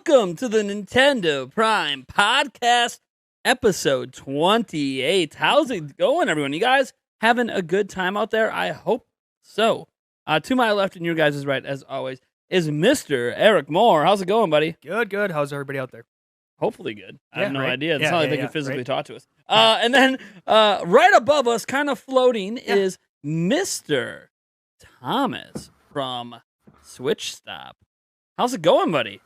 Welcome to the Nintendo Prime Podcast, episode 28. How's it going, everyone? You guys having a good time out there? I hope so. To my left and your guys' right, as always, is Mr. Eric Moore. How's it going, buddy? Good. How's everybody out there? Hopefully good. I have no right. idea. It's not like they can physically right. talk to us. And then right above us, kind of floating, is Mr. Thomas from Switch Stop. How's it going, buddy?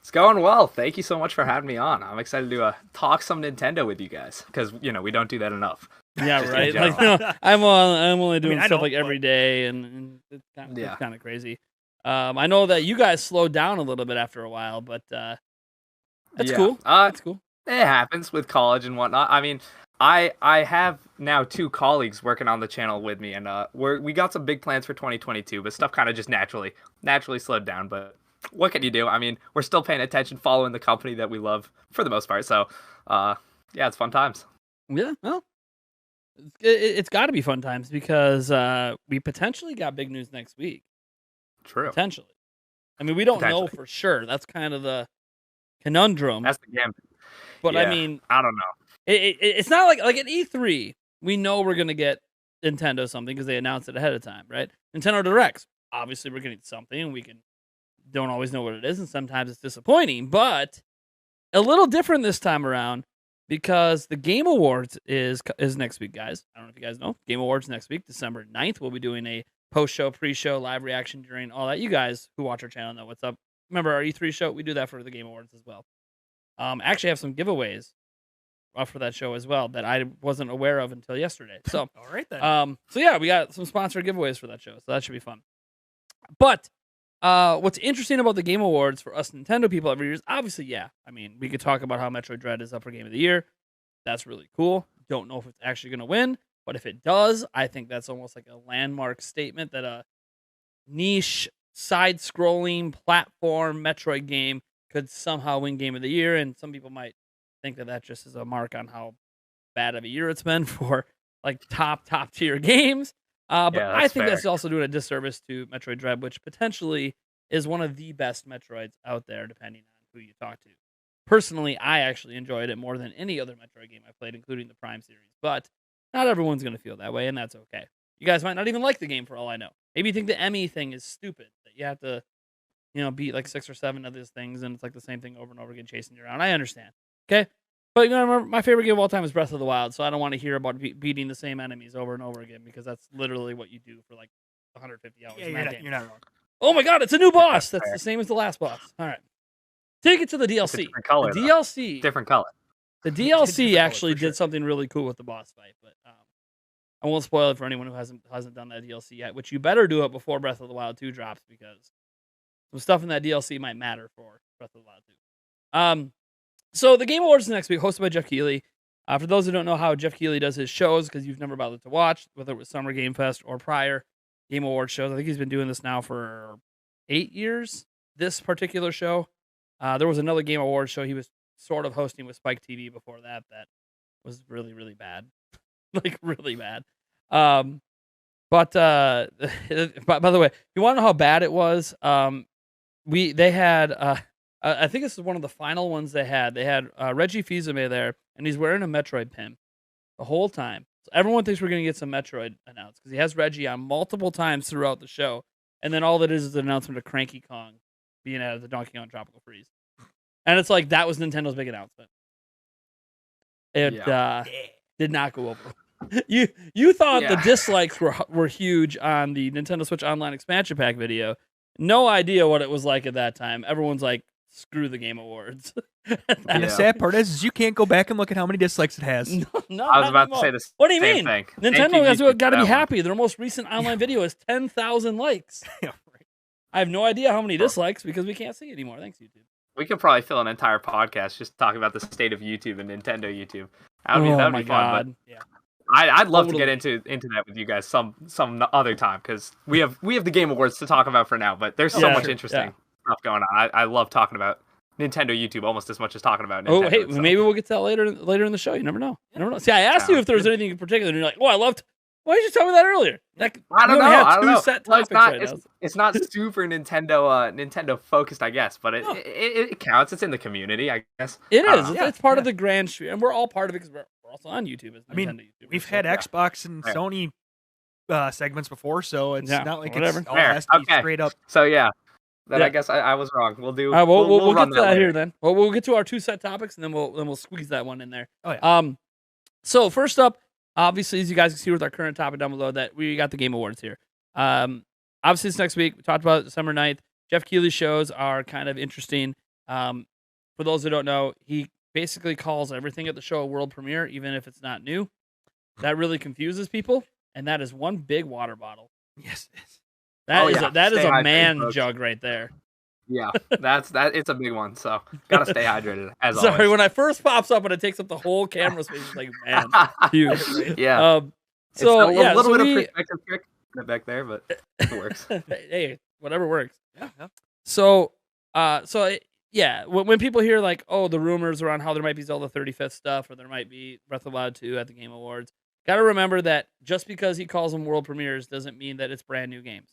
It's going well. Thank you so much for having me on. I'm excited to talk some Nintendo with you guys because we don't do that enough. Yeah, right. Like, no, I'm only doing stuff like every day, and it's kind of crazy. I know that you guys slowed down a little bit after a while, but that's cool. That's cool. It happens with college and whatnot. I mean, I have now 2 colleagues working on the channel with me, and we got some big plans for 2022, but stuff kind of just naturally slowed down. But what can you do? I mean, we're still paying attention, following the company that we love for the most part. So, it's fun times. Yeah, well, it's got to be fun times because we potentially got big news next week. True. Potentially. I mean, we don't know for sure. That's kind of the conundrum. That's the gambit. But I mean, I don't know. It's not like at E3, we know we're going to get Nintendo something because they announced it ahead of time, right? Nintendo Directs, obviously we're getting something, and we don't always know what it is, and sometimes it's disappointing, but a little different this time around because the Game Awards is next week, guys. I don't know if you guys know. Game Awards next week, December 9th. We'll be doing a post-show, pre-show, live reaction during all that. You guys who watch our channel know what's up. Remember our E3 show? We do that for the Game Awards as well. Actually have some giveaways for that show as well that I wasn't aware of until yesterday. So, all right then. So yeah, we got some sponsored giveaways for that show, so that should be fun. But what's interesting about the Game Awards for us Nintendo people every year is obviously, I mean, we could talk about how Metroid Dread is up for Game of the Year. That's really cool. Don't know if it's actually going to win, but if it does, I think that's almost like a landmark statement that a niche side-scrolling platform Metroid game could somehow win Game of the Year, and some people might think that just is a mark on how bad of a year it's been for like top tier games. But I think that's also doing a disservice to Metroid Dread, which potentially is one of the best Metroids out there, depending on who you talk to. Personally, I actually enjoyed it more than any other Metroid game I played, including the Prime series. But not everyone's going to feel that way, and that's okay. You guys might not even like the game for all I know. Maybe you think the Emmy thing is stupid, that you have to, beat like 6 or 7 of these things, and it's like the same thing over and over again chasing you around. I understand. Okay? But remember, my favorite game of all time is Breath of the Wild, so I don't want to hear about beating the same enemies over and over again, because that's literally what you do for like 150 hours. You're not wrong. Oh my god, it's a new boss! That's the same as the last boss. All right. Take it to the DLC. Different color, the DLC. Different color. The DLC actually did something really cool with the boss fight, but I won't spoil it for anyone who hasn't done that DLC yet, which you better do it before Breath of the Wild 2 drops, because some stuff in that DLC might matter for Breath of the Wild 2. So the Game Awards next week, hosted by Jeff Keighley. For those who don't know how Jeff Keighley does his shows, because you've never bothered to watch, whether it was Summer Game Fest or prior Game Awards shows, I think he's been doing this now for 8 years, this particular show. There was another Game Awards show he was sort of hosting with Spike TV before that was really, really bad. Like, really bad. But by the way, if you want to know how bad it was, they had I think this is one of the final ones they had. They had Reggie Fils-Aimé there, and he's wearing a Metroid pin the whole time. So everyone thinks we're going to get some Metroid announced, because he has Reggie on multiple times throughout the show, and then all that is an announcement of Cranky Kong being out of the Donkey Kong Tropical Freeze. And it's like, that was Nintendo's big announcement. It did not go over. You thought the dislikes were huge on the Nintendo Switch Online expansion pack video. No idea what it was like at that time. Everyone's like, screw the Game Awards. And the sad part is you can't go back and look at how many dislikes it has. No, I was about to say this. What do you mean? Thing. Nintendo has got to be happy. Their most recent online video is 10,000 likes. Yeah, right. I have no idea how many dislikes because we can't see anymore. Thanks, YouTube. We could probably fill an entire podcast just talking about the state of YouTube and Nintendo YouTube. That would be fun. But I'd love to get into that with you guys some other time, because we have the Game Awards to talk about for now. But there's so much interesting stuff going on. I love talking about Nintendo YouTube almost as much as talking about Nintendo. Oh, hey, maybe we'll get to that later in the show. You never know. See, I asked you if there was anything in particular, and you're like, "Oh, I loved Why did you tell me that earlier? I don't know. I don't know. Set topics right now. It's not super Nintendo focused, I guess, but it counts. It's in the community, I guess. It is. It's part of the grand stream, and we're all part of it because we're also on YouTube. I mean, we've had Xbox and Sony segments before, so it's not like it all has to be straight up. So then I guess I was wrong. We'll do. We'll get to that here then. Well, we'll get to our 2 set topics, and then we'll squeeze that one in there. Oh yeah. So first up, obviously, as you guys can see with our current topic down below, that we got the Game Awards here. Obviously, it's next week. We talked about it December 9th. Jeff Keighley's shows are kind of interesting. For those who don't know, he basically calls everything at the show a world premiere, even if it's not new. That really confuses people, and that is one big water bottle. Yes, it is. That is a man jug right there. Yeah, it's a big one, so gotta stay hydrated as always. Sorry, when it first pops up and it takes up the whole camera space, it's like, man, huge. Yeah. So it's a little bit of perspective trick back there, but it works. Hey, whatever works. Yeah. So when people hear like, oh, the rumors around how there might be Zelda 35th stuff or there might be Breath of the Wild 2 at the Game Awards, got to remember that just because he calls them world premieres doesn't mean that it's brand new games.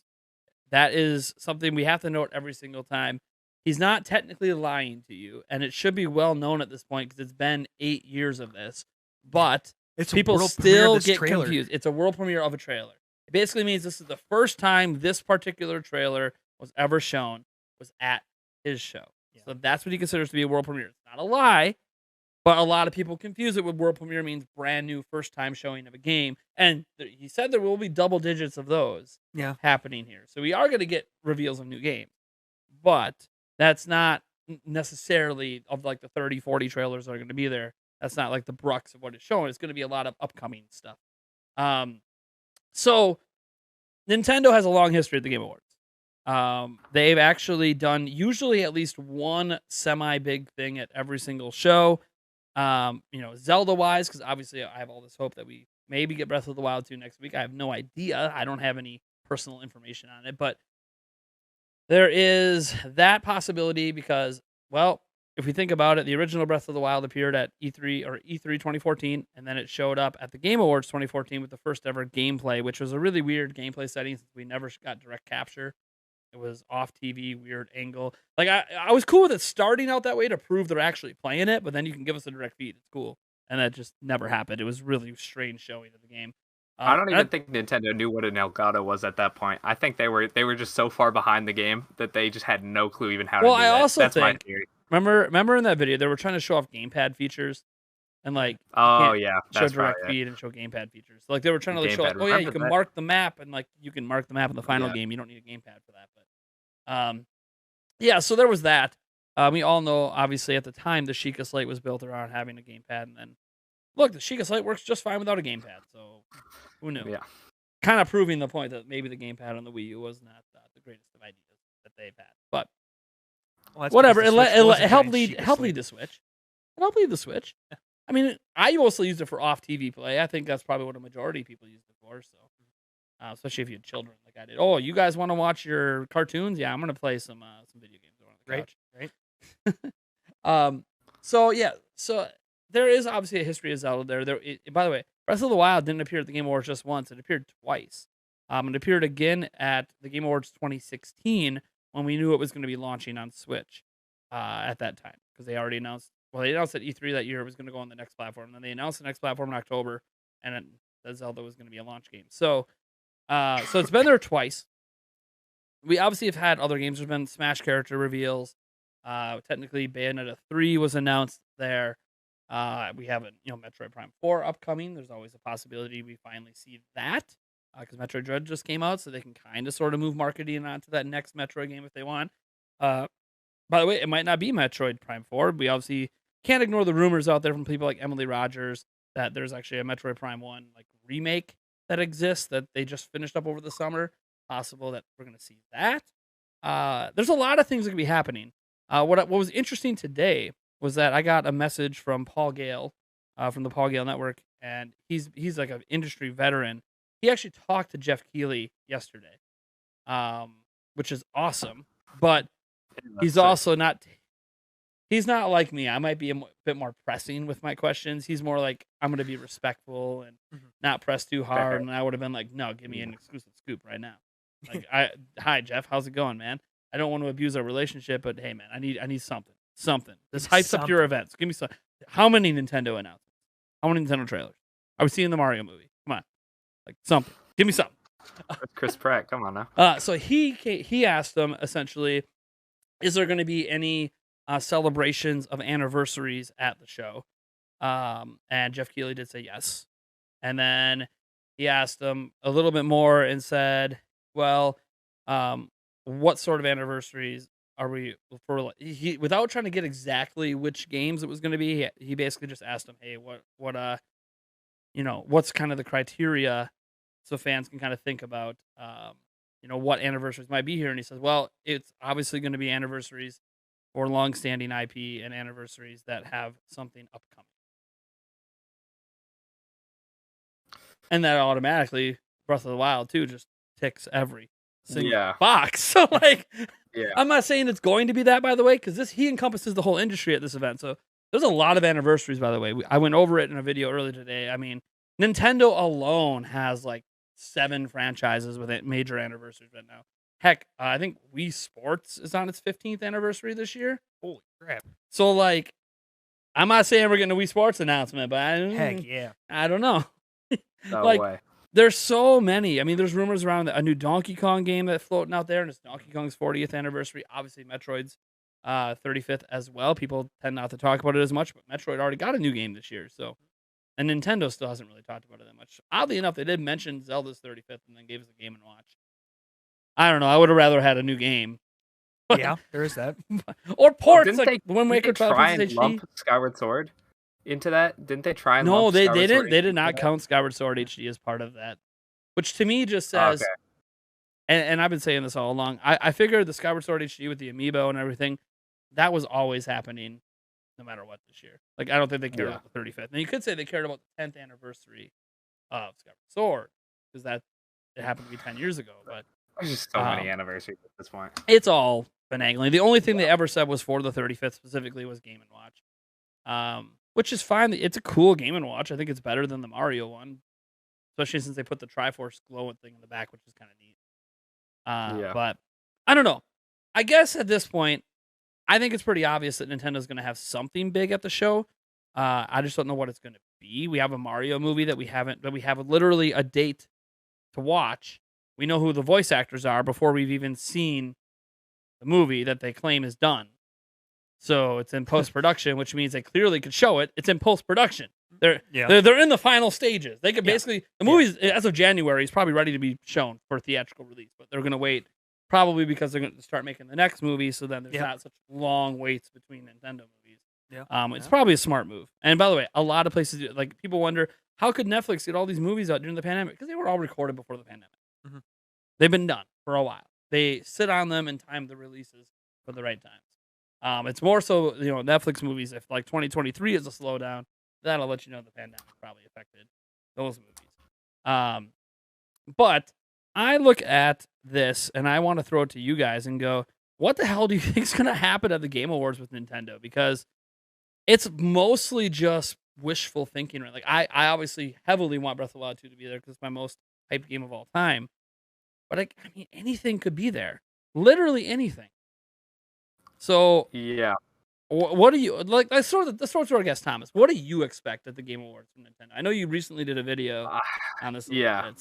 That is something we have to note every single time. He's not technically lying to you, and it should be well known at this point because it's been 8 years of this. But people still get confused. It's a world premiere of a trailer. It basically means this is the first time this particular trailer was ever shown was at his show. Yeah. So that's what he considers to be a world premiere. It's not a lie, but a lot of people confuse it with world premiere means brand new first time showing of a game. And he said there will be double digits of those happening here. So we are going to get reveals of new games. But that's not necessarily of like the 30, 40 trailers that are going to be there. That's not like the brux of what it's showing. It's going to be a lot of upcoming stuff. So Nintendo has a long history at the Game Awards. They've actually done usually at least one semi-big thing at every single show. Zelda-wise, because obviously I have all this hope that we maybe get Breath of the Wild 2 next week. I have no idea. I don't have any personal information on it, but there is that possibility because, well, if we think about it, the original Breath of the Wild appeared at E3 2014, and then it showed up at the Game Awards 2014 with the first ever gameplay, which was a really weird gameplay setting since we never got direct capture. It was off TV, weird angle. Like I was cool with it starting out that way to prove they're actually playing it, but then you can give us a direct feed. It's cool, and that just never happened. It was really strange showing of the game. I don't even think Nintendo knew what an Elgato was at that point. I think they were just so far behind the game that they just had no clue even how to do that. Well, I also That's think, my theory. Remember in that video they were trying to show off gamepad features, and like show direct feed and show gamepad features. So, like they were trying to show, like, you can mark the map, and like you can mark the map in the final game. You don't need a gamepad for that, but so there was that. We all know, obviously, at the time the Sheikah Slate was built around having a gamepad, and then look, the Sheikah Slate works just fine without a gamepad. So who knew? Yeah, kind of proving the point that maybe the gamepad on the Wii U was not the greatest of ideas that they've had, but. Whatever. It helped lead the Switch. It helped lead the Switch. I mean, I mostly used it for off TV play. I think that's probably what a majority of people used it for. So, especially if you had children like I did. Oh, you guys want to watch your cartoons? Yeah, I'm gonna play some video games on the couch. Right. So there is obviously a history of Zelda there. By the way, Breath of the Wild didn't appear at the Game Awards just once. It appeared twice. It appeared again at the Game Awards 2016. When we knew it was going to be launching on Switch at that time. Because they already announced, they announced at E3 that year it was going to go on the next platform. And then they announced the next platform in October, and that Zelda was going to be a launch game. So it's been there twice. We obviously have had other games. There's been Smash character reveals. Technically, Bayonetta 3 was announced there. We have Metroid Prime 4 upcoming. There's always a possibility we finally see that. Because Metroid Dread just came out, so they can kind of sort of move marketing onto that next Metroid game if they want. By the way, it might not be Metroid Prime 4. We obviously can't ignore the rumors out there from people like Emily Rogers that there's actually a Metroid Prime 1 like remake that exists that they just finished up over the summer. Possible that we're going to see that. There's a lot of things that could be happening. What was interesting today was that I got a message from Paul Gale from the Paul Gale Network, and he's like an industry veteran. He actually talked to Jeff Keighley yesterday, which is awesome. But he's also not He's not like me. I might be a bit more pressing with my questions. He's more like, I'm going to be respectful and not press too hard. And I would have been like, no, give me an exclusive scoop right now. Like, hi Jeff, how's it going, man? I don't want to abuse our relationship, but hey, man, I need something. This hypes up your events. Give me some. How many Nintendo announcements? How many Nintendo trailers? Are we seeing the Mario movie? Come on, like something. Give me something. Chris Pratt, come on now. So he asked them essentially, is there going to be any celebrations of anniversaries at the show? And Jeff Keighley did say yes. And then he asked them a little bit more and said, well, what sort of anniversaries are we for? He, without trying to get exactly which games it was going to be, he basically just asked them, hey, what what's kind of the criteria so fans can kind of think about, what anniversaries might be here. And he says, well, it's obviously going to be anniversaries or long-standing IP and anniversaries that have something upcoming. And that automatically, Breath of the Wild 2 just ticks every single box. So, I'm not saying it's going to be that, by the way, because he encompasses the whole industry at this event. So there's a lot of anniversaries, by the way. I went over it in a video earlier today. I mean, Nintendo alone has 7 franchises with major anniversaries right now. Heck, I think Wii Sports is on its 15th anniversary this year. Holy crap. So, I'm not saying we're getting a Wii Sports announcement, but I don't know. No way. There's so many. I mean, there's rumors around a new Donkey Kong game that's floating out there, and it's Donkey Kong's 40th anniversary. Obviously, Metroid's 35th as well. People tend not to talk about it as much, but Metroid already got a new game this year, so... And Nintendo still hasn't really talked about it that much. Oddly enough, they did mention Zelda's 35th and then gave us a Game & Watch. I don't know. I would have rather had a new game. Yeah, there is that. Or ports like Wind Waker, Twilight Princess HD. Lump Skyward Sword into that? Didn't they try and No, lump they Skyward didn't. Sword They did not count Skyward Sword HD as part of that. Which to me just says, and I've been saying this all along, I figured the Skyward Sword HD with the amiibo and everything, that was always happening no matter what this year. I don't think they cared about the 35th. Now, you could say they cared about the 10th anniversary of Skyward Sword, because it happened to be 10 years ago. But there's just so many anniversaries at this point. It's all finagling. The only thing they ever said was for the 35th specifically was Game & Watch, which is fine. It's a cool Game & Watch. I think it's better than the Mario one, especially since they put the Triforce glowing thing in the back, which is kind of neat. But I don't know. I guess at this point, I think it's pretty obvious that Nintendo's going to have something big at the show. I just don't know what it's going to be. We have a Mario movie that we have literally a date to watch. We know who the voice actors are before we've even seen the movie that they claim is done. So it's in post-production, which means they clearly could show it. It's in post-production. They're in the final stages. They could basically, the movie as of January is probably ready to be shown for theatrical release, but they're going to wait. Probably because they're going to start making the next movie, so then there's not such long waits between Nintendo movies. It's probably a smart move. And by the way, a lot of places, people wonder, how could Netflix get all these movies out during the pandemic? Because they were all recorded before the pandemic. Mm-hmm. They've been done for a while. They sit on them and time the releases for the right times. It's more so, Netflix movies, if 2023 is a slowdown, that'll let you know the pandemic probably affected those movies. But I look at this and I want to throw it to you guys and go, what the hell do you think is going to happen at the Game Awards with Nintendo? Because it's mostly just wishful thinking, right? I obviously heavily want Breath of the Wild 2 to be there because it's my most hyped game of all time. But I mean, anything could be there. Literally anything. So what do you let's throw it to our guest Thomas. What do you expect at the Game Awards from Nintendo? I know you recently did a video on this a little bit,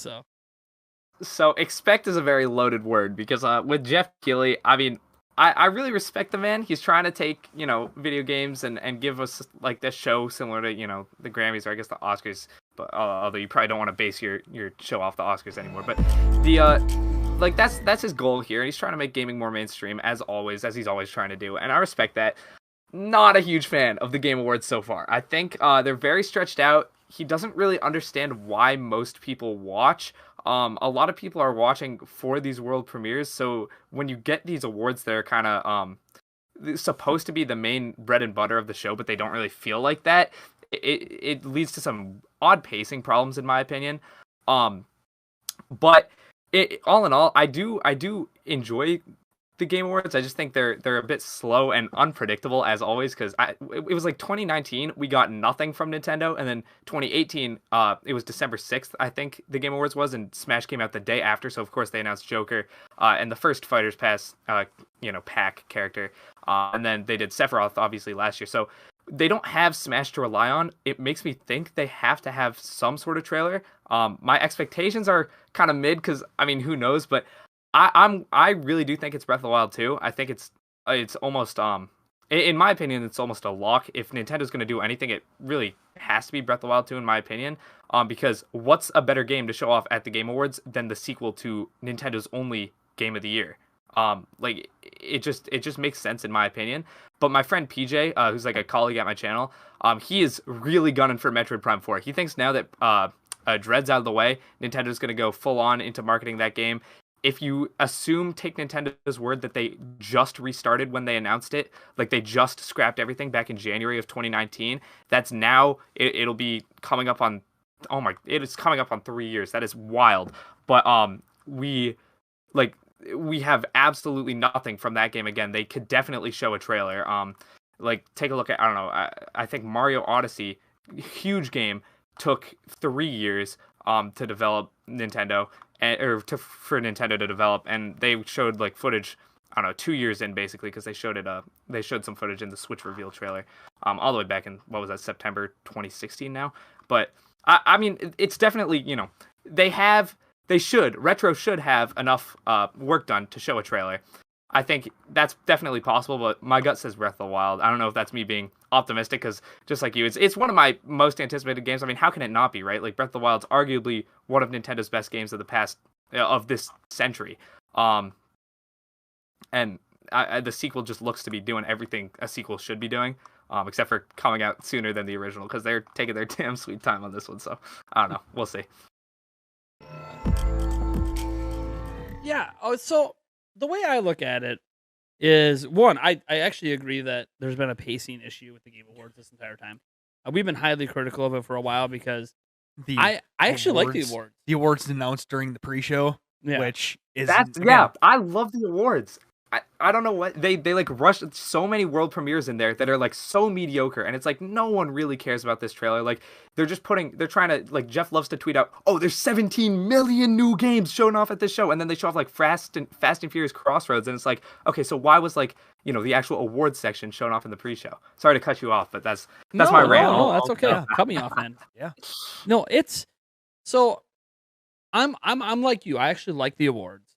So expect is a very loaded word because with Jeff Keighley, I mean, I really respect the man. He's trying to take, video games and give us this show similar to, the Grammys or I guess the Oscars. But although you probably don't want to base your show off the Oscars anymore. But that's his goal here. He's trying to make gaming more mainstream as he's always trying to do. And I respect that. Not a huge fan of the Game Awards so far. I think they're very stretched out. He doesn't really understand why most people watch. A lot of people are watching for these world premieres, so when you get these awards, they're kind of supposed to be the main bread and butter of the show, but they don't really feel like that. It leads to some odd pacing problems, in my opinion. But all in all, I do enjoy the Game Awards. I just think they're a bit slow and unpredictable as always. Because it was like 2019, we got nothing from Nintendo, and then 2018, it was December 6th, I think the Game Awards was, and Smash came out the day after. So of course they announced Joker, and the first Fighters Pass, pack character, and then they did Sephiroth obviously last year. So they don't have Smash to rely on. It makes me think they have to have some sort of trailer. My expectations are kind of mid because I mean, who knows? But I really do think it's Breath of the Wild 2. I think it's almost in my opinion, it's almost a lock. If Nintendo's going to do anything, it really has to be Breath of the Wild 2 in my opinion. Because what's a better game to show off at the Game Awards than the sequel to Nintendo's only game of the year? Like it just makes sense in my opinion. But my friend PJ, who's like a colleague at my channel, he is really gunning for Metroid Prime 4. He thinks now that Dread's out of the way, Nintendo's going to go full on into marketing that game. If you take Nintendo's word that they just restarted when they announced it, like they just scrapped everything back in January of 2019, that's now, it'll be coming up on, it is coming up on 3 years. That is wild. But we have absolutely nothing from that game again. They could definitely show a trailer. Take a look at, I don't know, I think Mario Odyssey, huge game, took 3 years to develop Nintendo. For Nintendo to develop, and they showed like footage, I don't know, 2 years in basically, because they showed some footage in the Switch reveal trailer, all the way back in, what was that, September 2016 now. But I mean, it's definitely, Retro should have enough work done to show a trailer. I think that's definitely possible, but my gut says Breath of the Wild. I don't know if that's me being optimistic, because just like you, it's one of my most anticipated games. I mean, how can it not be, right? Like, Breath of the Wild's arguably one of Nintendo's best games of this century. And the sequel just looks to be doing everything a sequel should be doing, except for coming out sooner than the original, because they're taking their damn sweet time on this one. So I don't know. We'll see. Yeah. Oh, so the way I look at it is, one, I actually agree that there's been a pacing issue with the Game Awards this entire time. We've been highly critical of it for a while because I actually like the awards. The awards announced during the pre-show, which is I love the awards. I don't know what they like rushed so many world premieres in there that are like so mediocre, and it's like no one really cares about this trailer. Like they're trying to, like, Jeff loves to tweet out, oh, there's 17 million new games shown off at this show, and then they show off like Fast and Furious Crossroads, and it's like, okay, so why was like, the actual awards section shown off in the pre-show? Sorry to cut you off, but that's my rant. No, that's okay. Cut me off, man. Yeah. No, it's so I'm like you. I actually like the awards.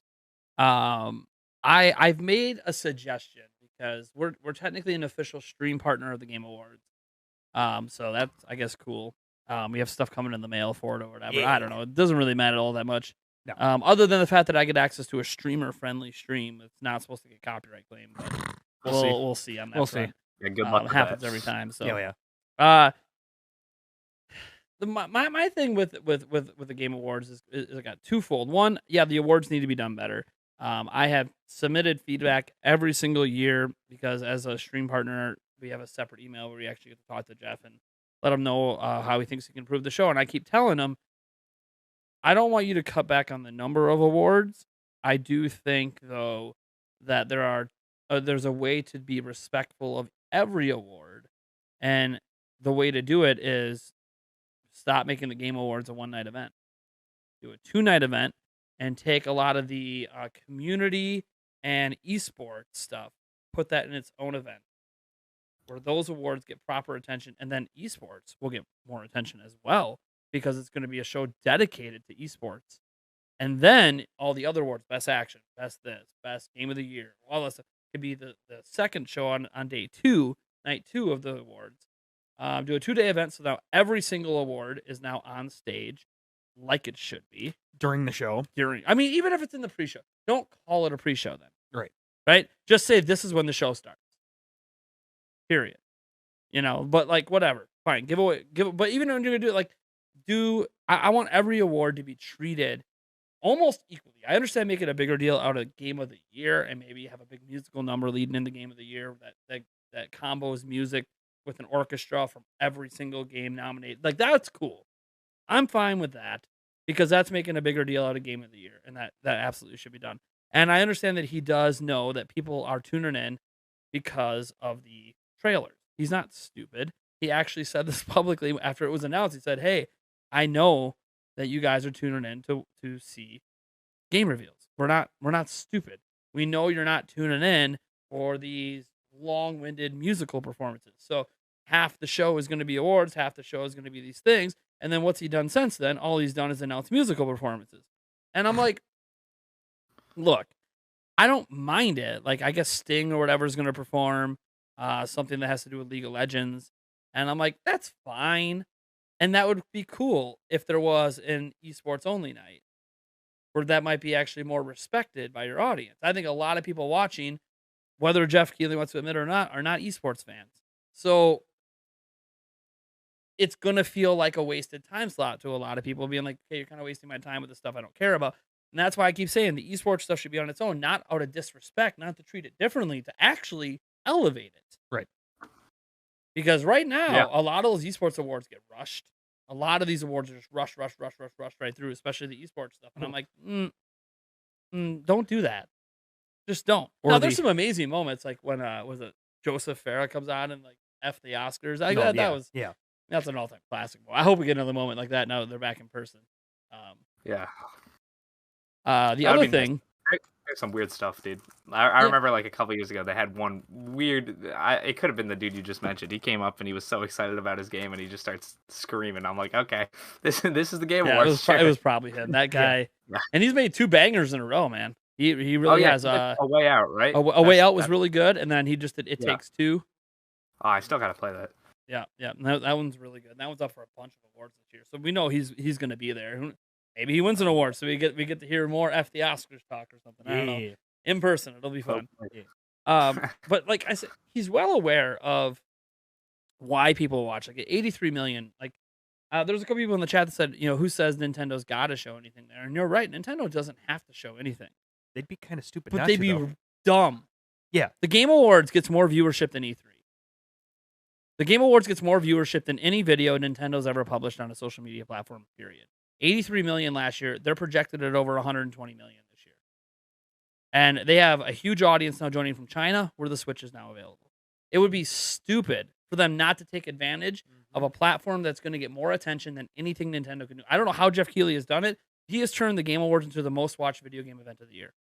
I've made a suggestion because we're technically an official stream partner of the Game Awards. So that's, I guess, cool. We have stuff coming in the mail for it or whatever. Yeah. I don't know. It doesn't really matter all that much. No. Other than the fact that I get access to a streamer-friendly stream, it's not supposed to get copyright claimed. But we'll see on that. We'll see. Yeah, good luck. It happens every time. So yeah. My thing with the Game Awards is I got twofold. One, the awards need to be done better. I have submitted feedback every single year because as a stream partner, we have a separate email where we actually get to talk to Jeff and let him know how he thinks he can improve the show. And I keep telling him, I don't want you to cut back on the number of awards. I do think, though, that there's a way to be respectful of every award. And the way to do it is stop making the Game Awards a one-night event. Do a two-night event. And take a lot of the community and esports stuff, put that in its own event, where those awards get proper attention, and then esports will get more attention as well, because it's going to be a show dedicated to esports. And then all the other awards, best action, best this, best game of the year, all that stuff, could be the second show on day 2, night 2 of the awards. Do a 2-day event, so now every single award is now on stage, like it should be. During the show. I mean, even if it's in the pre-show, don't call it a pre-show then. Right. Just say this is when the show starts. Period. But like, whatever. Fine. But even when you're going to do it, I want every award to be treated almost equally. I understand making a bigger deal out of Game of the Year and maybe have a big musical number leading into Game of the Year that combos music with an orchestra from every single game nominated. Like, that's cool. I'm fine with that, because that's making a bigger deal out of Game of the Year, and that absolutely should be done. And I understand that he does know that people are tuning in because of the trailers. He's not stupid. He actually said this publicly after it was announced. He said, "Hey, I know that you guys are tuning in to see game reveals. We're not stupid. We know you're not tuning in for these long-winded musical performances. So half the show is going to be awards, half the show is going to be these things. And then what's he done since then? All he's done is announce musical performances." And I'm like, look, I don't mind it. Like, I guess Sting or whatever is going to perform something that has to do with League of Legends. And I'm like, that's fine. And that would be cool if there was an esports only night where that might be actually more respected by your audience. I think a lot of people watching, whether Jeff Keighley wants to admit it or not, are not esports fans. So it's going to feel like a wasted time slot to a lot of people, being like, okay, you're kind of wasting my time with the stuff I don't care about. And that's why I keep saying the esports stuff should be on its own, not out of disrespect, not to treat it differently, to actually elevate it. Right. Because right now, a lot of those esports awards get rushed. A lot of these awards are just rush right through, especially the esports stuff. And I'm like, don't do that. Just don't. Now, there's some amazing moments, like when was it Joseph Farah comes on and like F the Oscars. That's an all-time classic. I hope we get another moment like that now that they're back in person. The other thing. There's some weird stuff, dude. I remember like a couple years ago they had one weird. It could have been the dude you just mentioned. He came up and he was so excited about his game and he just starts screaming. I'm like, okay, this is the game awards. It was probably him. That guy, and he's made 2 bangers in a row, man. He really has a way out, right? A way out was really good, and then he just did It Takes Two. Oh, I still gotta play that. Yeah. That one's really good. That one's up for a bunch of awards this year, so we know he's gonna be there. Maybe he wins an award, so we get to hear more F the Oscars talk or something. I don't know. In person, it'll be fun. But like I said, he's well aware of why people watch. Like 83 million. Like there's a couple people in the chat that said, who says Nintendo's got to show anything there? And you're right. Nintendo doesn't have to show anything. They'd be kind of stupid, but they'd be dumb. Yeah. The Game Awards gets more viewership than E3. The Game Awards gets more viewership than any video Nintendo's ever published on a social media platform. Period. 83 million last year. They're projected at over 120 million this year. And they have a huge audience now joining from China where the Switch is now available. It would be stupid for them not to take advantage of a platform that's going to get more attention than anything Nintendo can do. I don't know how Jeff Keighley has done it. He has turned the Game Awards into the most watched video game event of the year.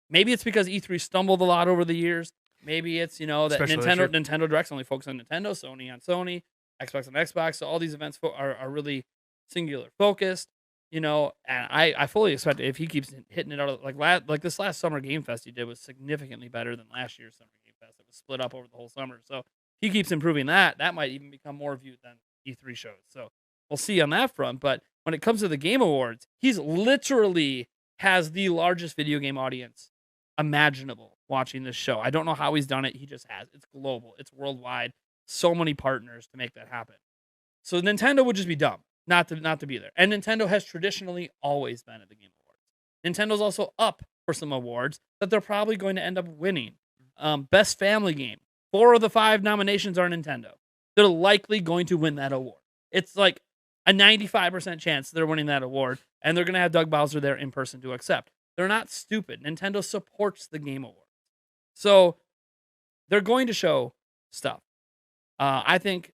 Maybe it's because E3 stumbled a lot over the years. Maybe it's, that Nintendo Directs only focus on Nintendo, Sony on Sony, Xbox on Xbox. So all these events are really singular focused, and I fully expect if he keeps hitting it out of, like this last summer Game Fest he did was significantly better than last year's summer Game Fest. It was split up over the whole summer. So if he keeps improving that might even become more viewed than E3 shows. So we'll see on that front. But when it comes to the Game Awards, he's literally has the largest video game audience imaginable watching this show. I don't know how he's done it. He just has. It's global. It's worldwide. So many partners to make that happen. So Nintendo would just be dumb not to be there. And Nintendo has traditionally always been at the Game Awards. Nintendo's also up for some awards that they're probably going to end up winning. Best Family Game. 4 of the 5 nominations are Nintendo. They're likely going to win that award. It's like a 95% chance they're winning that award, and they're going to have Doug Bowser there in person to accept. They're not stupid. Nintendo supports the Game Awards. So they're going to show stuff. I think,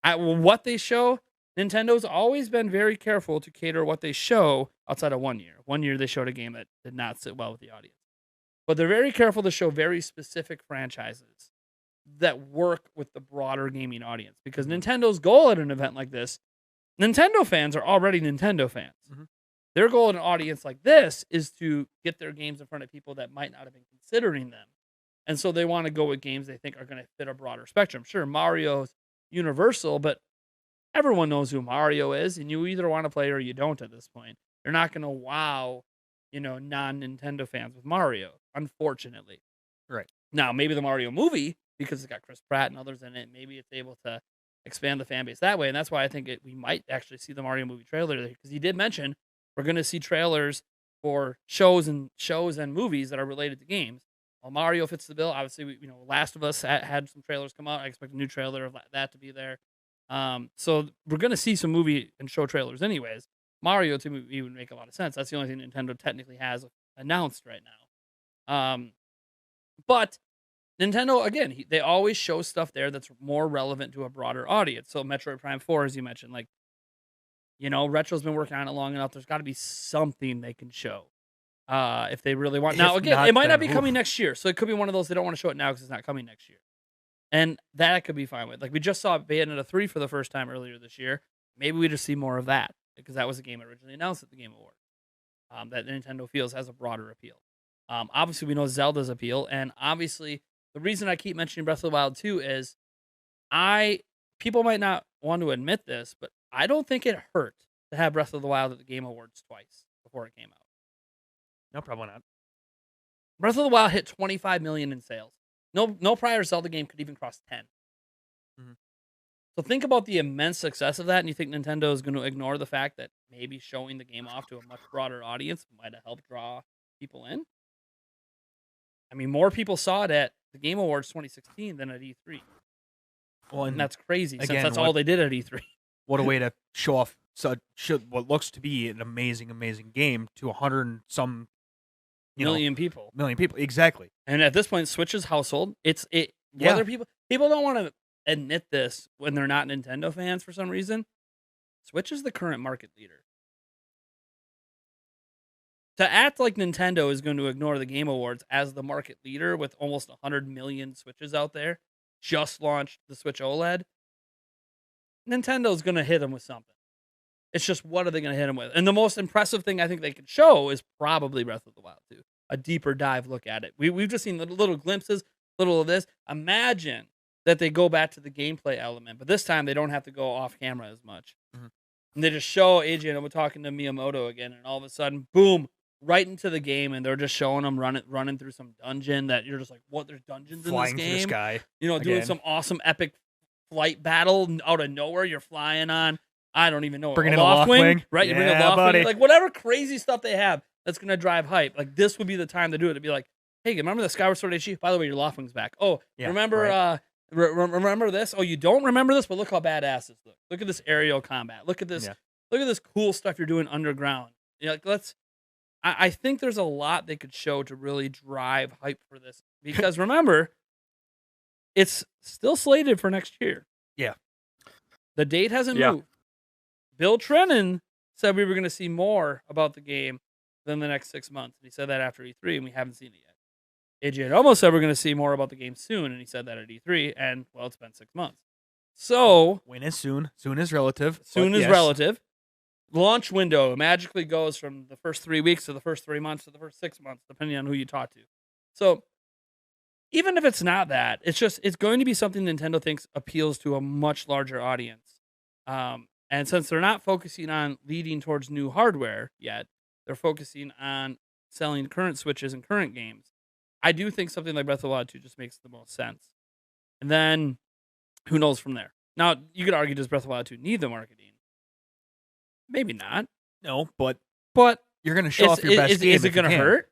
what they show, Nintendo's always been very careful to cater what they show outside of 1 year. 1 year they showed a game that did not sit well with the audience. But they're very careful to show very specific franchises that work with the broader gaming audience. Because Nintendo's goal at an event like this, Nintendo fans are already Nintendo fans. Their goal at an audience like this is to get their games in front of people that might not have been considering them. And so they want to go with games they think are going to fit a broader spectrum. Sure, Mario's universal, but everyone knows who Mario is, and you either want to play or you don't at this point. You're not going to wow, non-Nintendo fans with Mario, unfortunately. Right. Now, maybe the Mario movie, because it's got Chris Pratt and others in it, maybe it's able to expand the fan base that way, and that's why I think we might actually see the Mario movie trailer, because he did mention we're going to see trailers for shows and movies that are related to games. Well, Mario fits the bill. Obviously, Last of Us had some trailers come out. I expect a new trailer of that to be there. So we're going to see some movie and show trailers anyways. Mario to me would make a lot of sense. That's the only thing Nintendo technically has announced right now. But Nintendo, again, they always show stuff there that's more relevant to a broader audience. So Metroid Prime 4, as you mentioned, like, Retro's been working on it long enough. There's got to be something they can show if they really want. Now, again, it might not be coming next year. So it could be one of those they don't want to show it now because it's not coming next year. And that I could be fine with. Like, we just saw Bayonetta 3 for the first time earlier this year. Maybe we just see more of that because that was a game originally announced at the Game Awards that Nintendo feels has a broader appeal. Obviously, we know Zelda's appeal. And obviously, the reason I keep mentioning Breath of the Wild 2 is people might not want to admit this, but I don't think it hurt to have Breath of the Wild at the Game Awards twice before it came out. No, probably not. Breath of the Wild hit 25 million in sales. No prior Zelda game could even cross 10. Mm-hmm. So think about the immense success of that, and you think Nintendo is going to ignore the fact that maybe showing the game off to a much broader audience might have helped draw people in? I mean, more people saw it at the Game Awards 2016 than at E3. Well, and that's crazy, again, since that's all they did at E3. What a way to show off what looks to be an amazing, amazing game to 100 and some million people. Exactly. And at this point, Switch's household, whether people don't want to admit this when they're not Nintendo fans for some reason, Switch is the current market leader. To act like Nintendo is going to ignore the Game Awards as the market leader with almost 100 million Switches out there, just launched the Switch OLED, Nintendo's going to hit them with something. It's just, what are they going to hit them with? And the most impressive thing I think they can show is probably Breath of the Wild 2. A deeper dive look at it. We've just seen little glimpses, little of this. Imagine that they go back to the gameplay element, but this time they don't have to go off camera as much. Mm-hmm. And they just show AJ and we're talking to Miyamoto again, and all of a sudden, boom, right into the game, and they're just showing them running through some dungeon that you're just like, what? There's dungeons flying in this game? Through the sky. Doing some awesome epic flight battle out of nowhere. You're flying on, I don't even know, bringing in a loft wing, right? Yeah, you bring a loft buddy. wing, like whatever crazy stuff they have that's gonna drive hype. Like, this would be the time to do it. To be like, hey, remember the Skyward Sword HD? By the way, your loft wing's back. Oh, yeah, remember right. Remember this? Oh, you don't remember this, but look how badass this looks. Look at this aerial combat. Look at this. Yeah. Look at this cool stuff you're doing underground. I think there's a lot they could show to really drive hype for this, because remember, it's still slated for next year. Yeah. The date hasn't moved. Bill Trennan said we were going to see more about the game than the next 6 months. And he said that after E3, and we haven't seen it yet. AJ had almost said we're going to see more about the game soon, and he said that at E3, and, well, it's been 6 months. So... when is soon? Soon is relative. Soon is relative. Launch window magically goes from the first 3 weeks to the first 3 months to the first 6 months, depending on who you talk to. So even if it's not that, it's going to be something Nintendo thinks appeals to a much larger audience. And since they're not focusing on leading towards new hardware yet, they're focusing on selling current Switches and current games. I do think something like Breath of the Wild 2 just makes the most sense. And then who knows from there? Now, you could argue, does Breath of the Wild 2 need the marketing? Maybe not. No, but you're going to show off your best game. Is it going to hurt?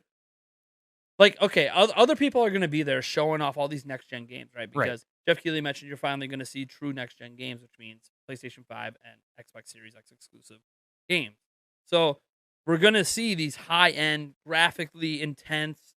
Like, okay, other people are going to be there showing off all these next-gen games, right? Because Jeff Keighley mentioned you're finally going to see true next-gen games, which means PlayStation 5 and Xbox Series X exclusive games. So we're going to see these high-end, graphically intense,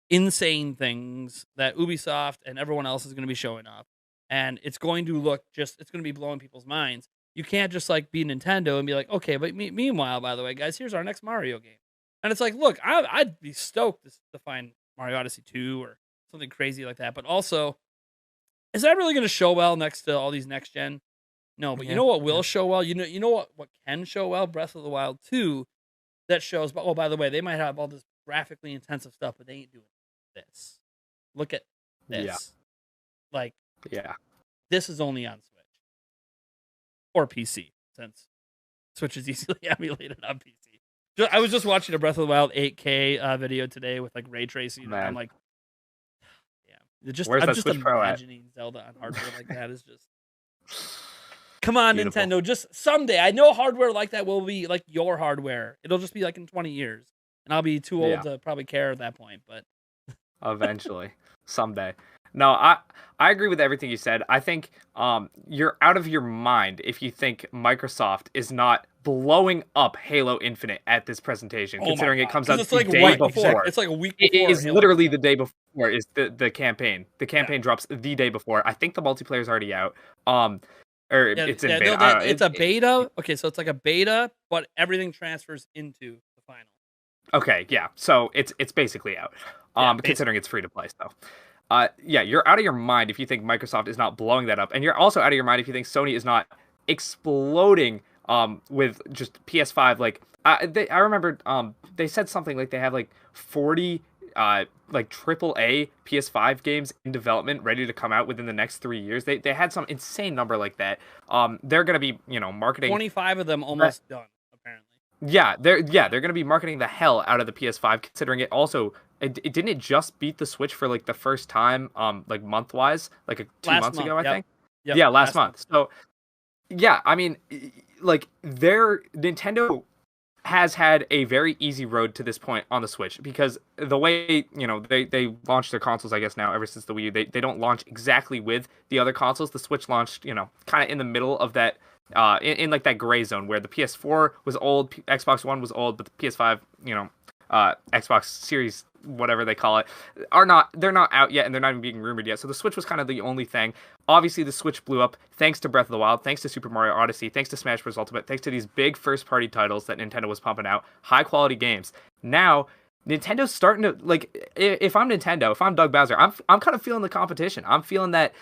insane things that Ubisoft and everyone else is going to be showing off. And it's going to it's going to be blowing people's minds. You can't just be Nintendo and be like, okay, but meanwhile, by the way, guys, here's our next Mario game. And it's like, look, I'd be stoked to find Mario Odyssey 2 or something crazy like that. But also, is that really going to show well next to all these next gen? No, but you know what will show well? You know what can show well? Breath of the Wild 2 that shows, but by the way, they might have all this graphically intensive stuff, but they ain't doing this. Look at this. This is only on Switch. Or PC, since Switch is easily emulated on PC. I was just watching a Breath of the Wild 8K video today with ray tracing. And I'm like, yeah. I'm just imagining Zelda on hardware like that is just. Come on, beautiful. Nintendo. Just someday. I know hardware like that will be like your hardware. It'll just be in 20 years. And I'll be too old to probably care at that point. But eventually. Someday. No, I agree with everything you said. I think you're out of your mind if you think Microsoft is not blowing up Halo Infinite at this presentation, considering it comes out the like day before. It's like a week before. It is literally the day before is the campaign. The campaign drops the day before. I think the multiplayer is already out. It's in beta. No, it's a beta. Okay, so it's like a beta, but everything transfers into the final. Okay, yeah. So it's basically out. Considering it's free to play, so. Yeah, you're out of your mind if you think Microsoft is not blowing that up, and you're also out of your mind if you think Sony is not exploding with just PS5. Like I remember they said something like they have like 40 like AAA PS5 games in development ready to come out within the next 3 years. They had some insane number like that. They're gonna be marketing 25 of them almost done apparently. Yeah, they're gonna be marketing the hell out of the PS5, considering it also didn't it just beat the Switch for like the first time like month wise like 2 months ago I think. Yep, yeah, last month. So yeah, I mean, like Nintendo has had a very easy road to this point on the Switch, because the way they launched their consoles, I guess now ever since the Wii U, they don't launch exactly with the other consoles. The Switch launched kind of in the middle of that in like that gray zone where the PS4 was old, Xbox One was old, but the PS5 Xbox Series whatever they call it they're not out yet, and they're not even being rumored yet. So the Switch was kind of the only thing. Obviously the Switch blew up thanks to Breath of the Wild, thanks to Super Mario Odyssey, thanks to Smash Bros. Ultimate, thanks to these big first party titles that Nintendo was pumping out, high quality games. Now Nintendo's starting to, like, if I'm Nintendo, if I'm Doug Bowser, I'm kind of feeling the competition. I'm feeling that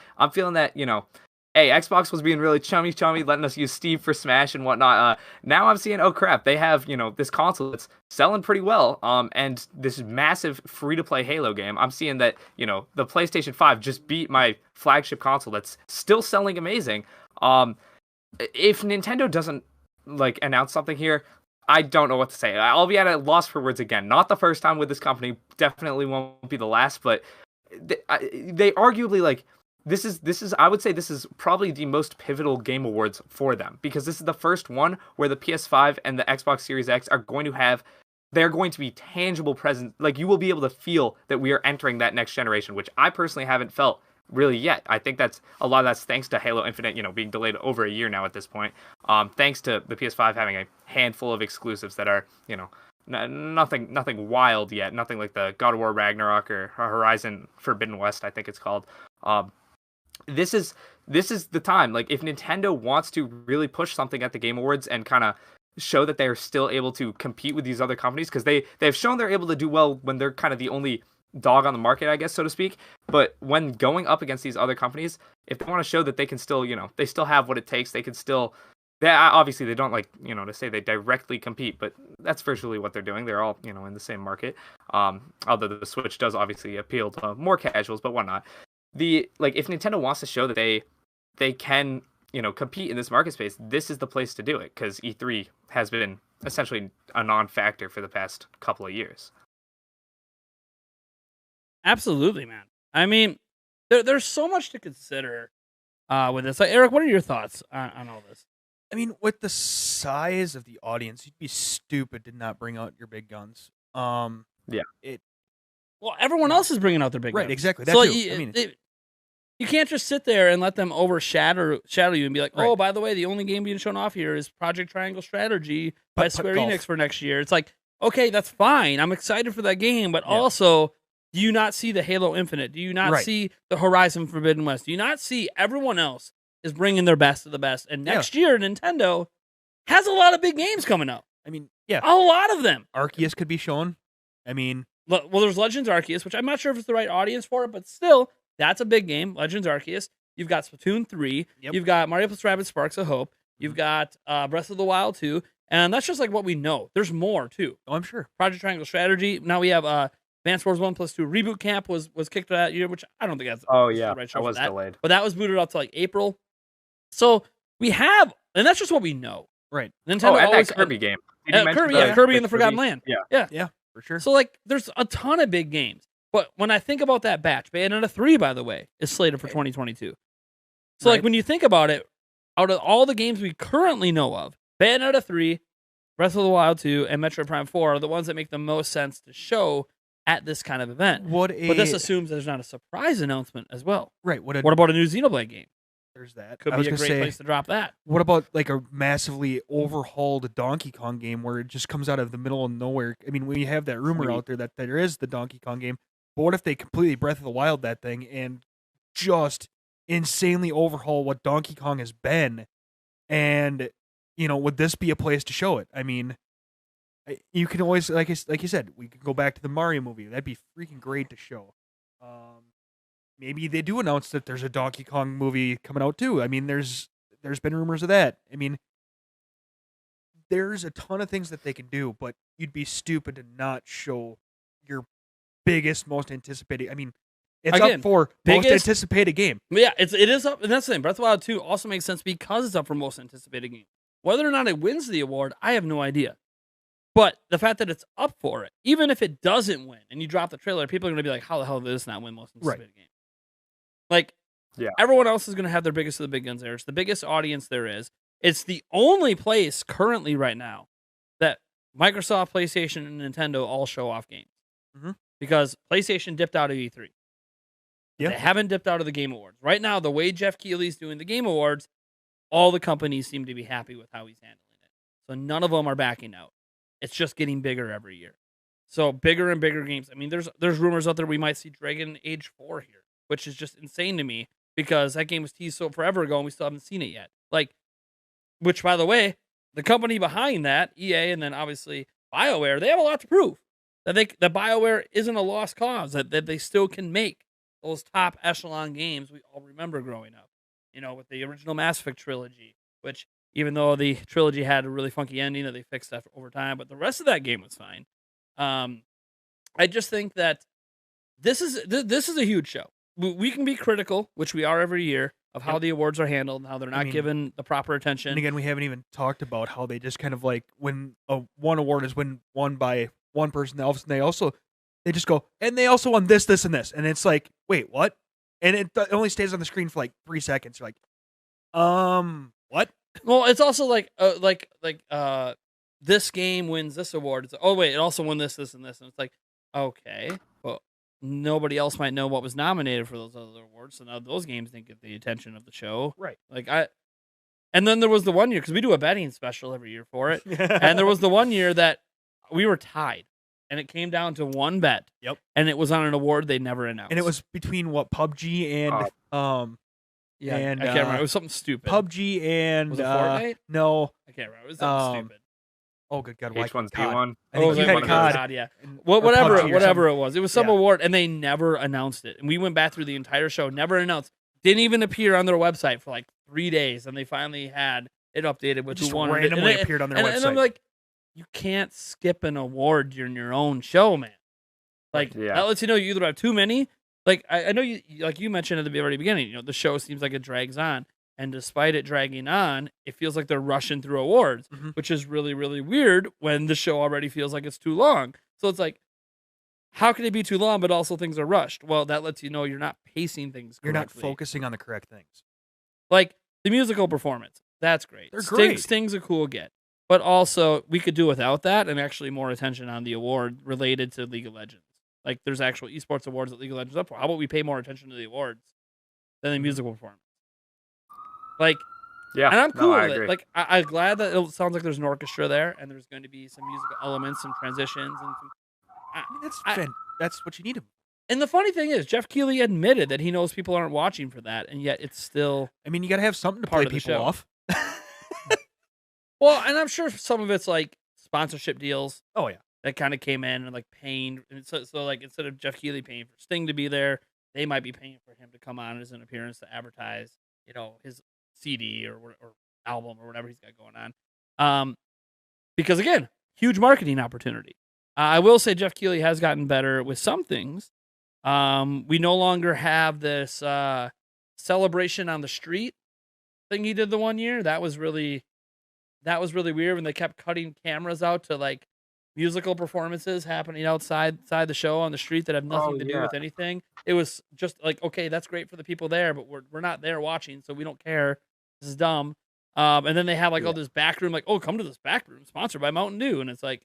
hey, Xbox was being really chummy, letting us use Steve for Smash and whatnot. Now I'm seeing, oh crap, they have, this console that's selling pretty well. And this massive free-to-play Halo game. I'm seeing that, the PlayStation 5 just beat my flagship console that's still selling amazing. If Nintendo doesn't, like, announce something here, I don't know what to say. I'll be at a loss for words again. Not the first time with this company. Definitely won't be the last, but they arguably, like, This is I would say this is probably the most pivotal game awards for them, because this is the first one where the PS5 and the Xbox Series X are going to be tangible presence. Like, you will be able to feel that we are entering that next generation, which I personally haven't felt really yet. I think that's a lot of that's thanks to Halo Infinite, being delayed over a year now at this point. Thanks to the PS5 having a handful of exclusives that are, nothing wild yet, nothing like the God of War Ragnarok or Horizon Forbidden West, I think it's called. This is the time. Like, if Nintendo wants to really push something at the Game Awards and kind of show that they're still able to compete with these other companies, because they've shown they're able to do well when they're kind of the only dog on the market, I guess, so to speak. But when going up against these other companies, if they want to show that they can still, they still have what it takes, they can still. Obviously they don't like, to say they directly compete, but that's virtually what they're doing. They're all, in the same market. Although the Switch does obviously appeal to more casuals, but whatnot. If Nintendo wants to show that they can, compete in this market space, this is the place to do it, because E3 has been essentially a non-factor for the past couple of years. Absolutely, man. I mean, there's so much to consider with this. Like, Eric, what are your thoughts on all this? I mean, with the size of the audience, you'd be stupid to not bring out your big guns. Yeah. Well, everyone else is bringing out their big guns. Right, exactly. So you can't just sit there and let them overshadow you and be like, oh, by the way, the only game being shown off here is Project Triangle Strategy by Square Enix for next year. It's like, okay, that's fine. I'm excited for that game, but also, do you not see the Halo Infinite? Do you not see the Horizon Forbidden West? Do you not see everyone else is bringing their best of the best? And next year, Nintendo has a lot of big games coming out. I mean, a lot of them. Arceus could be shown. I mean, well, there's Legends Arceus, which I'm not sure if it's the right audience for it, but still, that's a big game. Legends Arceus. You've got Splatoon 3. Yep. You've got Mario + Rabbids Sparks of Hope. You've got Breath of the Wild 2. And that's just like what we know. There's more, too. Oh, I'm sure. Project Triangle Strategy. Now we have Advance Wars 1+2. Reboot Camp was kicked that year, which I don't think that's the right show. That was delayed. But that was booted up to like April. So we have, and that's just what we know. Right. Nintendo and that Kirby game. Kirby in the Forgotten Land. Yeah, for sure. So, like, there's a ton of big games. But when I think about that batch, Bayonetta 3, by the way, is slated for 2022. So, like, when you think about it, out of all the games we currently know of, Bayonetta 3, Breath of the Wild 2, and Metroid Prime 4 are the ones that make the most sense to show at this kind of event. But this assumes there's not a surprise announcement as well. Right. What about a new Xenoblade game? there's that. Could be a great place to drop that. What about like a massively overhauled Donkey Kong game where it just comes out of the middle of nowhere? I mean, we have that rumor out there that there is the Donkey Kong game, but what if they completely Breath of the Wild that thing and just insanely overhaul what Donkey Kong has been? And, would this be a place to show it? I mean, you can always, like you said, we could go back to the Mario movie. That'd be freaking great to show. Maybe they do announce that there's a Donkey Kong movie coming out too. I mean, there's been rumors of that. I mean, there's a ton of things that they can do, but you'd be stupid to not show your biggest, most anticipated. I mean, it's up for most anticipated game. Yeah, it is up, and that's the thing. Breath of the Wild 2 also makes sense because it's up for most anticipated game. Whether or not it wins the award, I have no idea. But the fact that it's up for it, even if it doesn't win, and you drop the trailer, people are going to be like, how the hell did this not win most anticipated game? Like, everyone else is going to have their biggest of the big guns there. It's the biggest audience there is. It's the only place currently right now that Microsoft, PlayStation, and Nintendo all show off games. Mm-hmm. Because PlayStation dipped out of E3. Yeah. They haven't dipped out of the Game Awards. Right now, the way Jeff Keighley's doing the Game Awards, all the companies seem to be happy with how he's handling it. So none of them are backing out. It's just getting bigger every year. So bigger and bigger games. I mean, there's rumors out there we might see Dragon Age 4 here, which is just insane to me because that game was teased so forever ago and we still haven't seen it yet. Like, which, by the way, the company behind that, EA, and then obviously BioWare, they have a lot to prove. That BioWare isn't a lost cause, that they still can make those top echelon games we all remember growing up. With the original Mass Effect trilogy, which even though the trilogy had a really funky ending that they fixed that over time, but the rest of that game was fine. I just think that this is a huge show. We can be critical, which we are every year, of how the awards are handled and how they're not given the proper attention. And again, we haven't even talked about how they just kind of like when one award is won by one person else, and they just go, and they also won this, this, and this, and it's like, wait, what? And it only stays on the screen for like 3 seconds. You're like, what? Well, it's also like this game wins this award. It's like, oh wait, it also won this, this, and this, and it's like, okay, well, nobody else might know what was nominated for those other awards, so now those games didn't get the attention of the show, right? And then there was the one year, because we do a betting special every year for it, and there was the one year that we were tied. And it came down to one bet. Yep. And it was on an award they never announced. And it was between PUBG and yeah, and I can't remember. It was something stupid. PUBG and was it Fortnite? No, I can't remember. It was something stupid. Oh, good God! H1Z1. Oh, you had COD. Yeah. Whatever it was. It was some award, and they never announced it. And we went back through the entire show, never announced. Didn't even appear on their website for like 3 days, and they finally had it updated with who won. Randomly appeared on their website. And I'm like, you can't skip an award during your own show, man. Like, that lets you know you either have too many. Like, I know you, like you mentioned at the very beginning, the show seems like it drags on. And despite it dragging on, it feels like they're rushing through awards, which is really, really weird when the show already feels like it's too long. So it's like, how can it be too long, but also things are rushed? Well, that lets you know you're not pacing things correctly. You're not focusing on the correct things. Like, the musical performance. That's great. They're great. Sting's a cool get. But also, we could do without that and actually more attention on the award related to League of Legends. Like, there's actual esports awards that League of Legends is up for. How about we pay more attention to the awards than the musical performance? Like, yeah, and I'm cool with it. Like, I'm glad that it sounds like there's an orchestra there and there's going to be some musical elements, some transitions, and some. That's what you need. And the funny thing is, Jeff Keighley admitted that he knows people aren't watching for that, and yet it's still. I mean, you got to have something to play people off. Well, and I'm sure some of it's like sponsorship deals. Oh yeah, that kind of came in and like paying. And so like instead of Jeff Keighley paying for Sting to be there, they might be paying for him to come on as an appearance to advertise, his CD or album or whatever he's got going on. Because again, huge marketing opportunity. I will say Jeff Keighley has gotten better with some things. We no longer have this celebration on the street thing he did the one year. That was really weird when they kept cutting cameras out to like musical performances happening outside the show on the street that have nothing to do with anything. It was just like, okay, that's great for the people there, but we're not there watching, so we don't care. This is dumb. And then they have like all this back room, like, oh, come to this back room sponsored by Mountain Dew. And it's like,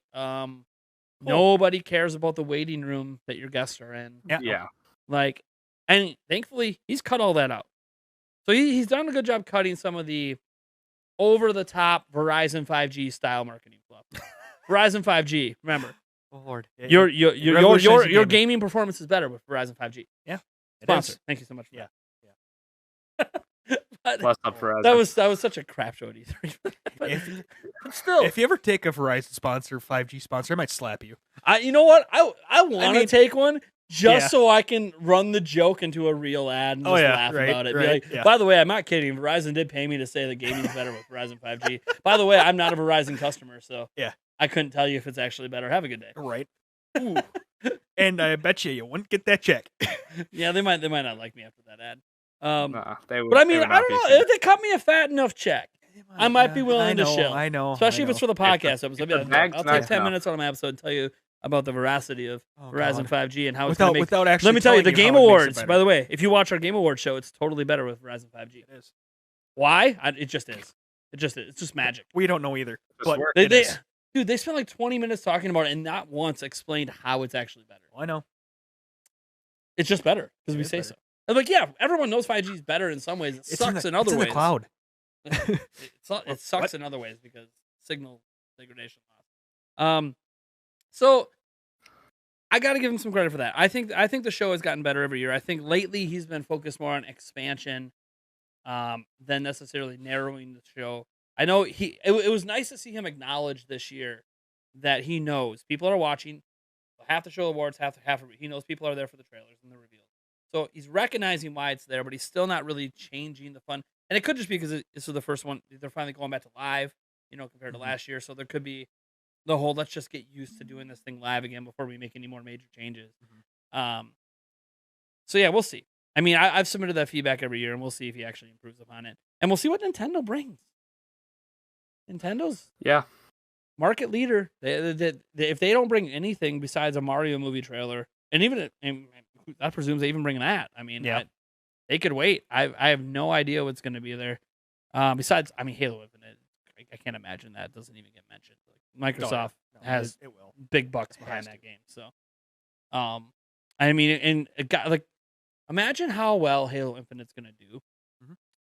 nobody cares about the waiting room that your guests are in. Yeah. Like, and thankfully he's cut all that out. So he's done a good job cutting some of the over-the-top Verizon 5G style marketing fluff. Verizon 5G, remember. Oh, Lord. Your gaming performance is better with Verizon 5G. Yeah. Sponsor. Thank you so much. Yeah. Plus up for us. That was such a crap show at E3. but still, if you ever take a Verizon sponsor, 5G sponsor, I might slap you. You know what? I want to take one just so I can run the joke into a real ad and just laugh about it. Right, be like, by the way, I'm not kidding. Verizon did pay me to say that gaming's better with Verizon 5G. By the way, I'm not a Verizon customer, so I couldn't tell you if it's actually better. Have a good day. Right. And I bet you wouldn't get that check. Yeah, they might not like me after that ad. But I mean, I don't know. If they cut me a fat enough check, I might be willing to chill. I know. Especially if it's for the podcast episode. I'll take 10 enough. minutes on my episode and tell you about the veracity of Verizon 5G and how it's without, going to make... without actually Let me tell you, the how Game it makes it Awards, better. by the way, if you watch our Game Awards show, it's totally better with Verizon 5G. It is. Why? It just is. It just is. It's just magic. We don't know either. But Dude, they spent like 20 minutes talking about it and not once explained how it's actually better. I know. It's just better because we say so. I'm like, yeah, everyone knows 5G is better in some ways. It sucks in other ways. It's in the cloud. It sucks in other ways because signal degradation loss. So I got to give him some credit for that. I think the show has gotten better every year. I think lately he's been focused more on expansion than necessarily narrowing the show. I know it was nice to see him acknowledge this year that he knows people are watching. Half the show awards, half he knows people are there for the trailers and the reveals. So he's recognizing why it's there, but he's still not really changing the fun. And it could just be because this is the first one. They're finally going back to live, compared to last year. So there could be the whole, let's just get used to doing this thing live again before we make any more major changes. So yeah, we'll see. I mean, I've submitted that feedback every year, and we'll see if he actually improves upon it. And we'll see what Nintendo brings. Nintendo's market leader. If they don't bring anything besides a Mario movie trailer, and even that presumes they even bring that. I mean, they could wait. I have no idea what's going to be there. Besides, I mean, Halo Infinite. I can't imagine that doesn't even get mentioned. Like, Microsoft has big bucks behind that game. So, I mean, and it got imagine how well Halo Infinite's going to do,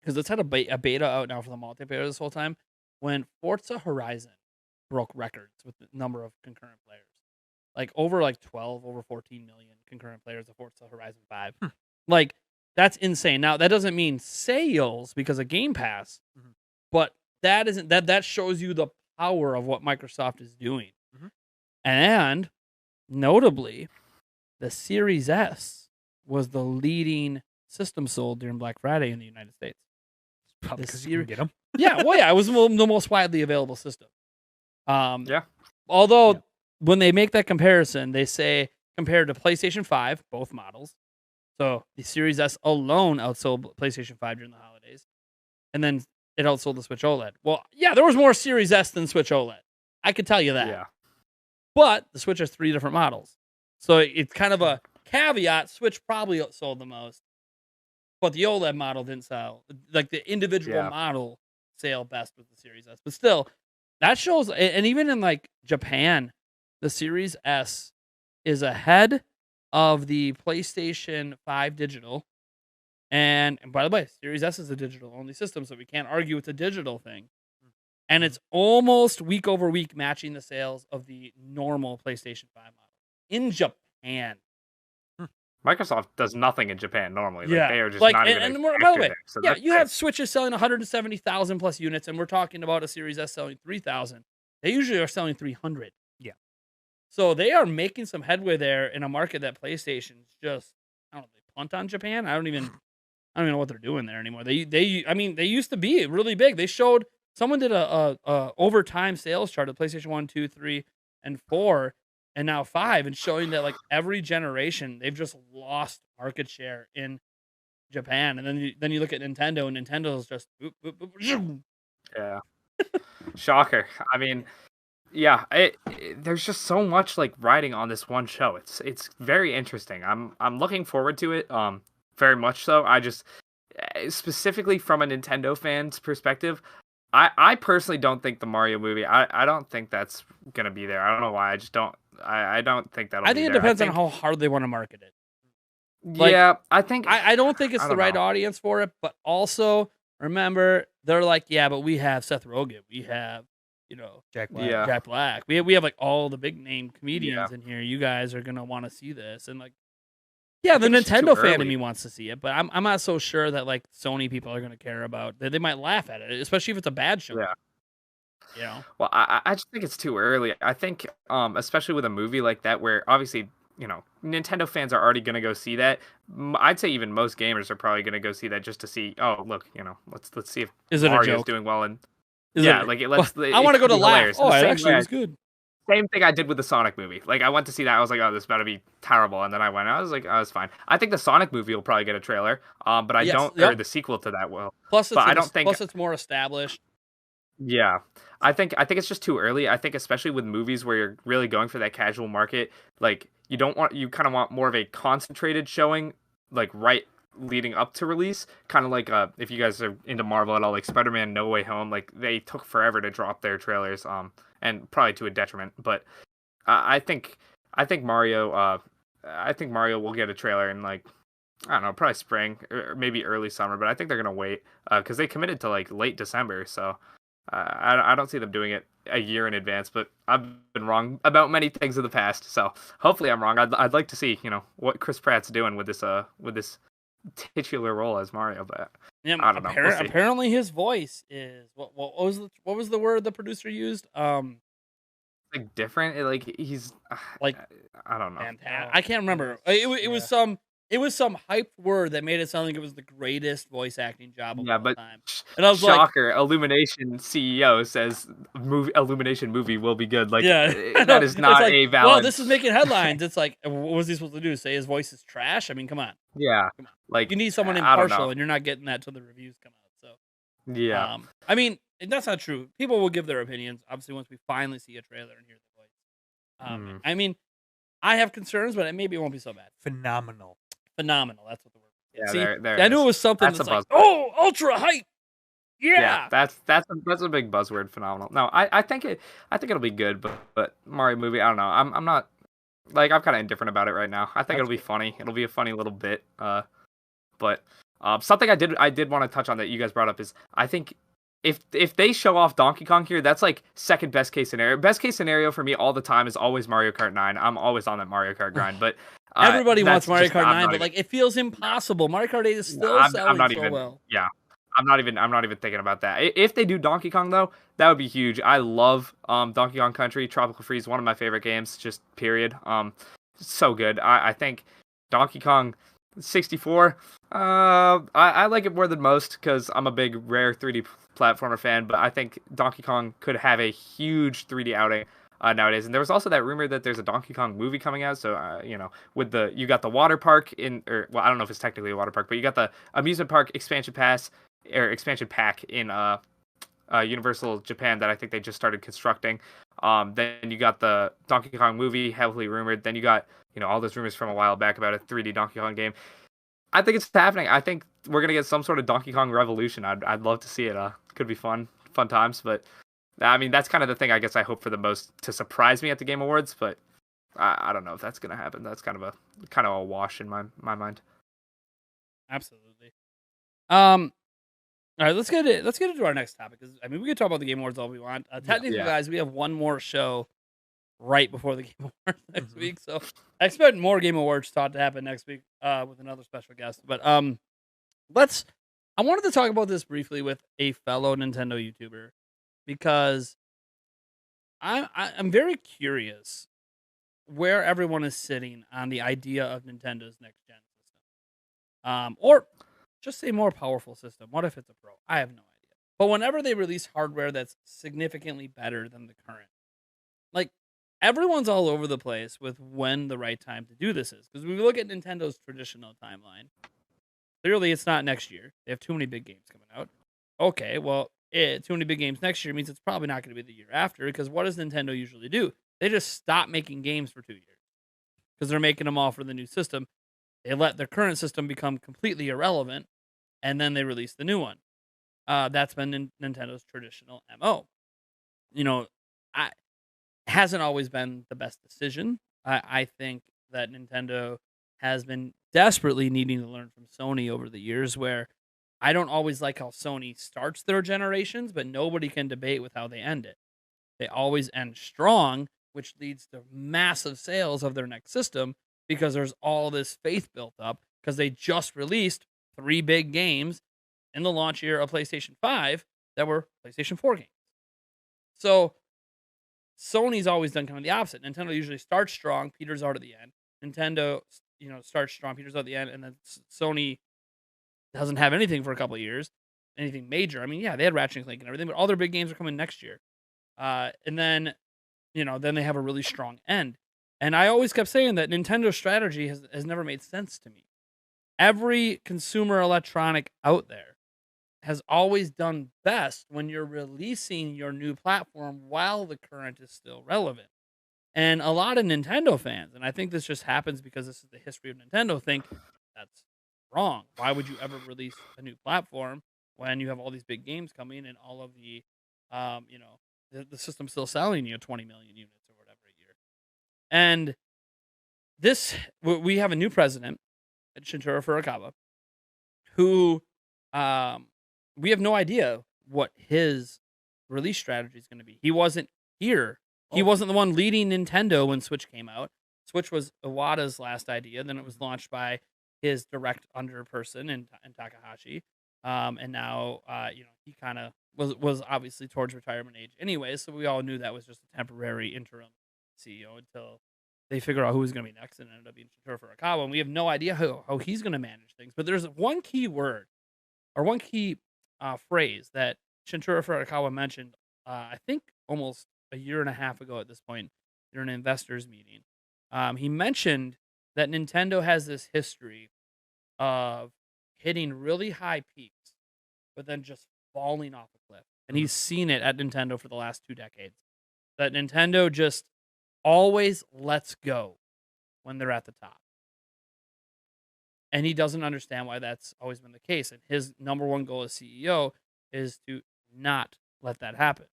because it's had a beta out now for the multiplayer this whole time. When Forza Horizon broke records with the number of concurrent players, over 14 million concurrent players of Forza Horizon 5. That's insane. Now that doesn't mean sales because of Game Pass, but that shows you the power of what Microsoft is doing. And notably, the Series S was the leading system sold during Black Friday in the United States. Probably because you can get them. It was the most widely available system. Although when they make that comparison, they say compared to PlayStation 5, both models. So the Series S alone outsold PlayStation 5 during the holidays, and then it outsold the Switch OLED. Well, yeah, there was more Series S than Switch OLED. I could tell you that. Yeah. But the Switch has 3 different models, so it's kind of a caveat. Switch probably sold the most, but the OLED model didn't sell. The individual model sale best with the Series S. But still, that shows, and even in Japan, the Series S is ahead of the PlayStation 5 digital. And by the way, Series S is a digital only system, so we can't argue it's a digital thing. And it's almost week over week matching the sales of the normal PlayStation 5 model in Japan. Microsoft does nothing in Japan normally. They are just not even. And by the way, you have Switches selling 170,000 plus units, and we're talking about a Series S selling 3,000. They usually are selling 300. Yeah. So they are making some headway there in a market that PlayStation's just, I don't know, they punt on Japan. I don't even know what they're doing there anymore. They used to be really big. They showed, someone did a overtime sales chart of PlayStation 1, 2, 3, and 4. And now 5, and showing that every generation they've just lost market share in Japan. And then you look at Nintendo, and Nintendo's just shocker. I mean, there's just so much riding on this one show. It's very interesting. I'm looking forward to it. Very much so. I just specifically from a Nintendo fan's perspective, I personally don't think the Mario movie. I don't think that's gonna be there. I don't know why. I just don't. I don't think that'll. I think it depends on how hard they want to market it. Like, yeah, I think I don't think it's I the don't right know. audience for it, but also remember they're like, yeah, but we have Seth Rogen, we have Jack Black. Yeah, Jack Black, we have like all the big name yeah. comedians in here. You guys are gonna want to see this, and like, yeah, I the think it's just too Nintendo fan in early. me wants to see it, but I'm not so sure that like Sony people are gonna care about. They might laugh at it, especially if it's a bad show. Yeah. You know, Well, I just think it's too early. I think, especially with a movie like that, where obviously, Nintendo fans are already gonna go see that. I'd say even most gamers are probably gonna go see that just to see. Oh, look, let's see if is it a Mario's joke? doing well, and Is yeah, it? like it Well, lets. I want to go Could to be laugh. hilarious. Oh, The it same actually way, was good. same thing I did with the Sonic movie. Like I went to see that, I was like, oh, this better be terrible, and then I went, I was like, oh, it's fine. I think the Sonic movie will probably get a trailer, but I Yes. don't, or Yep. the sequel to that will. Plus, But I don't think. it's more established. Yeah. I think it's just too early. I think especially with movies where you're really going for that casual market, like you kind of want more of a concentrated showing, like right leading up to release. Kind of like if you guys are into Marvel at all, like Spider-Man No Way Home, like they took forever to drop their trailers, and probably to a detriment. But I think I think Mario I think Mario will get a trailer in like I don't know, probably spring or maybe early summer, but I think they're gonna wait because they committed to like late December, so I don't see them doing it a year in advance, but I've been wrong about many things in the past. So hopefully I'm wrong. I'd like to see what Chris Pratt's doing with this titular role as Mario, but Yeah, I don't know. We'll see. apparently his voice is what was the word the producer used? Like different. Like he's Like I don't know. I can't remember. It was some hyped word that made it sound like it was the greatest voice acting job of Yeah, all but time. And I was like, shocker! Illumination CEO says Illumination movie will be good. Like yeah, that is it's not like, a well, valid. this is making headlines. It's like, what was he supposed to do? Say his voice is trash? I mean, come on, Yeah, come on. like You need someone I don't know. impartial, and you're not getting that till the reviews come out. So, Yeah. I mean, that's not true. People will give their opinions. Obviously, once we finally see a trailer and hear the voice. I mean, I have concerns, but maybe it won't be so bad. Phenomenal. Phenomenal. That's what the word. Yeah, See, there I knew is. it was something That's that's a like, buzzword. oh, ultra hype. Yeah. that's a big buzzword. Phenomenal. No, I think it'll be good, but Mario movie, I don't know. I'm not like I'm kind of indifferent about it right now. I think it'll be funny. It'll be a funny little bit. But something I did want to touch on that you guys brought up is I think if they show off Donkey Kong here, that's like second best case scenario. Best case scenario for me all the time is always Mario Kart 9. I'm always on that Mario Kart grind, but everybody wants Mario Kart 9, but even, like it feels impossible. Mario Kart 8 is still I'm selling not so even, well. Yeah, I'm not even thinking about that. If they do Donkey Kong though, that would be huge. I love Donkey Kong Country. Tropical Freeze, one of my favorite games, just period. So good. I think Donkey Kong 64. I like it more than most because I'm a big Rare 3D platformer fan, but I think Donkey Kong could have a huge 3D outing nowadays. And there was also that rumor that there's a Donkey Kong movie coming out. So with you got the water park I don't know if it's technically a water park, but you got the amusement park expansion pass or expansion pack in Universal Japan that I think they just started constructing. Then you got the Donkey Kong movie, heavily rumored. Then you got all those rumors from a while back about a 3D Donkey Kong game. I think it's happening. I think we're gonna get some sort of Donkey Kong revolution. I'd love to see it. Could be fun times. But I mean, that's kind of the thing I guess I hope for the most to surprise me at the Game Awards. But I don't know if that's gonna happen. That's kind of a wash in my mind. Absolutely. All right, let's get into our next topic. Because I mean, we can talk about the Game Awards all we want. Technically, guys, we have one more show right before the Game Awards next week. So I expect more Game Awards talk to happen next week with another special guest. But I wanted to talk about this briefly with a fellow Nintendo YouTuber because I'm very curious where everyone is sitting on the idea of Nintendo's next gen system. Or just a more powerful system. What if it's a Pro? I have no idea. But whenever they release hardware that's significantly better than the current, like everyone's all over the place with when the right time to do this is. Because when we look at Nintendo's traditional timeline, clearly it's not next year. They have too many big games coming out. Okay, well, too many big games next year means it's probably not going to be the year after. Because what does Nintendo usually do? They just stop making games for 2 years. Because they're making them all for the new system. They let their current system become completely irrelevant. And then they release the new one. That's been Nintendo's traditional MO. Hasn't always been the best decision. I think that Nintendo has been desperately needing to learn from Sony over the years, where I don't always like how Sony starts their generations, but nobody can debate with how they end it. They always end strong, which leads to massive sales of their next system because there's all this faith built up because they just released 3 big games in the launch year of PlayStation 5 that were PlayStation 4 games. So Sony's always done kind of the opposite. Nintendo usually starts strong, peters out at the end. Nintendo, starts strong, peters out at the end, and then Sony doesn't have anything for a couple of years, anything major. I mean, yeah, they had Ratchet & Clank and everything, but all their big games are coming next year. And then, then they have a really strong end. And I always kept saying that Nintendo's strategy has never made sense to me. Every consumer electronic out there has always done best when you're releasing your new platform while the current is still relevant. And a lot of Nintendo fans, and I think this just happens because this is the history of Nintendo, think that's wrong. Why would you ever release a new platform when you have all these big games coming and all of the, the system's still selling 20 million units or whatever a year? And we have a new president, Shintaro Furukawa, who we have no idea what his release strategy is going to be. He wasn't here. He wasn't the one leading Nintendo when Switch came out. Switch was Iwata's last idea. Then it was launched by his direct under person in Takahashi. And now, he kind of was obviously towards retirement age anyway. So we all knew that was just a temporary interim CEO until they figure out who was going to be next, and it ended up being Shintaro Furukawa. And we have no idea how he's going to manage things. But there's one key word or one key phrase that Shintaro Furukawa mentioned, I think almost a year and a half ago at this point, during an investors meeting. He mentioned that Nintendo has this history of hitting really high peaks, but then just falling off a cliff. And he's seen it at Nintendo for the last 2 decades. That Nintendo just always lets go when they're at the top. And he doesn't understand why that's always been the case. And his number one goal as CEO is to not let that happen.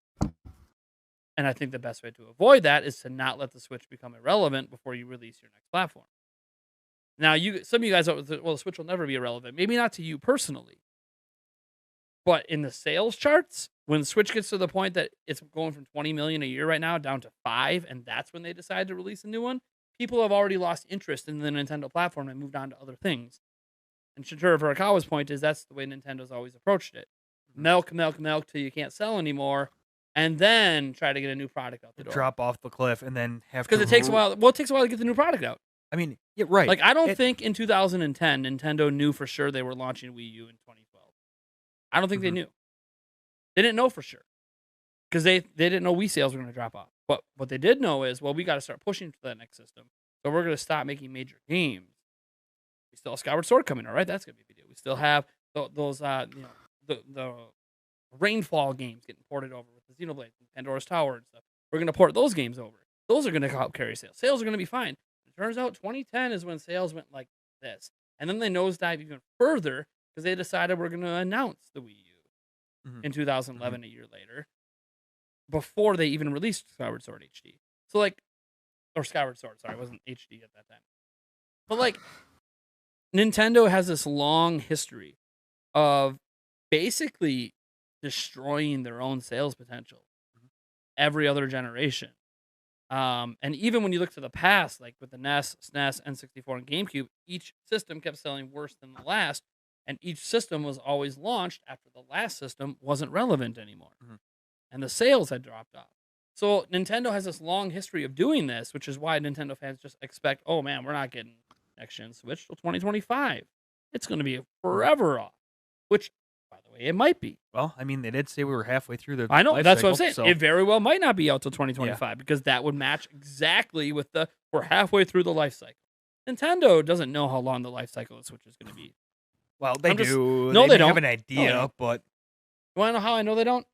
And I think the best way to avoid that is to not let the Switch become irrelevant before you release your next platform. Now, some of you guys, the Switch will never be irrelevant. Maybe not to you personally. But in the sales charts, when Switch gets to the point that it's going from 20 million a year right now down to 5, and that's when they decide to release a new one, people have already lost interest in the Nintendo platform and moved on to other things. And Shintaro Furukawa's point is that's the way Nintendo's always approached it. Milk till you can't sell anymore, and then try to get a new product out the door. Drop off the cliff and then have to... Because it takes a while. Well, it takes a while to get the new product out. I mean, yeah, right. Like, I don't think in 2010, Nintendo knew for sure they were launching Wii U in 2012. I don't think they knew. They didn't know for sure. Because they didn't know Wii sales were going to drop off. But what they did know is, well, we got to start pushing for that next system. So we're going to stop making major games. We still have Skyward Sword coming, all right? That's going to be a big deal. We still have those, the Rainfall games getting ported over with the Xenoblade and Pandora's Tower and stuff. We're going to port those games over. Those are going to help carry sales. Sales are going to be fine. It turns out 2010 is when sales went like this. And then they nosedive even further because they decided we're going to announce the Wii U in 2011, a year later, before they even released Skyward Sword HD. So, or Skyward Sword, sorry, it wasn't HD at that time. But, Nintendo has this long history of basically destroying their own sales potential every other generation. And even when you look to the past, like with the NES, SNES, N64, and GameCube, each system kept selling worse than the last, and each system was always launched after the last system wasn't relevant anymore. And the sales had dropped off. So Nintendo has this long history of doing this, which is why Nintendo fans just expect, oh man, we're not getting next-gen Switch till 2025. It's going to be forever off, which, by the way, it might be. Well, I mean, they did say we were halfway through the I know, life that's cycle, what I'm saying. So. It very well might not be out till 2025 because that would match exactly with we're halfway through the life cycle. Nintendo doesn't know how long the life cycle of Switch is going to be. Well, they do. No, they don't have an idea, but... You want to know how I know they don't?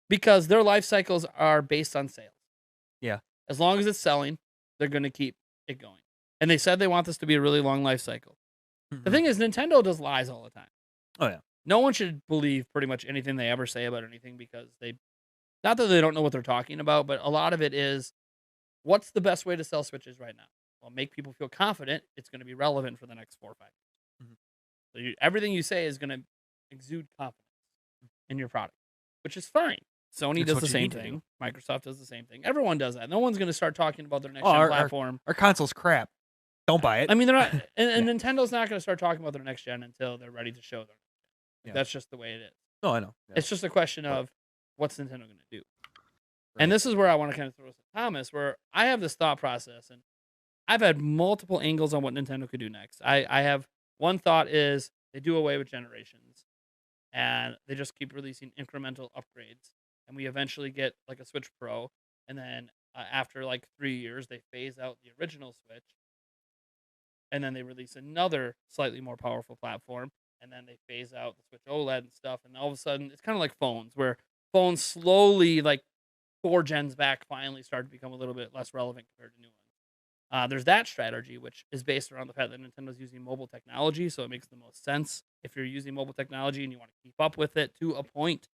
Because their life cycles are based on sales. Yeah. As long as it's selling, they're going to keep it going. And they said they want this to be a really long life cycle. The thing is, Nintendo does lies all the time. Oh, yeah. No one should believe pretty much anything they ever say about anything because not that they don't know what they're talking about, but a lot of it is, what's the best way to sell Switches right now? Well, make people feel confident it's going to be relevant for the next 4 or 5 years. Mm-hmm. So everything you say is going to exude confidence in your product, which is fine. Sony does the same thing. Microsoft does the same thing. Everyone does that. No one's going to start talking about their next gen platform. Our console's crap. Don't buy it. I mean, they're not, and Nintendo's not going to start talking about their next gen until they're ready to show them. That's just the way it is. No, I know. Yeah. It's just a question of what's Nintendo going to do. Right. And this is where I want to kind of throw this to Thomas, where I have this thought process, and I've had multiple angles on what Nintendo could do next. I have one thought is they do away with generations, and they just keep releasing incremental upgrades, and we eventually get like a Switch Pro, and then after like 3 years, they phase out the original Switch, and then they release another slightly more powerful platform, and then they phase out the Switch OLED and stuff, and all of a sudden, it's kind of like phones, where phones slowly, like 4 gens back, finally start to become a little bit less relevant compared to new ones. There's that strategy, which is based around the fact that Nintendo's using mobile technology, so it makes the most sense if you're using mobile technology and you want to keep up with it to a point,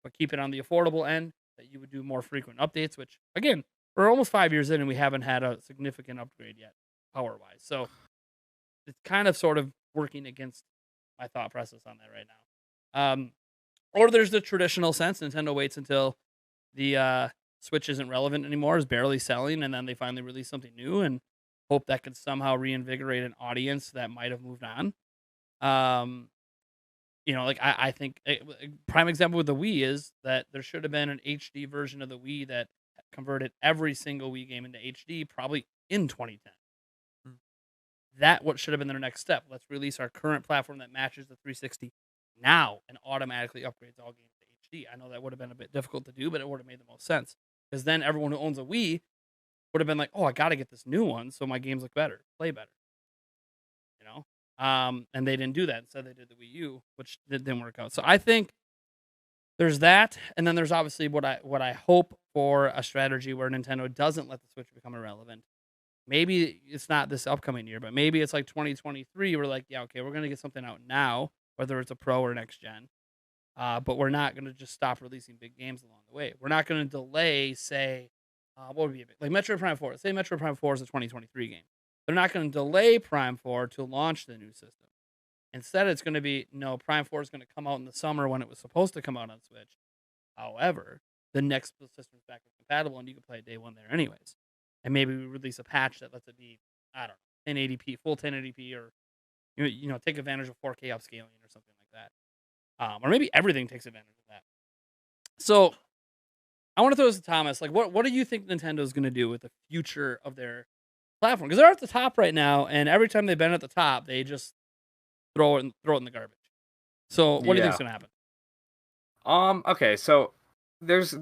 but keep it on the affordable end, that you would do more frequent updates, which, again, we're almost 5 years in and we haven't had a significant upgrade yet, power-wise. So it's kind of sort of working against my thought process on that right now. Or there's the traditional sense, Nintendo waits until the Switch isn't relevant anymore, is barely selling, and then they finally release something new and hope that could somehow reinvigorate an audience that might have moved on. Like I think a prime example with the Wii is that there should have been an HD version of the Wii that converted every single Wii game into HD, probably in 2010. That what should have been their next step. Let's release our current platform that matches the 360 now and automatically upgrades all games to HD. I know that would have been a bit difficult to do, but it would have made the most sense. Because then everyone who owns a Wii would have been like, oh, I got to get this new one so my games look better, play better. And they didn't do that. Instead, they did the Wii U, which didn't work out. So I think there's that. And then there's obviously what I hope for a strategy where Nintendo doesn't let the Switch become irrelevant. Maybe it's not this upcoming year, but maybe it's like 2023. We're like, yeah, okay, we're going to get something out now, whether it's a Pro or next gen. But we're not going to just stop releasing big games along the way. We're not going to delay, say, what would be like Metroid Prime 4. Say Metroid Prime 4 is a 2023 game. They're not going to delay Prime 4 to launch the new system. Instead, it's going to be, no, Prime 4 is going to come out in the summer when it was supposed to come out on Switch. However, the next system is backward compatible, and you can play it day one there anyways. And maybe we release a patch that lets it be, I don't know, 1080p, full 1080p, or take advantage of 4K upscaling or something like that. Or maybe everything takes advantage of that. So I want to throw this to Thomas. Like, what do you think Nintendo is going to do with the future of their platform? Because they're at the top right now, and every time they've been at the top, they just throw it in the garbage. So what do you think is going to happen? Okay, so there's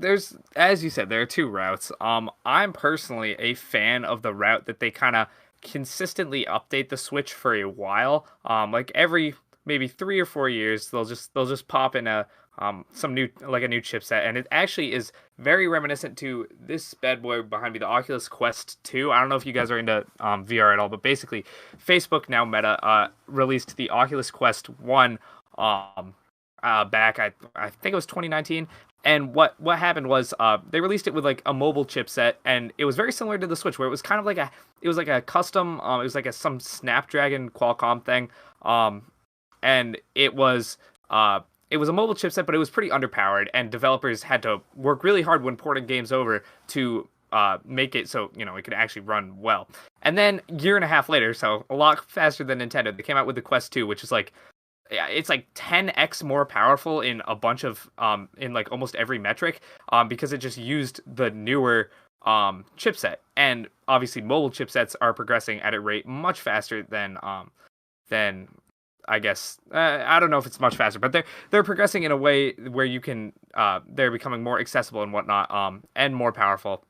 as you said, there are 2 routes. I'm personally a fan of the route that they kind of consistently update the Switch for a while. Like every maybe 3 or 4 years, they'll just pop in a new chipset, and it actually is very reminiscent to this bad boy behind me, the Oculus Quest 2. I don't know if you guys are into VR at all, but basically, Facebook, now Meta, released the Oculus Quest 1 back, I think it was 2019. And what happened was they released it with like a mobile chipset, and it was very similar to the Switch, where it was kind of like a custom, it was like some Snapdragon Qualcomm thing, and it was a mobile chipset, but it was pretty underpowered, and developers had to work really hard when porting games over to make it so it could actually run well. And then a year and a half later, so a lot faster than Nintendo, they came out with the Quest 2, which is like, it's like 10x more powerful in a bunch of in like almost every metric, because it just used the newer chipset. And obviously mobile chipsets are progressing at a rate much faster than I guess, I don't know if it's much faster, but they're progressing in a way where you can they're becoming more accessible and whatnot, and more powerful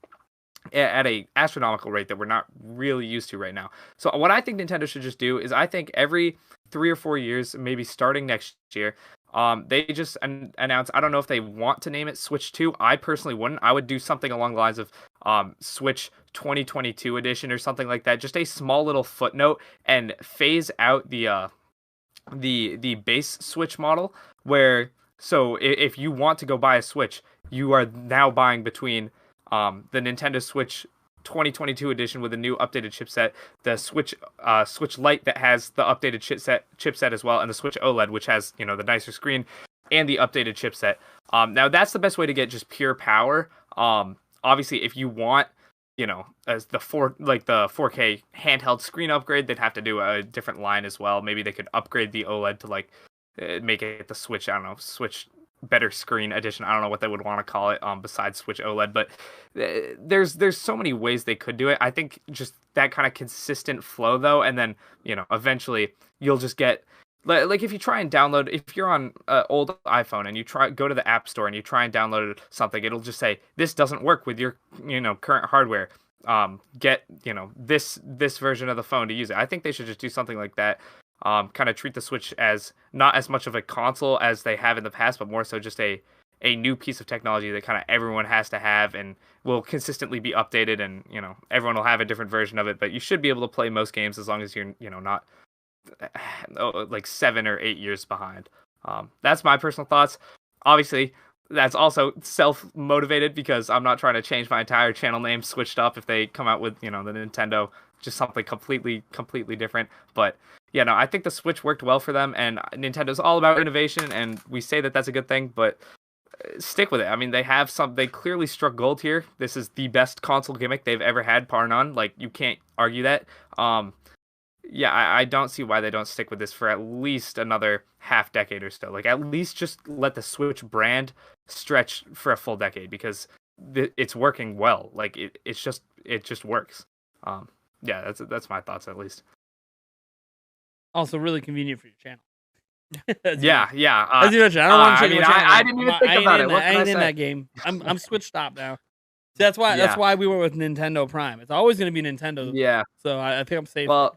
at a astronomical rate that we're not really used to right now. So what I think Nintendo should just do is, I think every 3 or 4 years, maybe starting next year, they just announce, I don't know if they want to name it Switch 2. I personally wouldn't. I would do something along the lines of Switch 2022 edition or something like that. Just a small little footnote, and phase out the base Switch model, where, so if you want to go buy a Switch, you are now buying between the Nintendo Switch 2022 edition with a new updated chipset, the Switch Lite that has the updated chipset as well, and the Switch OLED, which has, you know, the nicer screen and the updated chipset. Now that's the best way to get just pure power. Obviously, if you want, you know, as the 4K handheld screen upgrade, they'd have to do a different line as well. Maybe they could upgrade the OLED to like make it the Switch, I don't know, Switch better screen edition. I don't know what they would want to call it besides Switch OLED, but there's so many ways they could do it. I think just that kind of consistent flow though, and then, you know, eventually you'll just get, like, if you try and download, if you're on an old iPhone and you go to the App Store and you try and download something, it'll just say this doesn't work with your, you know, current hardware. Get, you know, this version of the phone to use it. I think they should just do something like that. Kind of treat the Switch as not as much of a console as they have in the past, but more so just a new piece of technology that kind of everyone has to have and will consistently be updated, and, you know, everyone will have a different version of it, but you should be able to play most games as long as you're, you know, not like 7 or 8 years behind. That's my personal thoughts. Obviously, that's also self-motivated because I'm not trying to change my entire channel name switched up if they come out with, you know, the Nintendo, just something completely different. But yeah, no, I think the Switch worked well for them, and Nintendo's all about innovation, and we say that that's a good thing, but stick with it. I mean, they clearly struck gold here. This is the best console gimmick they've ever had, par none. Like, you can't argue that. Yeah, I don't see why they don't stick with this for at least another half decade or so. Like, at least just let the Switch brand stretch for a full decade, because it's working well. Like, it just works. Yeah, that's my thoughts at least. Also, really convenient for your channel. Yeah. As you mentioned, I don't want to change my channel. I didn't even think about it. I ain't in that game. I'm Switch stop now. See, that's why we went with Nintendo Prime. It's always going to be Nintendo. Yeah. So I think I'm safe. Well,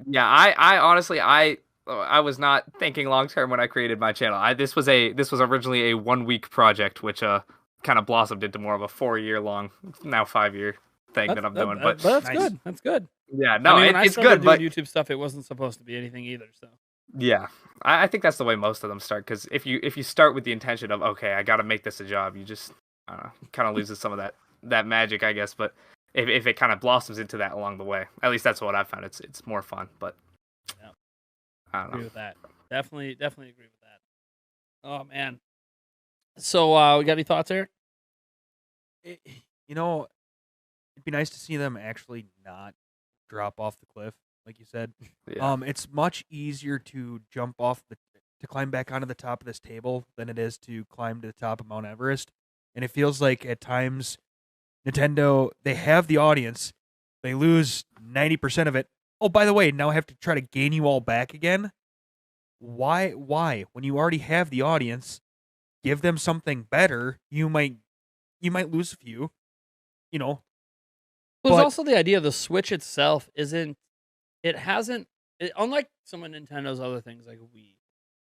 yeah. I honestly I was not thinking long term when I created my channel. This was originally a 1-week project, which kind of blossomed into more of a 4-year long, now 5-year thing that I'm doing. But that's nice. good. That's good. Yeah, no, I mean, it's good. But YouTube stuff, it wasn't supposed to be anything either. So yeah, I think that's the way most of them start. Because if you start with the intention of, okay, I got to make this a job, you just kind of loses some of that magic, I guess. But if it kind of blossoms into that along the way, at least that's what I found. It's more fun. But yeah, I don't know. Agree with that. Definitely agree with that. Oh man. So we got any thoughts, Eric? You know, it'd be nice to see them actually not drop off the cliff, like you said. Yeah. It's much easier to to climb back onto the top of this table than it is to climb to the top of Mount Everest. And it feels like at times Nintendo, they have the audience, they lose 90% of it. Oh, by the way, now I have to try to gain you all back again. Why? When you already have the audience, give them something better. You might lose a few, you know. There's also the idea of the Switch itself unlike some of Nintendo's other things like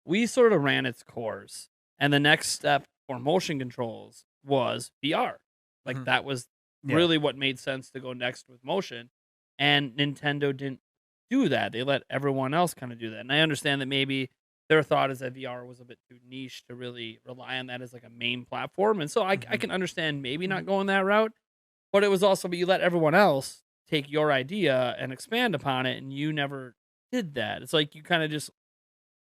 Wii sort of ran its course, and the next step for motion controls was VR. Like that was really what made sense to go next with motion, and Nintendo didn't do that. They let everyone else kind of do that. And I understand that maybe their thought is that VR was a bit too niche to really rely on that as like a main platform, and so I can understand maybe not going that route. But it was also, but you let everyone else take your idea and expand upon it, and you never did that. It's like you kind of just,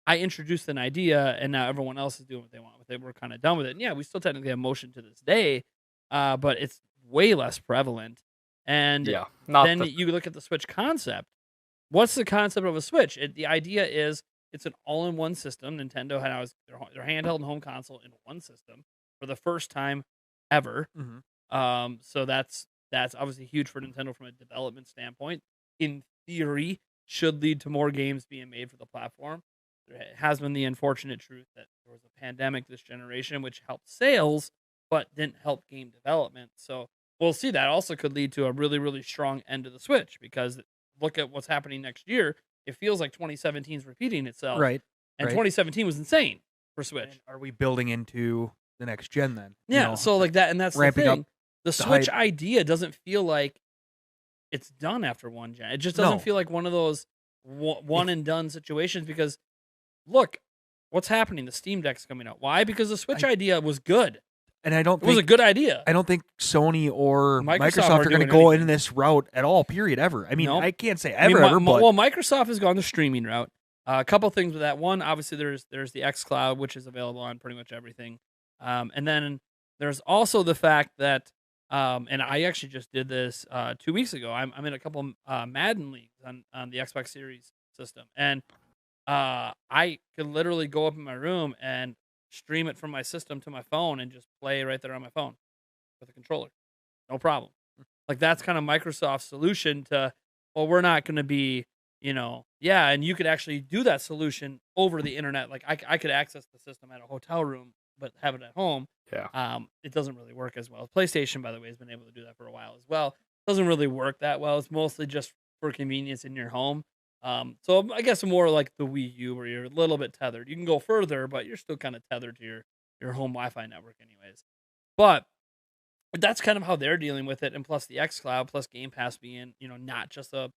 I introduced an idea, and now everyone else is doing what they want with it. We're kind of done with it. And yeah, we still technically have motion to this day, but it's way less prevalent. And then you look at the Switch concept. What's the concept of a Switch? The idea is it's an all-in-one system. Nintendo had their handheld and home console in one system for the first time ever. So that's obviously huge for Nintendo from a development standpoint. In theory, should lead to more games being made for the platform. There has been the unfortunate truth that there was a pandemic this generation, which helped sales, but didn't help game development. So we'll see. That also could lead to a really, really strong end of the Switch, because look at what's happening next year. It feels like 2017 is repeating itself. Right. And 2017 was insane for Switch. And are we building into the next gen then? Yeah, so like that, and that's the thing. Up the Switch idea doesn't feel like it's done after one gen. It just doesn't feel like one of those one and done situations, because look, what's happening? The Steam Deck's coming out. Why? Because the Switch idea was good. And I don't It was a good idea. I don't think Sony or Microsoft are going to go in this route at all, period, ever. I mean, I can't say ever, but... Well, Microsoft has gone the streaming route. A couple things with that. One, obviously, there's the xCloud, which is available on pretty much everything. And then there's also the fact that, and I actually just did this 2 weeks ago. I'm in a couple Madden leagues on the Xbox Series system. And I could literally go up in my room and stream it from my system to my phone and just play right there on my phone with a controller. No problem. Like, that's kind of Microsoft's solution to, well, we're not going to be, and you could actually do that solution over the internet. Like, I could access the system at a hotel room, but have it at home. Yeah. It doesn't really work as well. PlayStation, by the way, has been able to do that for a while as well. Doesn't really work that well. It's mostly just for convenience in your home. So I guess more like the Wii U, where you're a little bit tethered. You can go further, but you're still kind of tethered to your home Wi-Fi network anyways. But that's kind of how they're dealing with it. And plus the xCloud, plus Game Pass being, not just an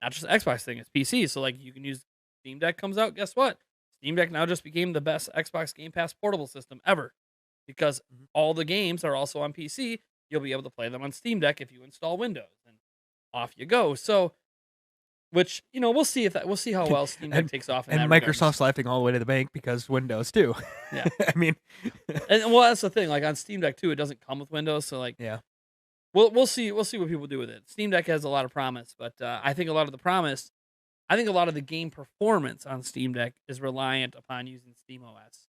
Xbox thing, it's PC. So like you can use Steam Deck comes out. Guess what? Steam Deck now just became the best Xbox Game Pass portable system ever, because all the games are also on PC. You'll be able to play them on Steam Deck if you install Windows, and off you go. So, which, we'll see how well Steam Deck takes off. And Microsoft's laughing all the way to the bank because Windows too. Yeah, I mean, and well, that's the thing. Like on Steam Deck too, it doesn't come with Windows, so like, yeah, we'll see what people do with it. Steam Deck has a lot of promise, but I think a lot of the game performance on Steam Deck is reliant upon using SteamOS.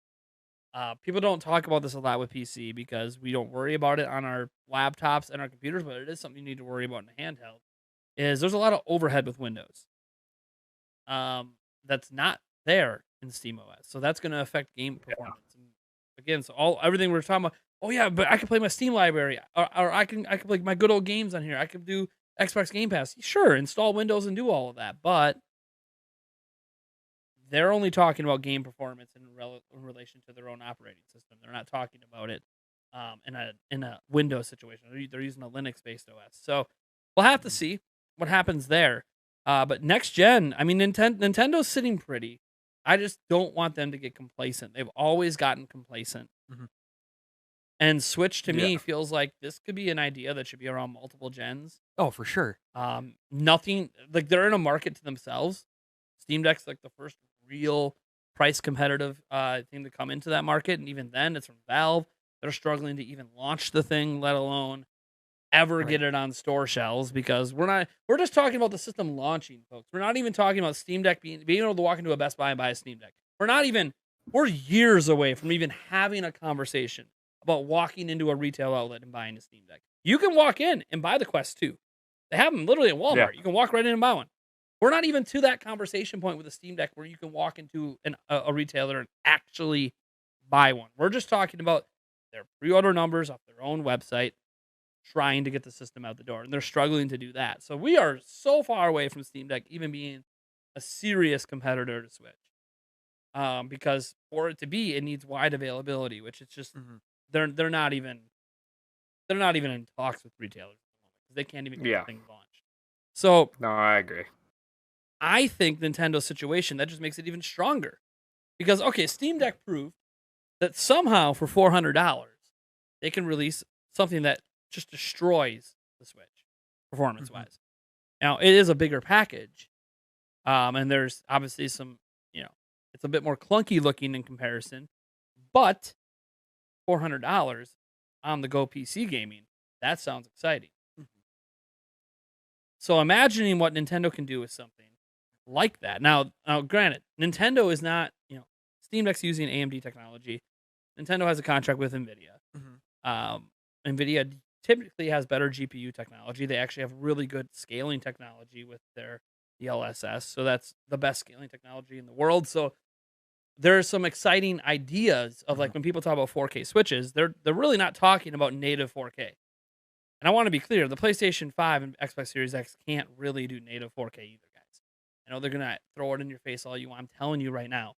People don't talk about this a lot with PC because we don't worry about it on our laptops and our computers, but it is something you need to worry about in a handheld. There's a lot of overhead with Windows that's not there in SteamOS, so that's going to affect game performance. And again, so everything we're talking about. Oh yeah, but I can play my Steam library, or I can play my good old games on here. I can do Xbox Game Pass. Sure, install Windows and do all of that, but they're only talking about game performance in relation to their own operating system. They're not talking about it in a Windows situation. They're using a Linux-based OS. So we'll have to see what happens there. But next gen, I mean, Nintendo's sitting pretty. I just don't want them to get complacent. They've always gotten complacent. Mm-hmm. And Switch, to me, feels like this could be an idea that should be around multiple gens. Oh, for sure. Nothing, like, they're in a market to themselves. Steam Deck's like the first real price competitive thing to come into that market. And even then, it's from Valve. They're struggling to even launch the thing, let alone ever get it on store shelves, because we're just talking about the system launching, folks. We're not even talking about Steam Deck being able to walk into a Best Buy and buy a Steam Deck. We're years away from even having a conversation about walking into a retail outlet and buying a Steam Deck. You can walk in and buy the Quest 2. They have them literally at Walmart. Yeah. You can walk right in and buy one. We're not even to that conversation point with a Steam Deck where you can walk into a retailer and actually buy one. We're just talking about their pre-order numbers off their own website, trying to get the system out the door, and they're struggling to do that. So we are so far away from Steam Deck even being a serious competitor to Switch, because for it to be, it needs wide availability, which it's just they're not even in talks with retailers at the moment because they can't even get the thing launched. So no, I agree. I think Nintendo's situation, that just makes it even stronger, because Steam Deck proved that somehow for $400 they can release something that just destroys the Switch performance-wise. Now, it is a bigger package, and there's obviously some, it's a bit more clunky looking in comparison, but $400 on the go PC gaming, that sounds exciting. So imagining what Nintendo can do with something like that. Now, granted, Nintendo is not, Steam Deck's using AMD technology. Nintendo has a contract with NVIDIA. NVIDIA typically has better GPU technology. They actually have really good scaling technology with their DLSS. So that's the best scaling technology in the world. So there are some exciting ideas of, like, when people talk about 4K switches, they're really not talking about native 4K. And I want to be clear, the PlayStation 5 and Xbox Series X can't really do native 4K either, guys. I know they're going to throw it in your face all you want. I'm telling you right now,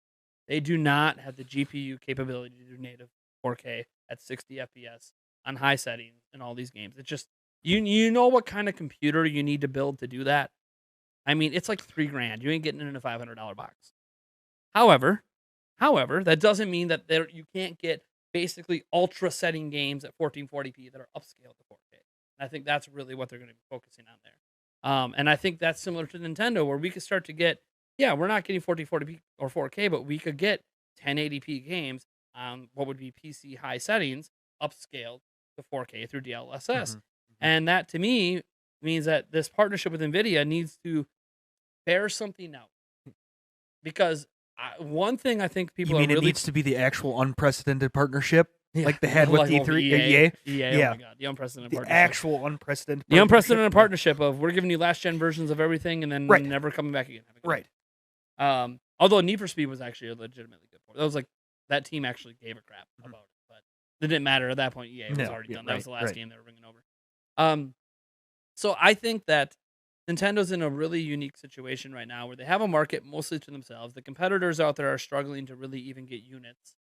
they do not have the GPU capability to do native 4K at 60 FPS on high settings in all these games. It's just, you know what kind of computer you need to build to do that? I mean, it's like $3,000. You ain't getting it in a $500 box. However, that doesn't mean that you can't get basically ultra setting games at 1440p that are upscaled to 4K. And I think that's really what they're going to be focusing on there. And I think that's similar to Nintendo, where we could start to get, we're not getting 1440p or 4K, but we could get 1080p games on what would be PC high settings, upscaled to 4K through DLSS. And that, to me, means that this partnership with NVIDIA needs to bear something out. Because one thing I think people it needs to be the actual unprecedented partnership, like they had with like E3, EA. Yeah. Oh my god, the unprecedented the partnership. actual unprecedented, the unprecedented partnership of we're giving you last gen versions of everything and then never coming back again. Right. Although Need for Speed was actually a legitimately good port. That was like that team actually gave a crap about it, but it didn't matter at that point. EA was already done. That was the last game they were bringing over. So I think that Nintendo's in a really unique situation right now where they have a market mostly to themselves. The competitors out there are struggling to really even get units.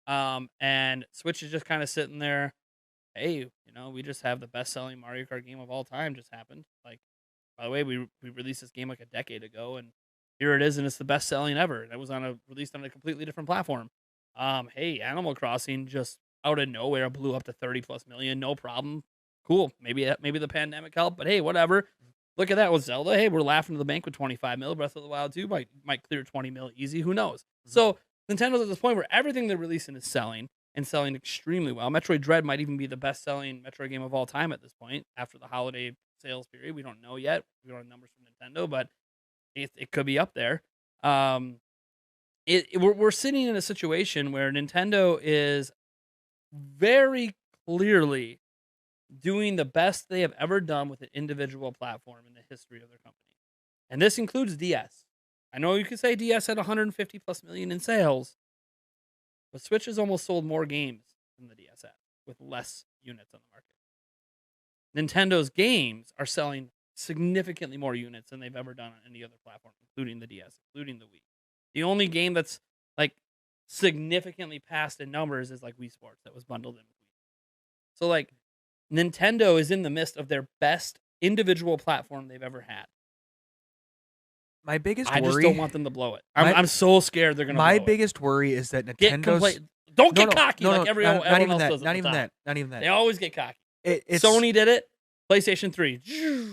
And Switch is just kind of sitting there. Hey, we just have the best-selling Mario Kart game of all time just happened. Like, by the way, we released this game like a decade ago, and here it is, and it's the best-selling ever. That was released on a completely different platform. Hey, Animal Crossing just out of nowhere blew up to 30+ million, no problem. Cool. Maybe the pandemic helped, but hey, whatever. Look at that with Zelda. Hey, we're laughing to the bank with 25 mil. Breath of the Wild 2 might clear 20 mil easy. Who knows? So Nintendo's at this point where everything they're releasing is selling and selling extremely well. Metroid Dread might even be the best-selling Metroid game of all time at this point after the holiday sales period. We don't know yet. We don't have numbers from Nintendo, but it could be up there. We're sitting in a situation where Nintendo is very clearly doing the best they have ever done with an individual platform in the history of their company. And this includes DS. I know you could say DS had 150+ million in sales, but Switch has almost sold more games than the DS had with less units on the market. Nintendo's games are selling significantly more units than they've ever done on any other platform, including the DS, including the Wii. The only game that's like significantly passed in numbers is like Wii Sports that was bundled in with Wii. So like Nintendo is in the midst of their best individual platform they've ever had. My biggest I worry, just don't want them to blow it. I'm so scared they're going to blow it. My biggest worry is that Nintendo's... Don't get cocky like everyone else does. Not even that. They always get cocky. Sony did it. PlayStation 3.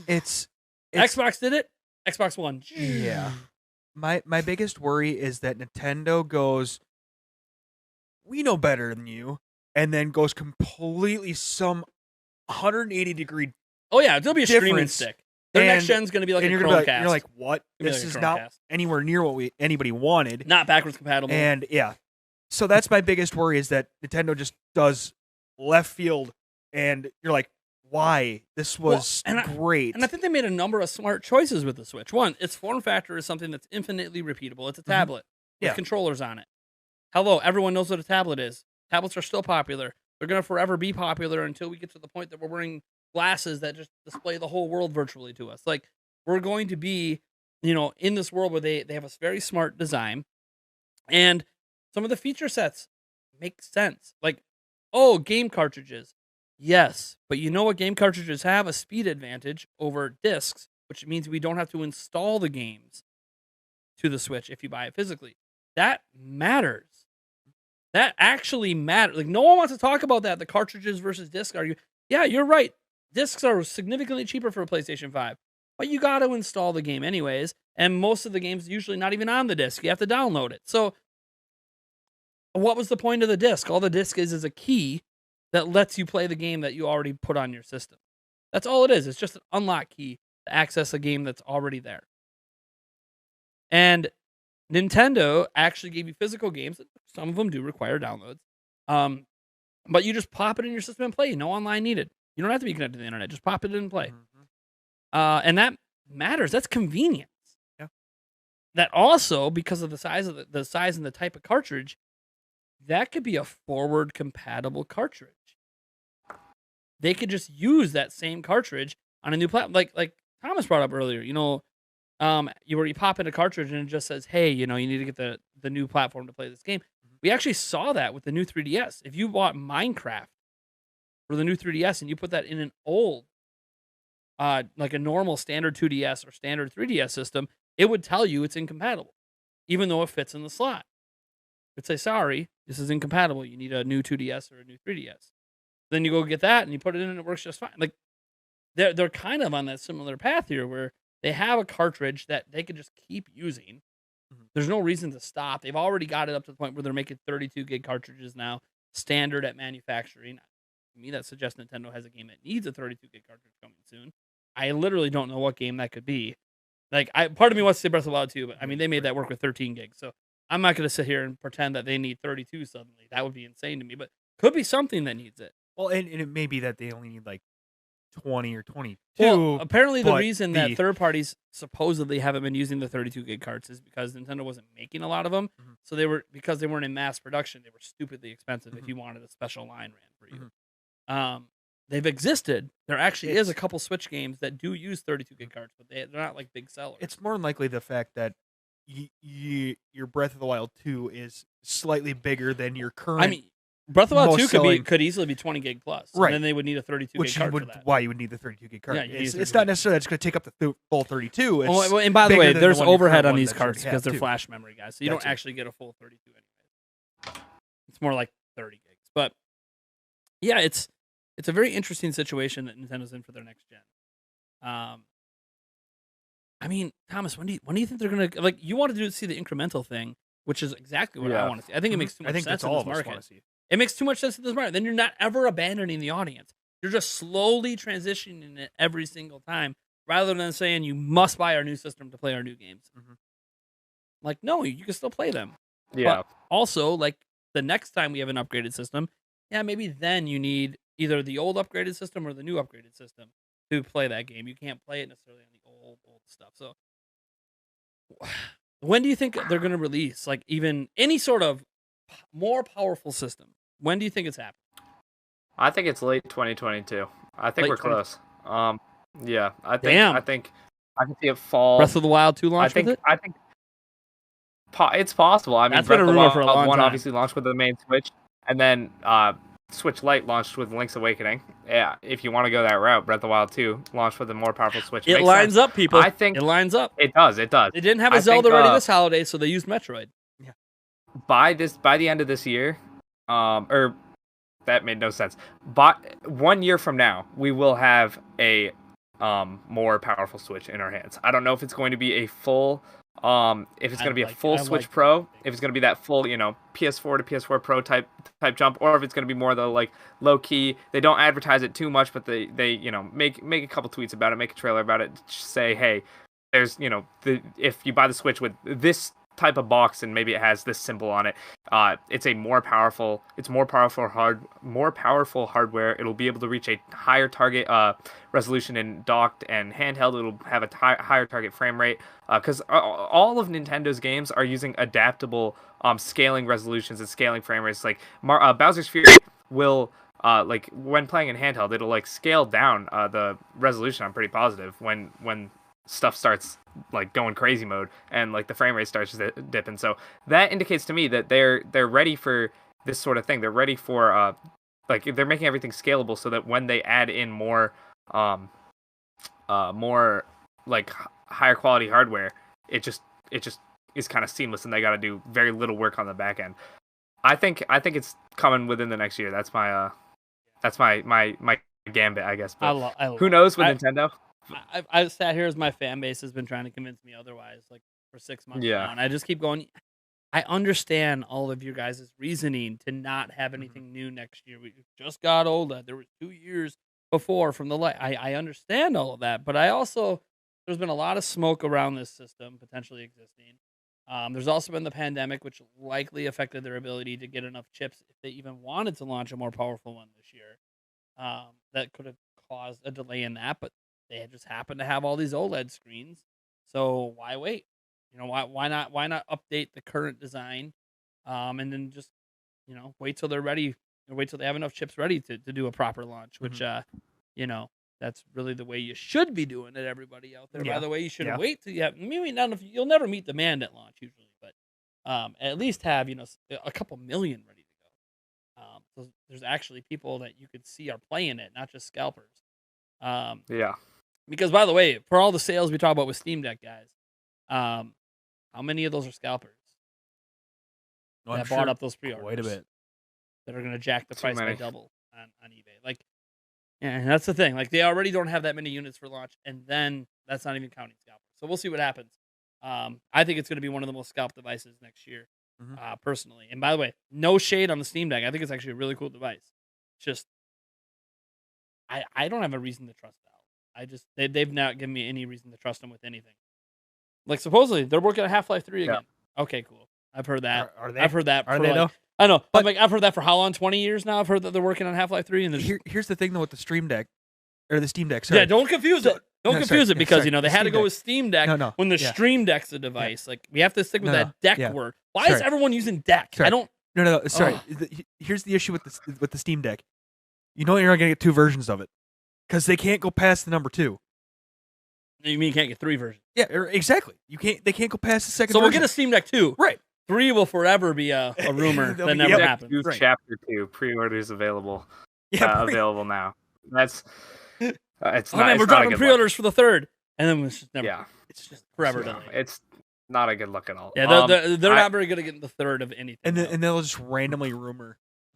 It's Xbox did it. Xbox One. Yeah. My biggest worry is that Nintendo goes, we know better than you, and then goes completely some 180-degree. Oh yeah, there'll be a streaming stick. Their next gen's going to be like a Chromecast. You're like, what? This is not anywhere near what anybody wanted. Not backwards compatible. And yeah, so that's my biggest worry is that Nintendo just does left field, and you're like, why? This was great. And I think they made a number of smart choices with the Switch. One, its form factor is something that's infinitely repeatable. It's a tablet with controllers on it. Hello, everyone knows what a tablet is. Tablets are still popular. They're going to forever be popular until we get to the point that we're wearing glasses that just display the whole world virtually to us. Like, we're going to be, in this world where they have a very smart design, and some of the feature sets make sense. Like, game cartridges. Yes, but you know what game cartridges have? A speed advantage over discs, which means we don't have to install the games to the Switch if you buy it physically. That matters. That actually matters. Like, no one wants to talk about that, the cartridges versus disc argument. Yeah, you're right. Discs are significantly cheaper for a PlayStation 5, but you got to install the game anyways, and most of the games usually not even on the disc. You have to download it. So what was the point of the disc? All the disc is a key that lets you play the game that you already put on your system. That's all it is. It's just an unlock key to access a game that's already there. And Nintendo actually gave you physical games. Some of them do require downloads. But you just pop it in your system and play. No online needed. You don't have to be connected to the internet. Just pop it in and play. And that matters. That's convenience. Yeah. That also, because of the size of the size and the type of cartridge, that could be a forward compatible cartridge. They could just use that same cartridge on a new platform. Like Thomas brought up earlier, you pop in a cartridge and it just says, hey, you need to get the new platform to play this game. We actually saw that with the new 3DS. If you bought Minecraft for the new 3DS and you put that in an old, like a normal standard 2DS or standard 3DS system, it would tell you it's incompatible, even though it fits in the slot. It'd say, sorry, this is incompatible. You need a new 2DS or a new 3DS. Then you go get that and you put it in and it works just fine. Like they're kind of on that similar path here where they have a cartridge that they could just keep using. There's no reason to stop. They've already got it up to the point where they're making 32 gig cartridges now, standard at manufacturing. To me, that suggests Nintendo has a game that needs a 32 gig cartridge coming soon. I literally don't know what game that could be. Like, part of me wants to say Breath of the Wild 2, but I mean, they made that work with 13 gigs. So I'm not going to sit here and pretend that they need 32 suddenly. That would be insane to me, but could be something that needs it. Well, and it may be that they only need like 20 or 22. Well, apparently the reason that third parties supposedly haven't been using the 32 gig cards is because Nintendo wasn't making a lot of them. So because they weren't in mass production, they were stupidly expensive if you wanted a special line ran for you. They've existed. There actually is a couple Switch games that do use 32 gig cards, but they're not like big sellers. It's more than likely the fact that your Breath of the Wild 2 is slightly bigger than your current. I mean, Breath of the Wild 2 could easily be 20 gig plus. Right. And then they would need a 32 gig card for that. Why you would need the 32 gig card. Yeah, it's not necessarily that's going to take up the full 32. And by the way, there's overhead on these cards because they're flash memory, guys. So you don't actually get a full 32 anyway. It's more like 30 gigs. But yeah, it's a very interesting situation that Nintendo's in for their next gen. I mean, Thomas, when do you think they're going to, like, you wanted to see the incremental thing, which is exactly what I want to see. I think it makes too much sense in this market. It makes too much sense in this market. Then you're not ever abandoning the audience. You're just slowly transitioning it every single time, rather than saying you must buy our new system to play our new games. Like, no, you can still play them. Yeah. But also, like, the next time we have an upgraded system, maybe then you need either the old upgraded system or the new upgraded system to play that game. You can't play it necessarily on the old stuff. So, when do you think they're going to release, like, even any sort of more powerful system? When do you think it's happening? I think it's late 2022. I think we're close. Yeah, I think I can see it fall. Breath of the Wild 2 launch with it? I think it's possible. I mean, that's been a rumor for a long time. Obviously launched with the main Switch, and then Switch Lite launched with Link's Awakening. Yeah, if you want to go that route, Breath of the Wild 2 launched with a more powerful Switch. It lines up, people. I think it lines up. It does. It does. They didn't have a Zelda ready this holiday, so they used Metroid. Yeah. By the end of this year, or that made no sense. But 1 year from now, we will have a more powerful Switch in our hands. I don't know if it's going to be a full if it's going to be a full Switch Pro, if it's going to be that full, PS4 to PS4 Pro type jump, or if it's going to be more the like low key. They don't advertise it too much, but they make a couple tweets about it, make a trailer about it, say, hey, there's if you buy the Switch with this type of box and maybe it has this symbol on it, it's more powerful hardware. It'll be able to reach a higher target resolution in docked and handheld. It'll have a higher target frame rate because all of Nintendo's games are using adaptable scaling resolutions and scaling frame rates. Like Bowser's Fury will like when playing in handheld, it'll like scale down the resolution. I'm pretty positive when stuff starts like going crazy mode and like the frame rate starts dipping. So that indicates to me that they're ready for this sort of thing. They're ready for like they're making everything scalable so that when they add in more like higher quality hardware, it just is kind of seamless and they got to do very little work on the back end. I think it's coming within the next year. That's my gambit, I guess. But who knows with Nintendo? I sat here as my fan base has been trying to convince me otherwise, like for 6 months now, and I just keep going. I understand all of your guys' reasoning to not have anything new next year. We just got OLED. There was 2 years before from the light. I understand all of that, but I also there's been a lot of smoke around this system potentially existing. There's also been the pandemic, which likely affected their ability to get enough chips if they even wanted to launch a more powerful one this year. That could have caused a delay in that, but they just happen to have all these OLED screens, so why wait? Why not update the current design, and then just wait till they're ready, or wait till they have enough chips ready to do a proper launch, which that's really the way you should be doing it. Everybody out there, by the way, you should wait till you have. Maybe not you'll never meet demand at launch usually, but at least have a couple million ready to go. So there's actually people that you could see are playing it, not just scalpers. Because, by the way, for all the sales we talk about with Steam Deck, guys, how many of those are scalpers? that bought up those pre-orders. Quite a bit. That are going to jack the price by double on eBay. Like, yeah, that's the thing. Like, they already don't have that many units for launch, and then that's not even counting scalpers. So we'll see what happens. I think it's going to be one of the most scalped devices next year, personally. And by the way, no shade on the Steam Deck. I think it's actually a really cool device. It's just, I don't have a reason to trust Valve. They've not given me any reason to trust them with anything. Like, supposedly, they're working on Half-Life 3 again. Okay, cool. I've heard that. Are they? I've heard that. Are they, though? I know. But I've heard that for how long? 20 years now? I've heard that they're working on Half-Life 3. And here's the thing, though, with the Stream Deck. Or the Steam Deck, sorry. Yeah, don't confuse it. Don't confuse it because, they had to go with Steam Deck when the Stream Deck's a device. Like, we have to stick with that deck word. Why is everyone using deck? Sorry. I don't... No, sorry. Here's the issue with the Steam Deck. You know you're not going to get 2 versions of it. Because they can't go past the number 2. You mean you can't get 3 versions? Yeah, exactly. They can't go past the second So version. we'll get a Steam Deck 2. Right. 3 will forever be a rumor that never happened. Right. Chapter 2 pre-orders available. Available now. That's it's not. Man, we're dropping pre-orders for the 3rd, and then it's just never. Yeah, it's just forever done. It's not a good look at all. Yeah, they're not very good at getting the 3rd of anything. And they'll just randomly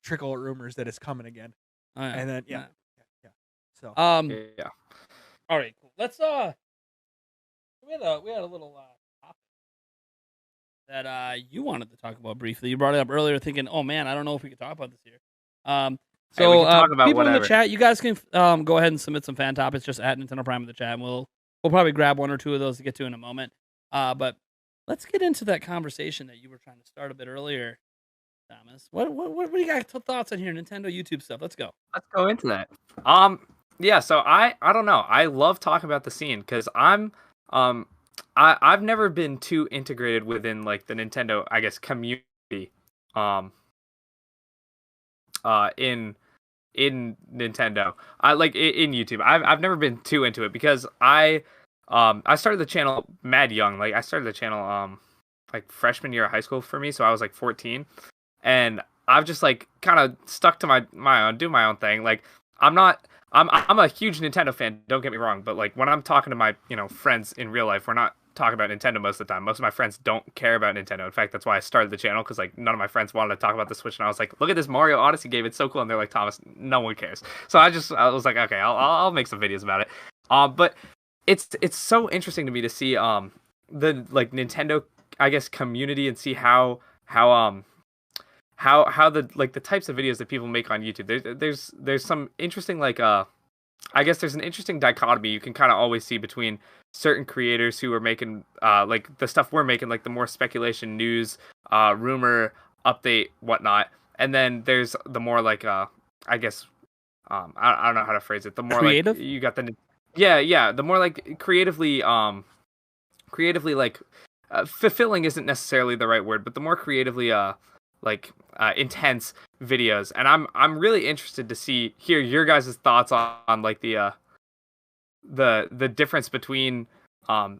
trickle rumors that it's coming again. Oh, yeah. And then yeah. So All right, cool. Let's we had a little topic that you wanted to talk about briefly. You brought it up earlier, thinking, "Oh man, I don't know if we could talk about this here." So we can talk about people whatever. in the chat, you guys can go ahead and submit some fan topics just at Nintendo Prime in the chat. And we'll probably grab 1 or 2 of those to get to in a moment. But let's get into that conversation that you were trying to start a bit earlier, Thomas. What do you got thoughts on here? Nintendo YouTube stuff. Let's go. Let's go into that. Yeah. So I don't know. I love talking about the scene because I've never been too integrated within like the Nintendo, I guess, community. In Nintendo, I like in YouTube. I've never been too into it because I started the channel mad young. Like I started the channel like freshman year of high school for me, so I was like 14, and I've just like kind of stuck to my own, do my own thing. Like I'm a huge Nintendo fan. Don't get me wrong, but like when I'm talking to my friends in real life, we're not talking about Nintendo most of the time. Most of my friends don't care about Nintendo. In fact, that's why I started the channel, because like none of my friends wanted to talk about the Switch, and I was like, look at this Mario Odyssey game, it's so cool, and they're like, Thomas, no one cares. So I was like, okay, I'll make some videos about it. But it's so interesting to me to see the like Nintendo, I guess, community, and see how the like the types of videos that people make on YouTube. There's some interesting like I guess there's an interesting dichotomy you can kind of always see between certain creators who are making like the stuff we're making, like the more speculation, news, rumor, update, whatnot, and then there's the more like I guess I don't know how to phrase it. The more creative? Like you got the the more like creatively like fulfilling isn't necessarily the right word, but the more creatively intense videos. And I'm really interested to hear your guys' thoughts on like the difference between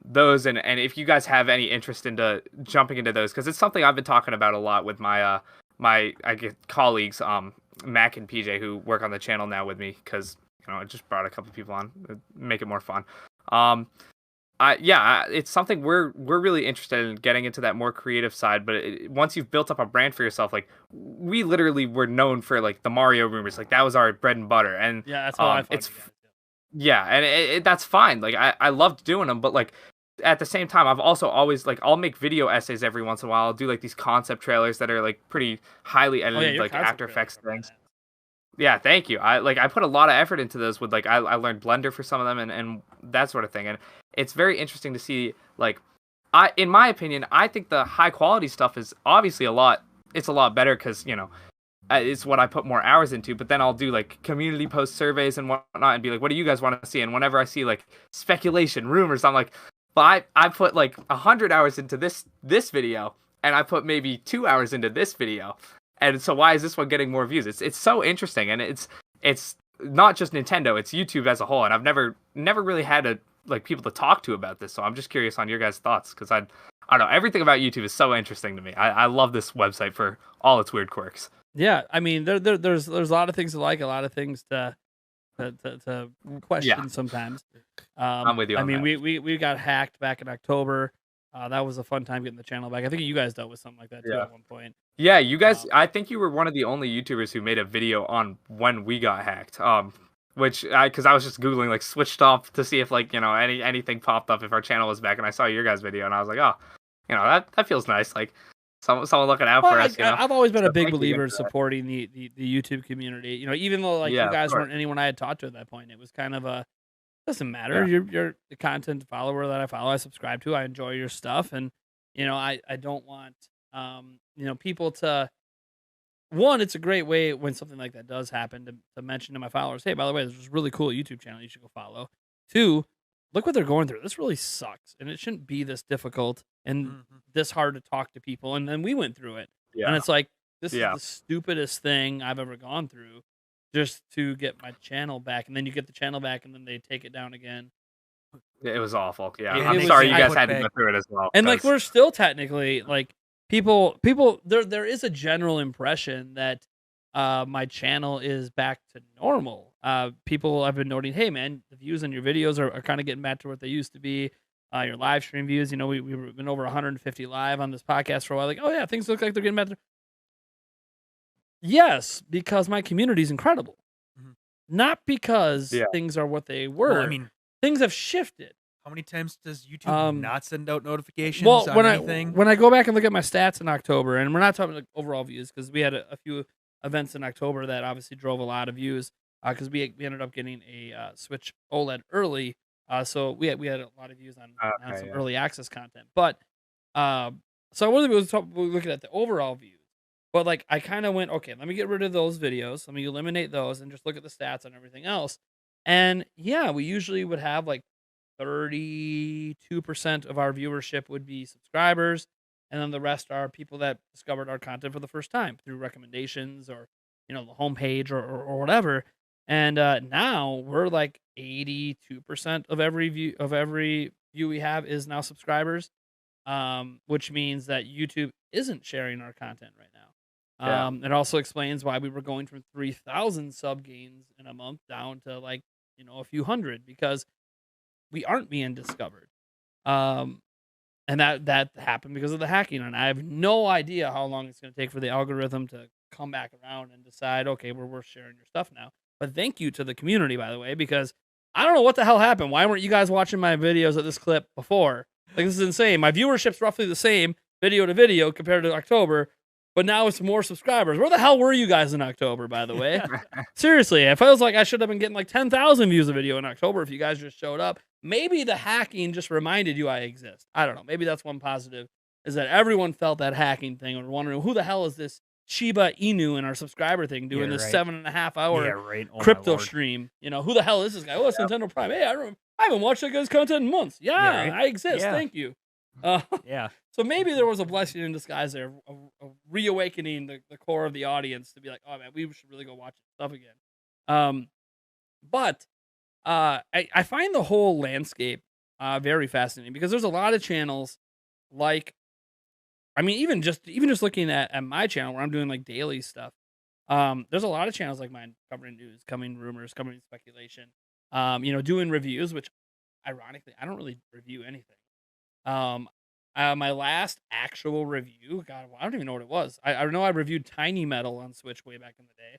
those, and if you guys have any interest into jumping into those, because it's something I've been talking about a lot with my my colleagues, Mac and PJ, who work on the channel now with me, because I just brought a couple people on to make it more fun. It's something we're really interested in, getting into that more creative side. But once you've built up a brand for yourself, like we literally were known for like the Mario rumors, like that was our bread and butter. And yeah, that's how I thought. Yeah, and that's fine. Like I loved doing them, but like at the same time, I've also always like I'll make video essays every once in a while. I'll do like these concept trailers that are like pretty highly edited, like After Effects things. Yeah, thank you. I put a lot of effort into those with like I learned Blender for some of them and that sort of thing. And it's very interesting to see, like, in my opinion, I think the high quality stuff is obviously a lot better because, it's what I put more hours into. But then I'll do like community post surveys and whatnot and be like, what do you guys want to see? And whenever I see like speculation, rumors, I'm like, well, I put like 100 hours into this video, and I put maybe 2 hours into this video. And so why is this one getting more views? It's so interesting, and it's not just Nintendo, it's YouTube as a whole. And I've never really had people to talk to about this. So I'm just curious on your guys' thoughts, because I don't know, everything about YouTube is so interesting to me. I love this website for all its weird quirks. Yeah, I mean, there's a lot of things to like, a lot of things to question sometimes. I'm with you. I mean, we got hacked back in October. That was a fun time getting the channel back. I think you guys dealt with something like that too at one point. Yeah, you guys. I think you were one of the only YouTubers who made a video on when we got hacked. Which because I was just googling like switched off to see if like anything popped up if our channel was back, and I saw your guys' video, and I was like, oh, that feels nice. Like someone looking out for us. I've always been a big believer in supporting the YouTube community. Even though like you guys weren't anyone I had talked to at that point, it was kind of a doesn't matter. Yeah. You're the content follower that I follow. I subscribe to. I enjoy your stuff, and I don't want people to. One, it's a great way when something like that does happen to mention to my followers, hey, by the way, there's this really cool YouTube channel you should go follow. Two, look what they're going through. This really sucks, and it shouldn't be this difficult and this hard to talk to people. And then we went through it, and it's like this is the stupidest thing I've ever gone through, just to get my channel back. And then you get the channel back, and then they take it down again. It was awful. Yeah, I'm sorry you guys had to go through it as well. And like we're still technically like. People, there is a general impression that my channel is back to normal. People have been noting, hey man, the views on your videos are kind of getting back to what they used to be. Your live stream views, we've been over 150 live on this podcast for a while. Like, oh yeah, things look like they're getting better. Yes, because my community is incredible, not because things are what they were. Well, I mean, things have shifted. How many times does YouTube not send out notifications on anything? When I go back and look at my stats in October, and we're not talking like overall views because we had a few events in October that obviously drove a lot of views because we ended up getting a Switch OLED early, so we had a lot of views on some early access content. But so one of the was looking at the overall views, but like I kind of went, okay, let me get rid of those videos, let me eliminate those, and just look at the stats on everything else. And yeah, we usually would have like 32% of our viewership would be subscribers, and then the rest are people that discovered our content for the first time through recommendations or the homepage or whatever. And now we're like 82% of every view we have is now subscribers, which means that YouTube isn't sharing our content right now. It also explains why we were going from 3,000 sub gains in a month down to like a few hundred, because we aren't being discovered. And that happened because of the hacking. And I have no idea how long it's going to take for the algorithm to come back around and decide, okay, we're worth sharing your stuff now. But thank you to the community, by the way, because I don't know what the hell happened. Why weren't you guys watching my videos of this clip before? Like, this is insane. My viewership's roughly the same video to video compared to October, but now it's more subscribers. Where the hell were you guys in October, by the way? Seriously, it feels like I should have been getting like 10,000 views a video in October if you guys just showed up. Maybe the hacking just reminded you I exist. I don't know. Maybe that's one positive, is that everyone felt that hacking thing and were wondering, who the hell is this Shiba Inu in our subscriber thing doing this 7.5 hour crypto stream? Who the hell is this guy? Oh, it's Nintendo Prime. Hey, I haven't watched that guy's content in months. I exist. Thank you. So maybe there was a blessing in disguise there, of reawakening the core of the audience to be like, oh man, we should really go watch this stuff again. But I find the whole landscape very fascinating, because there's a lot of channels like, I mean, even just looking at my channel where I'm doing like daily stuff. There's a lot of channels like mine covering news, covering rumors, covering speculation, doing reviews, which ironically I don't really review anything. My last actual review, God, I don't even know what it was. I know I reviewed Tiny Metal on Switch way back in the day.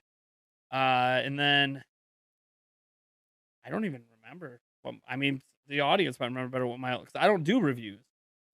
And then I don't even remember. I mean, the audience might remember better what because I don't do reviews.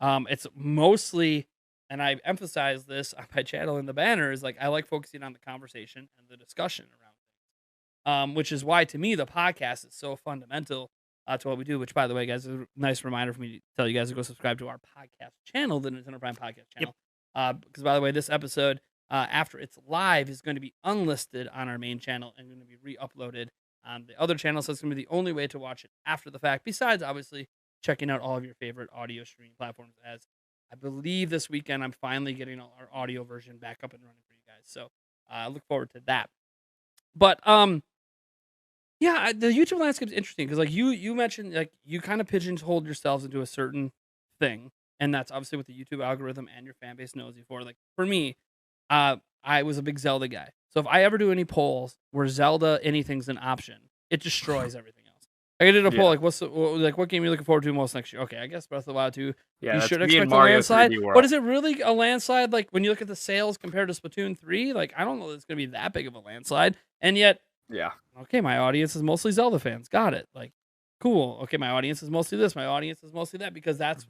It's mostly, and I emphasize this on my channel in the banner, is like I like focusing on the conversation and the discussion around things. Which is why to me the podcast is so fundamental to what we do. Which, by the way, guys, is a nice reminder for me to tell you guys to go subscribe to our podcast channel, the Nintendo Prime podcast channel. Because, by the way, this episode, after it's live, is going to be unlisted on our main channel and going to be re-uploaded on the other channel. So it's going to be the only way to watch it after the fact, besides obviously checking out all of your favorite audio streaming platforms. As I believe this weekend I'm finally getting our audio version back up and running for you guys. So I look forward to that. But yeah, the YouTube landscape is interesting because, like you mentioned, like you kind of pigeonholed yourselves into a certain thing, and that's obviously what the YouTube algorithm and your fan base knows you for. Like for me, I was a big Zelda guy, so if I ever do any polls where Zelda anything's an option, it destroys everything else. I did a poll like what game are you looking forward to most next year? Okay, I guess Breath of the Wild 2. Yeah, you that's should me expect and Mario a landslide. 3D World. But is it really a landslide? Like when you look at the sales compared to Splatoon 3, like I don't know that it's gonna be that big of a landslide. And yet, okay, my audience is mostly Zelda fans. Got it. Like, cool. Okay, my audience is mostly this. My audience is mostly that because that's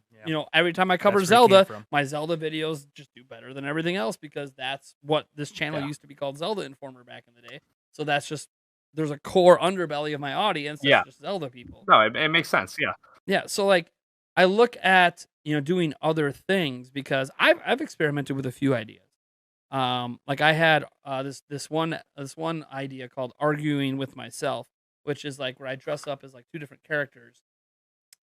every time I cover Zelda, my Zelda videos just do better than everything else because that's what this channel used to be called, Zelda Informer, back in the day. So that's just there's a core underbelly of my audience that's just Zelda people. No, it makes sense. Yeah. Yeah. So like I look at doing other things because I've experimented with a few ideas. Like I had this one idea called arguing with myself, which is like where I dress up as like two different characters,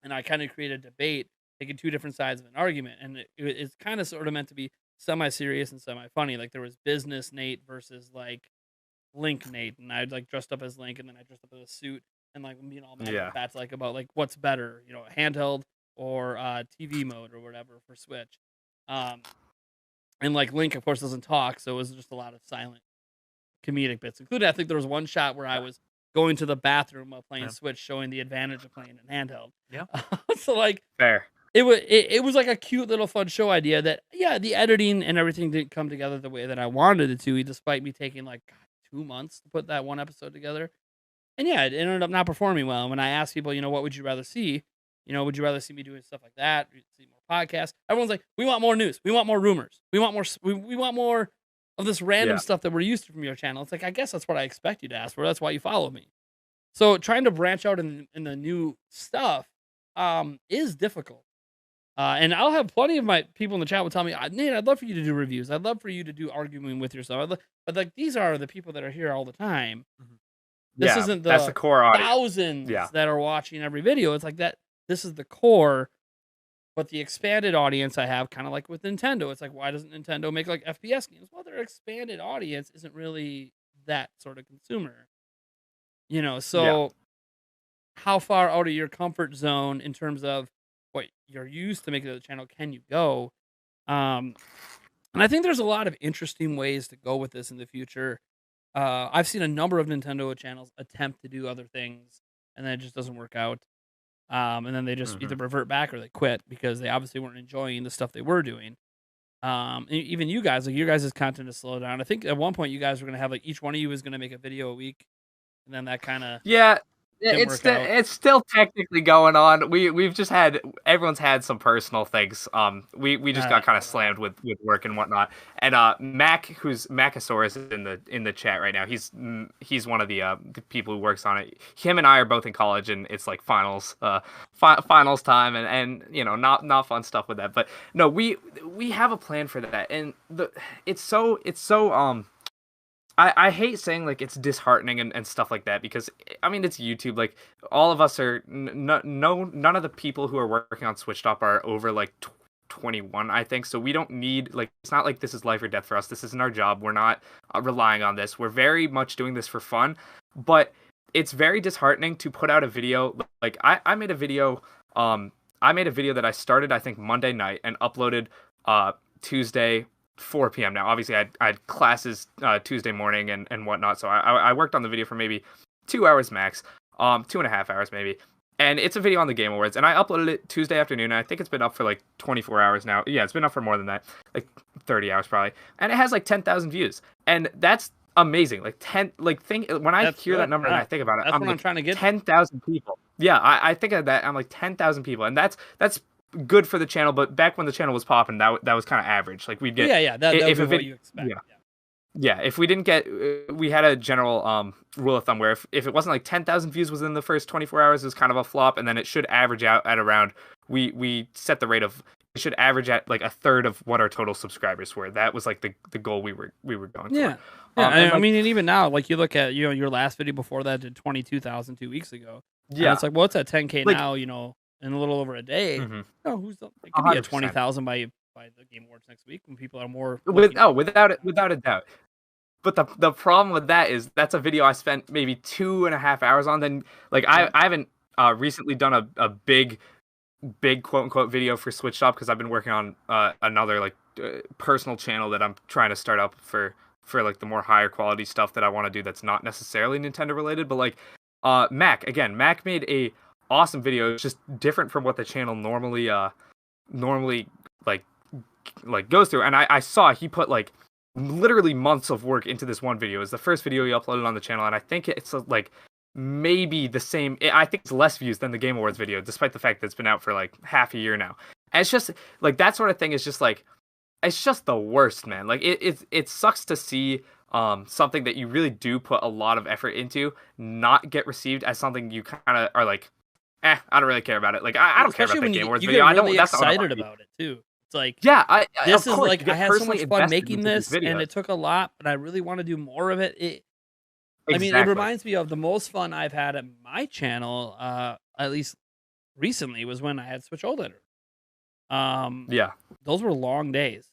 and I kind of create a debate, taking two different sides of an argument, and it's kind of sort of meant to be semi-serious and semi-funny. Like there was business Nate versus like Link Nate, and I'd like dressed up as Link, and then I dressed up in a suit, and like being all mad at that's like about like what's better, handheld or TV mode or whatever for Switch. And like Link, of course, doesn't talk, so it was just a lot of silent comedic bits. Including, I think there was one shot where I was going to the bathroom while playing Switch, showing the advantage of playing in handheld. Yeah. So like, fair. It was like a cute little fun show idea that the editing and everything didn't come together the way that I wanted it to, despite me taking like 2 months to put that one episode together. And it ended up not performing well. When I asked people, what would you rather see? Would you rather see me doing stuff like that? See more podcasts? Everyone's like, we want more news. We want more rumors. We want more. We want more of this random stuff that we're used to from your channel. It's like, I guess that's what I expect you to ask for. That's why you follow me. So trying to branch out in the new stuff is difficult. And I'll have plenty of my people in the chat will tell me, Nate, I'd love for you to do reviews. I'd love for you to do arguing with yourself. But like these are the people that are here all the time. Mm-hmm. This isn't that's the core audience. Thousands that are watching every video. It's like that. This is the core. But the expanded audience I have, kind of like with Nintendo, it's like, why doesn't Nintendo make like FPS games? Well, their expanded audience isn't really that sort of consumer. So how far out of your comfort zone in terms of what you're used to making the channel can you go? And I think there's a lot of interesting ways to go with this in the future. I've seen a number of Nintendo channels attempt to do other things, and then it just doesn't work out. And then they just either revert back or they quit because they obviously weren't enjoying the stuff they were doing. Even you guys, like your guys' content is slowed down. I think at one point you guys were going to have like each one of you was going to make a video a week, and then that kind of it's still technically going on. We've just had everyone's had some personal things. We just got kind of slammed with work and whatnot. And Mac, who's Macasaurus, is in the chat right now. He's one of the people who works on it. Him and I are both in college, and it's like finals time, and not fun stuff with that. But no, we have a plan for that, and it's so. I hate saying like it's disheartening and stuff like that because I mean it's YouTube. Like all of us are none of the people who are working on Switch Stop are over like 21, I think. So we don't need like it's not like this is life or death for us. This isn't our job. We're not relying on this. We're very much doing this for fun. But it's very disheartening to put out a video like I made a video. I made a video that I started I think Monday night and uploaded Tuesday 4 p.m. Now, obviously, I had classes Tuesday morning and whatnot, so I worked on the video for maybe 2 hours max, 2.5 hours maybe, and it's a video on the Game Awards, and I uploaded it Tuesday afternoon, and I think it's been up for like 24 hours now. Yeah, it's been up for more than that, like 30 hours probably, and it has like 10,000 views, and that's amazing. Like when I hear that number and I think about it, I'm trying to get 10,000 people. Yeah, I think of that. I'm like 10,000 people, and that's good for the channel, but back when the channel was popping, that was kind of average. Like we'd get that was what you expect. Yeah. If we didn't get, we had a general rule of thumb where if it wasn't like 10,000 views within the first 24 hours, it was kind of a flop, and then it should average out at around. We set the rate of it should average at like a third of what our total subscribers were. That was like the goal we were going for. Yeah. I mean, and even now, like you look at your last video before that did 22,000 2 weeks ago. Yeah, and it's like, well, it's at 10K like, now. In a little over a day. It could be at 20,000 by the Game Awards next week when people are more without a doubt. But the problem with that is that's a video I spent maybe 2.5 hours on. Then like I haven't recently done a big quote unquote video for Switch Shop because I've been working on another like personal channel that I'm trying to start up for like the more higher quality stuff that I want to do that's not necessarily Nintendo related, but like Mac made a awesome video. It's just different from what the channel normally like goes through. And I saw he put like literally months of work into this one video. It's the first video he uploaded on the channel, and I think it's like maybe the same. I think it's less views than the Game Awards video, despite the fact that it's been out for like half a year now. And it's just like that sort of thing is just like, it's just the worst, man. Like it sucks to see something that you really do put a lot of effort into not get received as something you kind of are like, I don't really care about it. Like I don't care about the Game Awards video. I don't. Really that's excited about it too. It's like, yeah, this is like I had so much fun making this, and it took a lot, but I really want to do more of it. I mean, it reminds me of the most fun I've had at my channel, at least recently, was when I had Switch OLED. Yeah, those were long days.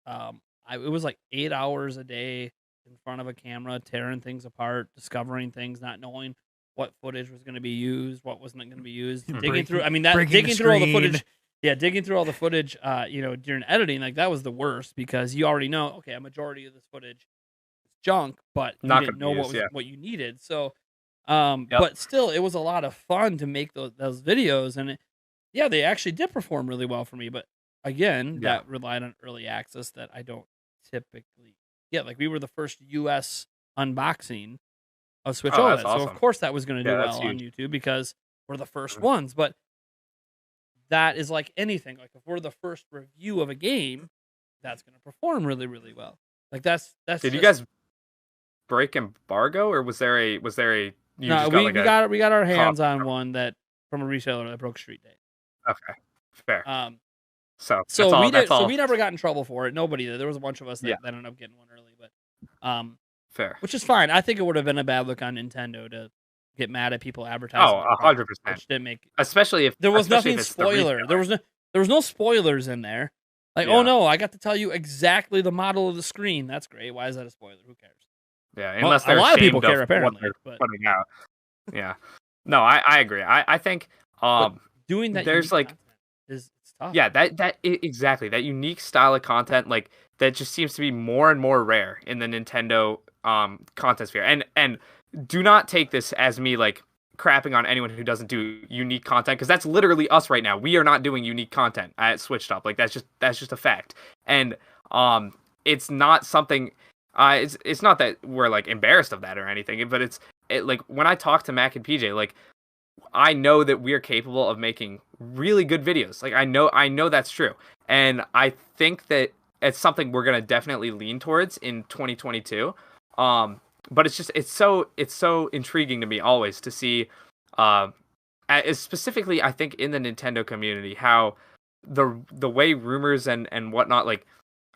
It was like 8 hours a day in front of a camera, tearing things apart, discovering things, not knowing what footage was going to be used, what wasn't going to be used, digging through. I mean, digging through all the footage. Yeah, digging through all the footage, during editing, like that was the worst because you already know, okay, a majority of this footage is junk, but you didn't know what you needed. So, but still, it was a lot of fun to make those videos, and they actually did perform really well for me. But again, that relied on early access that I don't typically get. Like we were the first U.S. unboxing of Switch OLED, awesome. So of course that was going to do well on YouTube because we're the first ones. But that is like anything. Like if we're the first review of a game, that's going to perform really, really well. Like that's. Did you guys break embargo, or was there a? No, we got our hands on one that from a retailer that broke Street Day. Okay, fair. So we never got in trouble for it. Nobody did. There was a bunch of us that ended up getting one early, but fair. Which is fine. I think it would have been a bad look on Nintendo to get mad at people advertising. 100%. Which didn't make, especially if there was nothing spoiler. There was no spoilers in there. Like, oh no, I got to tell you exactly the model of the screen. That's great. Why is that a spoiler? Who cares? Yeah, unless a lot of people care apparently. But putting out. Yeah, no, I agree. I think doing that there's like is tough. Yeah, that exactly that unique style of content like that just seems to be more and more rare in the Nintendo content sphere. And do not take this as me like crapping on anyone who doesn't do unique content, because that's literally us right now. We are not doing unique content at Switched Up. Like that's just a fact. And it's not something it's not that we're like embarrassed of that or anything, but it's like when I talk to Mac and PJ, like I know that we are capable of making really good videos. Like I know that's true. And I think that it's something we're going to definitely lean towards in 2022. But it's so intriguing to me always to see, specifically I think in the Nintendo community, how the way rumors and whatnot, like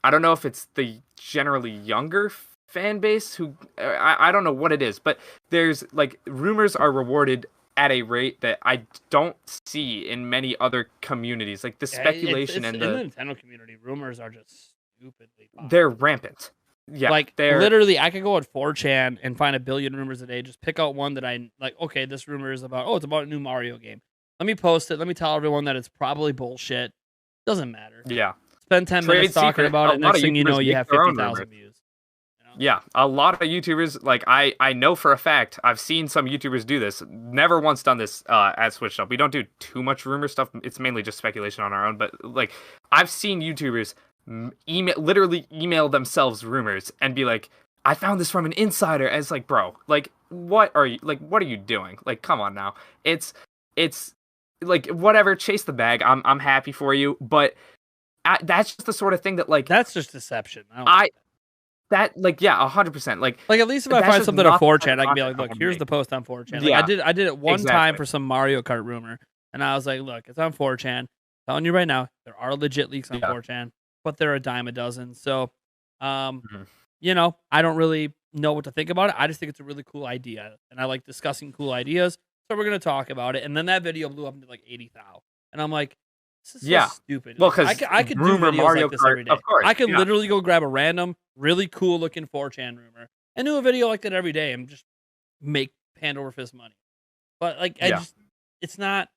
I don't know if it's the generally younger fan base who I don't know what it is, but there's like rumors are rewarded at a rate that I don't see in many other communities. Like the speculation in the Nintendo community, rumors are just stupidly popular. They're rampant. Yeah, like literally, I could go at 4chan and find a billion rumors a day. Just pick out one that I like. Okay, this rumor is about. Oh, it's about a new Mario game. Let me post it. Let me tell everyone that it's probably bullshit. Doesn't matter. Yeah. Spend 10 minutes talking about it. Next thing you know, you have 50,000 views. Yeah, a lot of YouTubers, like I know for a fact, I've seen some YouTubers do this. Never once done this at Switched Up. We don't do too much rumor stuff. It's mainly just speculation on our own. But like, I've seen YouTubers literally email themselves rumors and be like, "I found this from an insider." And it's like, bro, like, what are you doing? Like, come on now. It's like whatever. Chase the bag. I'm happy for you, but that's just the sort of thing that like that's just deception. That like 100%. Like at least if I find something on 4chan, I can be like, look, here's the post on 4chan. Like I did it one time for some Mario Kart rumor, and I was like, look, it's on 4chan. Telling you right now, there are legit leaks on 4chan, but they're a dime a dozen. So, I don't really know what to think about it. I just think it's a really cool idea, and I like discussing cool ideas. So we're gonna talk about it. And then that video blew up into like 80,000, and I'm like, this is so stupid. Well, because I could do videos Mario like this Kart, every day. of course, I could literally go grab a random, really cool looking 4chan rumor and do a video like that every day and just make hand over fist money. But like, it's not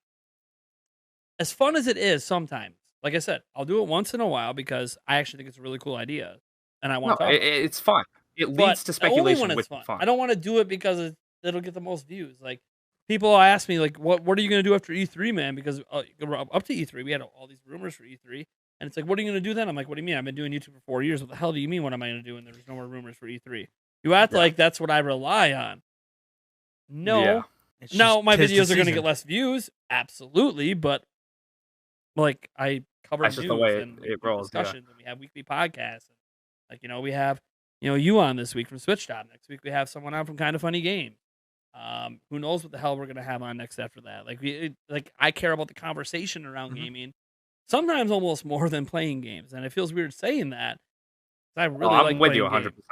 as fun as it is sometimes. Like I said, I'll do it once in a while because I actually think it's a really cool idea, and I want to talk about it. It's fun. It leads to speculation only when it's fun. I don't want to do it because it'll get the most views. Like people ask me like, what are you going to do after E3, man? Because up to E3, we had all these rumors for E3. And it's like, what are you going to do then? I'm like, what do you mean? I've been doing YouTube for 4 years. What the hell do you mean? What am I going to do? And there's no more rumors for E3. You act like that's what I rely on. No. Yeah. Now, my videos are going to get less views. Absolutely. But like, I cover That's news just the way and it rolls, discussions. And we have weekly podcasts. And, like, we have, you on this week from Switch Top. Next week, we have someone on from Kind of Funny Game. Who knows what the hell we're going to have on next after that. Like, I care about the conversation around gaming. Sometimes almost more than playing games, and it feels weird saying that. I really like with you playing 100%. games.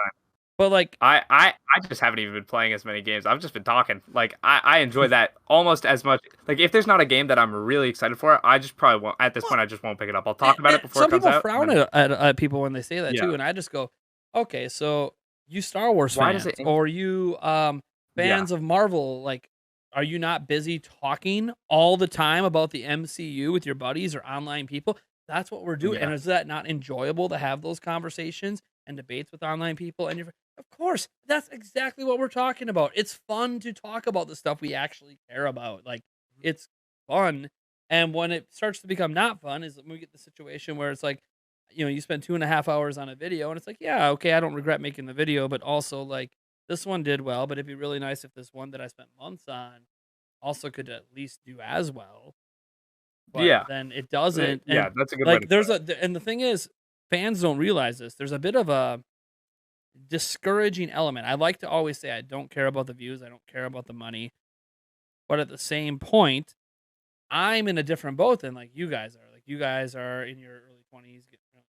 But like, I just haven't even been playing as many games. I've just been talking. Like, I enjoy that almost as much. Like, if there's not a game that I'm really excited for, I just probably won't. At this point, I just won't pick it up. I'll talk about it before it comes out. Some people frown at people when they say that too, and I just go, okay, so you Star Wars fans, or you fans of Marvel, like, are you not busy talking all the time about the MCU with your buddies or online people? That's what we're doing. And is that not enjoyable to have those conversations and debates with online people? And of course, that's exactly what we're talking about. It's fun to talk about the stuff we actually care about. Like, it's fun. And when it starts to become not fun is when we get the situation where it's like, you spend 2.5 hours on a video and it's like, yeah, okay, I don't regret making the video, but also like, this one did well, but it'd be really nice if this one that I spent months on also could at least do as well. But then it doesn't. And that's a good like, way and the thing is, fans don't realize this. There's a bit of a discouraging element. I like to always say I don't care about the views, I don't care about the money. But at the same point, I'm in a different boat than like you guys are. Like, you guys are in your early 20s,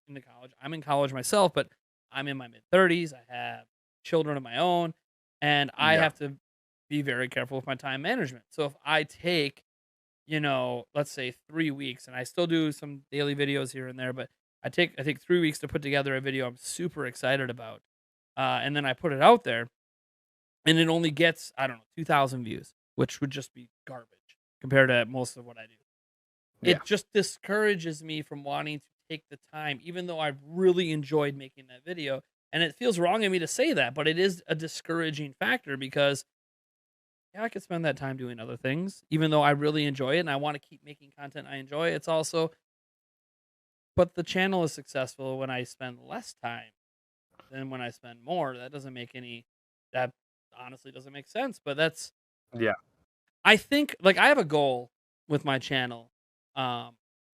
into college. I'm in college myself, but I'm in my mid 30s. I have children of my own, and I have to be very careful with my time management. So if I take, let's say 3 weeks, and I still do some daily videos here and there, but I take 3 weeks to put together a video I'm super excited about, and then I put it out there, and it only gets, I don't know, 2,000 views, which would just be garbage compared to most of what I do. It just discourages me from wanting to take the time, even though I've really enjoyed making that video. And it feels wrong of me to say that, but it is a discouraging factor because, I could spend that time doing other things, even though I really enjoy it and I want to keep making content I enjoy. It's also, but the channel is successful when I spend less time than when I spend more. That honestly doesn't make sense, but that's, I think, like, I have a goal with my channel.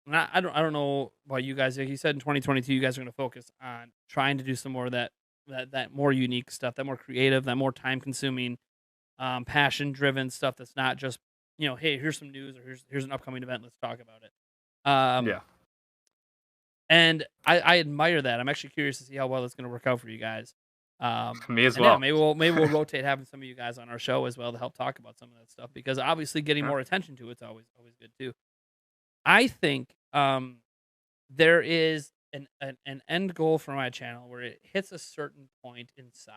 And I don't know about you guys. Like you said, in 2022, you guys are going to focus on trying to do some more of that more unique stuff, that more creative, that more time consuming, passion driven stuff. That's not just, hey, here's some news, or here's an upcoming event, let's talk about it. And I admire that. I'm actually curious to see how well it's going to work out for you guys. Me as well. Yeah, maybe we'll rotate having some of you guys on our show as well to help talk about some of that stuff, because obviously getting more attention to it's always good too. I think there is an end goal for my channel where it hits a certain point in size.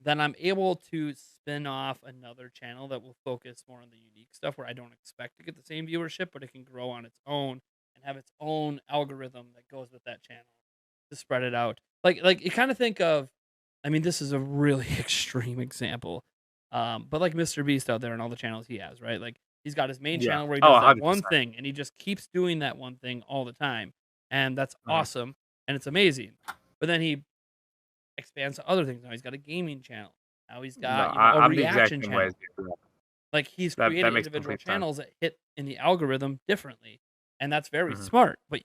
Then I'm able to spin off another channel that will focus more on the unique stuff, where I don't expect to get the same viewership, but it can grow on its own and have its own algorithm that goes with that channel to spread it out. Like you kind of think of, I mean, this is a really extreme example, but like Mr. Beast out there and all the channels he has, right? Like, he's got his main channel where he does that one thing, and he just keeps doing that one thing all the time, and that's awesome, and it's amazing. But then he expands to other things. Now he's got a gaming channel. Now he's got a reaction channel. Like, he's created individual channels that hit in the algorithm differently, and that's very smart. But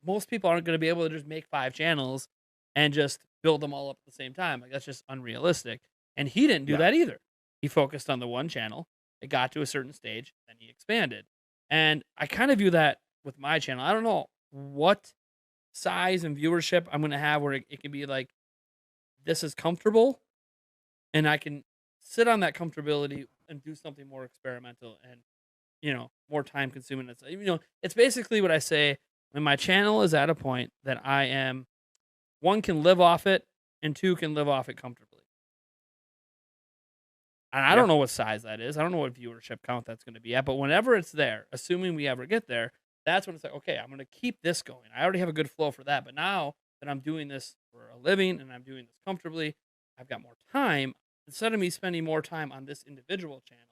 most people aren't going to be able to just make 5 channels and just build them all up at the same time. Like, that's just unrealistic. And he didn't do that either. He focused on the one channel. It got to a certain stage, then he expanded. And I kind of view that with my channel. I don't know what size and viewership I'm going to have where it can be like, this is comfortable, and I can sit on that comfortability and do something more experimental and, more time consuming. It's basically what I say when my channel is at a point that I am, 1, can live off it, and 2, can live off it comfortably. And I don't know what size that is. I don't know what viewership count that's going to be at. But whenever it's there, assuming we ever get there, that's when it's like, okay, I'm going to keep this going. I already have a good flow for that. But now that I'm doing this for a living and I'm doing this comfortably, I've got more time. instead of me spending more time on this individual channel,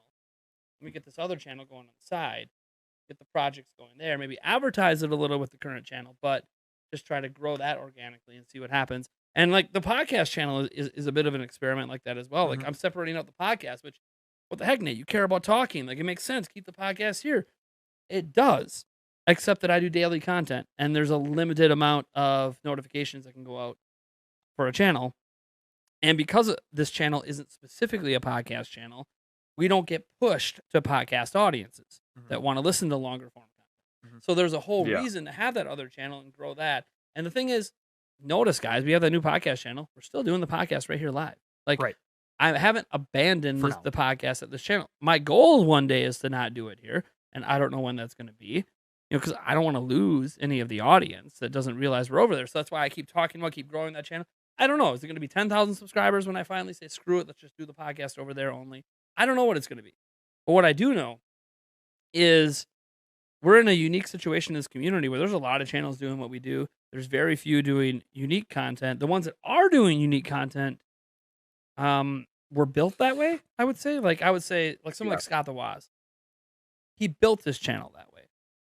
let me get this other channel going on the side, get the projects going there, maybe advertise it a little with the current channel, but just try to grow that organically and see what happens. And like the podcast channel is a bit of an experiment like that as well. Like I'm separating out the podcast, which what the heck, Nate? You care about talking. Like it makes sense. Keep the podcast here. It does. Except that I do daily content and there's a limited amount of notifications that can go out for a channel. And because this channel isn't specifically a podcast channel, we don't get pushed to podcast audiences that want to listen to longer form content. So there's a whole reason to have that other channel and grow that. And the thing is, notice, guys, we have that new podcast channel. We're still doing the podcast right here live. Like, I haven't abandoned the podcast at this channel. My goal one day is to not do it here, and I don't know when that's going to be. Because I don't want to lose any of the audience that doesn't realize we're over there. So that's why I keep talking about keep growing that channel. I don't know. Is it going to be 10,000 subscribers when I finally say screw it? Let's just do the podcast over there only. I don't know what it's going to be. But what I do know is we're in a unique situation in this community where there's a lot of channels doing what we do. There's very few doing unique content. The ones that are doing unique content were built that way, I would say. Like someone like Scott the Waz. He built this channel that way.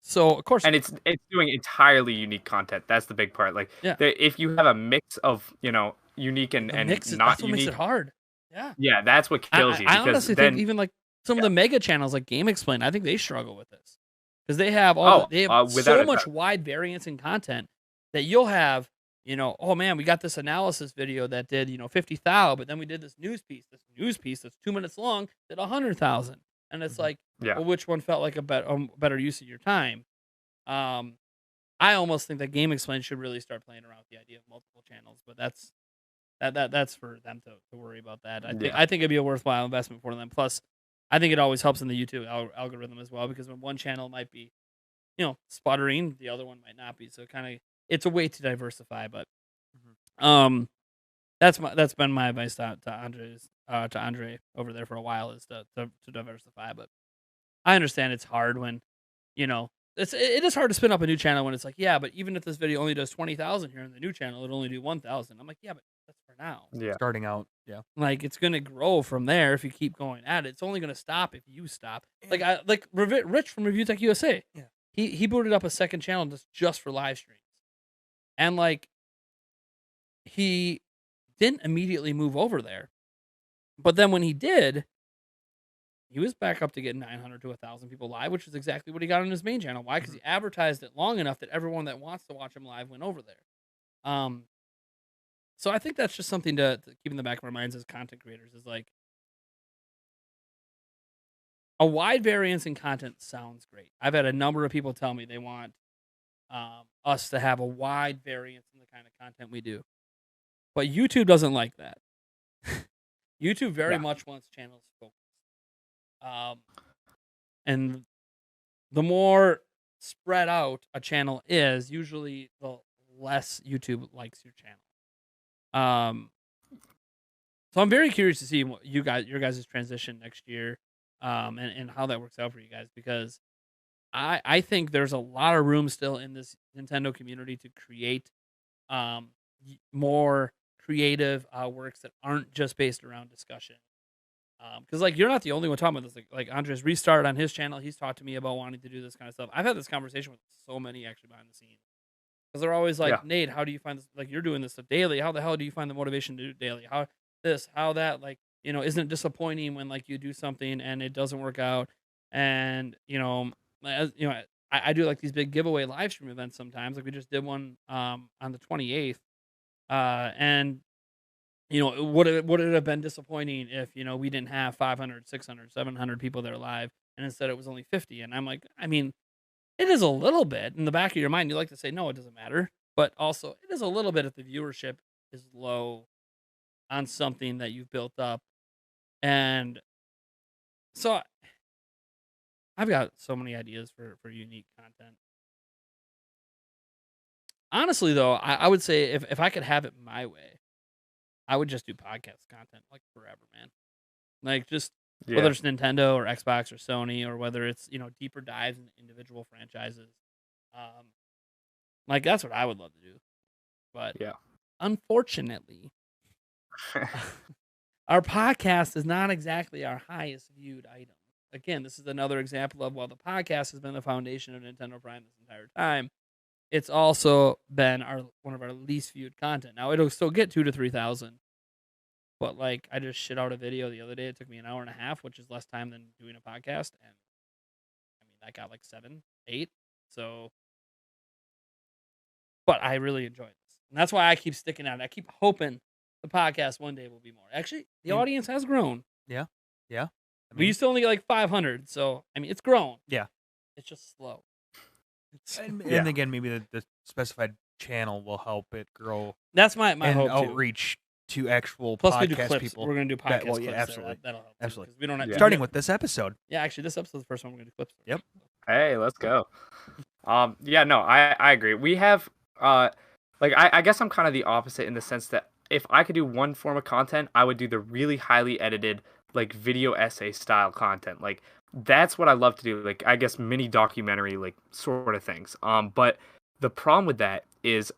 So of course, and it's doing entirely unique content. That's the big part. Like, if you have a mix of unique and not that's what unique, makes it hard. Yeah, that's what kills you. I honestly think even like some of the mega channels like Game Explain, I think they struggle with this because they have so much wide variance in content that you'll have. Oh man, we got this analysis video that did 50,000, but then we did this news piece. This news piece that's 2 minutes long did 100,000, and it's like. Well, which one felt like a better use of your time? I almost think that Game Explain should really start playing around with the idea of multiple channels, but that's for them to worry about that. I think it'd be a worthwhile investment for them. Plus, I think it always helps in the YouTube algorithm as well because when one channel might be, sputtering, the other one might not be. So it's a way to diversify. But that's been my advice to Andre over there for a while is to diversify, but. I understand it's hard when, it is hard to spin up a new channel when it's like, yeah, but even if this video only does 20,000 here in the new channel, it'll only do 1,000. I'm like, yeah, but that's for now. Yeah. Starting out. Yeah. Like it's going to grow from there if you keep going at it. It's only going to stop if you stop. Like Rich from Review Tech USA. Yeah. He booted up a second channel just for live streams. And like, he didn't immediately move over there. But then when he did, he was back up to get 900 to 1,000 people live, which is exactly what he got on his main channel. Why? Because he advertised it long enough that everyone that wants to watch him live went over there. So I think that's just something to keep in the back of our minds as content creators is like a wide variance in content sounds great. I've had a number of people tell me they want us to have a wide variance in the kind of content we do. But YouTube doesn't like that. YouTube very much wants channels focused. And the more spread out a channel is, usually the less YouTube likes your channel. So I'm very curious to see what your guys' transition next year, and how that works out for you guys because I think there's a lot of room still in this Nintendo community to create more creative works that aren't just based around discussion. Because like you're not the only one talking about this. Like Andres restarted on his channel. He's talked to me about wanting to do this kind of stuff. I've had this conversation with so many actually behind the scenes because they're always like, Nate, how do you find this? Like you're doing this stuff daily. How the hell do you find the motivation to do it daily? How this? How that? Like isn't it disappointing when like you do something and it doesn't work out? And I do like these big giveaway live stream events sometimes. Like we just did one on the 28th, and. Would it have been disappointing if, we didn't have 500, 600, 700 people there live and instead it was only 50? And I'm like, I mean, it is a little bit in the back of your mind. You like to say, no, it doesn't matter. But also it is a little bit if the viewership is low on something that you've built up. And so I've got so many ideas for unique content. Honestly, though, I would say if I could have it my way, I would just do podcast content like forever, man. Like just whether it's Nintendo or Xbox or Sony or whether it's deeper dives into individual franchises, like that's what I would love to do. But unfortunately, our podcast is not exactly our highest viewed item. Again, this is another example of while the podcast has been the foundation of Nintendo Prime this entire time, it's also been one of our least viewed content. Now it'll still get 2,000 to 3,000, but like I just shit out a video the other day. It took me an hour and a half, which is less time than doing a podcast, and I mean I got like 7, 8. So, but I really enjoy this, and that's why I keep sticking out. I keep hoping the podcast one day will be more. Actually, the audience has grown. Yeah. I We used to only get like 500, so I mean it's grown. Yeah, it's just slow. And again, maybe the specified channel will help it grow. That's my and hope outreach to actual Plus, podcast we do clips. people. We're going to do podcast clips. Absolutely. That'll help. Absolutely. We don't have Starting with this episode. Yeah, actually, this episode's the first one we're going to do clips. Yep. Hey, let's go. Yeah, no, I agree. We have, I guess I'm kind of the opposite in the sense that if I could do one form of content, I would do the really highly edited, like video essay style content. Like that's what I love to do. Like I guess mini documentary, like sort of things. But the problem with that is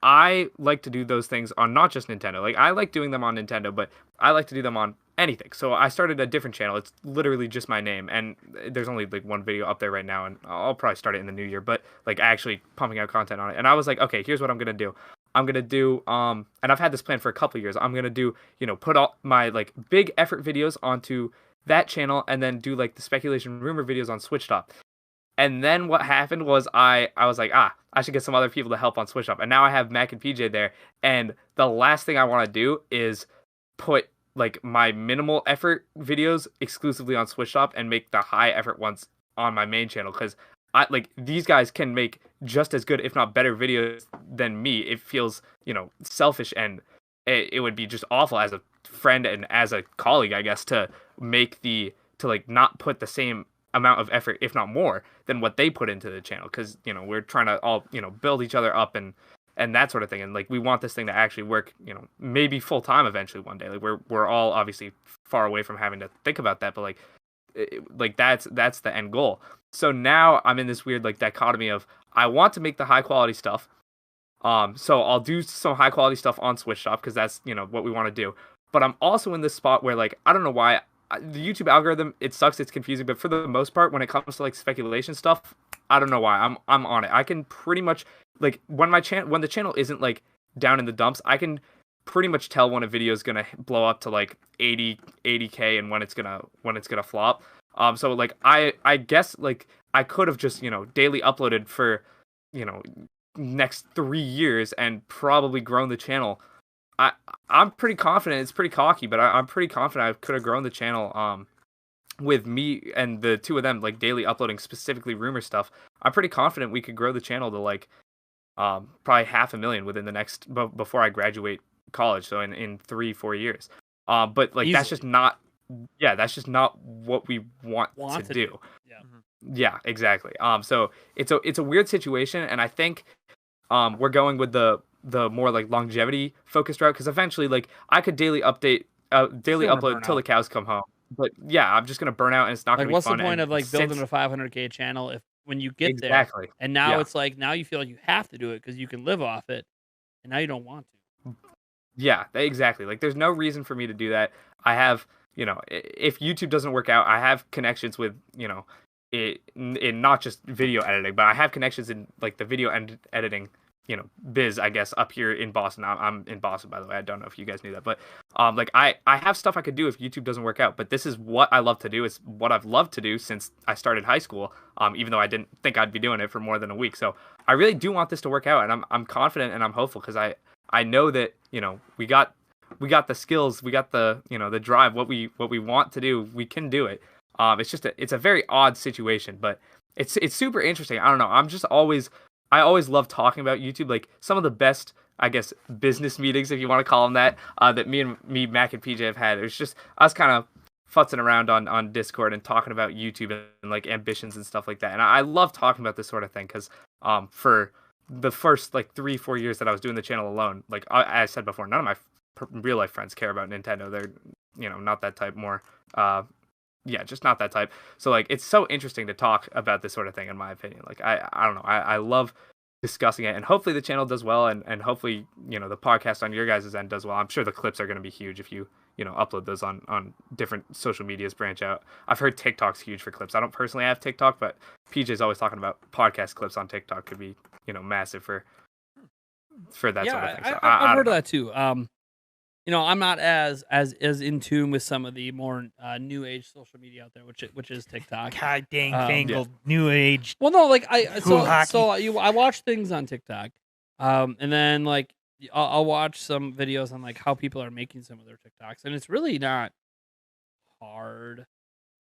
I like to do those things on not just Nintendo. Like I like doing them on Nintendo, but I like to do them on anything. So I started a different channel. It's literally just my name, and there's only like one video up there right now, and I'll probably start it in the new year. But like actually pumping out content on it, and I was like, okay, here's what I'm gonna do. I'm gonna do and I've had this plan for a couple of years. I'm gonna do put all my like big effort videos onto that channel, and then do like the speculation rumor videos on Switch Top. And then what happened was I was like, I should get some other people to help on Switch Up. And now I have Mac and PJ there. And the last thing I want to do is put like my minimal effort videos exclusively on Switch Up and make the high effort ones on my main channel. Because these guys can make just as good, if not better videos than me. It feels, selfish, and it would be just awful as a friend and as a colleague, I guess, to not put the same amount of effort, if not more, than what they put into the channel, because we're trying to all build each other up and that sort of thing, and like we want this thing to actually work, maybe full time eventually one day. Like we're all obviously far away from having to think about that, but that's the end goal. So now I'm in this weird like dichotomy of I want to make the high quality stuff, so I'll do some high quality stuff on Switch Shop because that's what we want to do, but I'm also in this spot where like I don't know why. The YouTube algorithm, it sucks, it's confusing, but for the most part, when it comes to like speculation stuff, I don't know why I'm on it. I can pretty much like when the channel isn't like down in the dumps, I can pretty much tell when a video is gonna blow up to like 80k and when it's gonna flop. So like I guess like I could have just daily uploaded for next 3 years and probably grown the channel. I'm pretty confident. It's pretty cocky, but I'm pretty confident I could have grown the channel with me and the two of them like daily uploading specifically rumor stuff. I'm pretty confident we could grow the channel to like probably 500,000 within the next before I graduate college. So in 3-4 years. But like that's just not what we want to do. Yeah, exactly. So it's a weird situation, and I think we're going with the more like longevity focused route, because eventually like I could daily upload till the cows come home, but yeah, I'm just gonna burn out and it's not gonna be fun. What's the point of like building a 500k channel if when you get there and now it's like now you feel like you have to do it because you can live off it and now you don't want to. Yeah, exactly. Like there's no reason for me to do that. I have if YouTube doesn't work out, I have connections with in not just video editing, but I have connections in like the video editing biz, I guess, up here in Boston. I'm in Boston, by the way. I don't know if you guys knew that, but like I have stuff I could do if YouTube doesn't work out. But this is what I love to do. It's what I've loved to do since I started high school. Even though I didn't think I'd be doing it for more than a week. So I really do want this to work out, and I'm confident and I'm hopeful because I know that we got the skills, we got the the drive. What we want to do, we can do it. It's a very odd situation, but it's super interesting. I don't know. I always love talking about YouTube. Like some of the best, I guess, business meetings, if you want to call them that, that me, Mac, and PJ have had. It was just us kind of futzing around on Discord and talking about YouTube and like ambitions and stuff like that. And I love talking about this sort of thing because for the first like 3-4 years that I was doing the channel alone, like I said before, none of my real life friends care about Nintendo. They're not that type. More just not that type. So like it's so interesting to talk about this sort of thing, in my opinion. Like I don't know, I love discussing it, and hopefully the channel does well, and hopefully the podcast on your guys' end does well. I'm sure the clips are going to be huge if you upload those on different social medias, branch out. I've heard TikTok's huge for clips. I don't personally have TikTok, but PJ's always talking about podcast clips on TikTok could be, massive for that sort of thing. So I've heard of that too. I'm not as in tune with some of the more new age social media out there, which is TikTok. God dang fangled new age. Well, no, like I watch things on TikTok, and then like I'll watch some videos on like how people are making some of their TikToks, and it's really not hard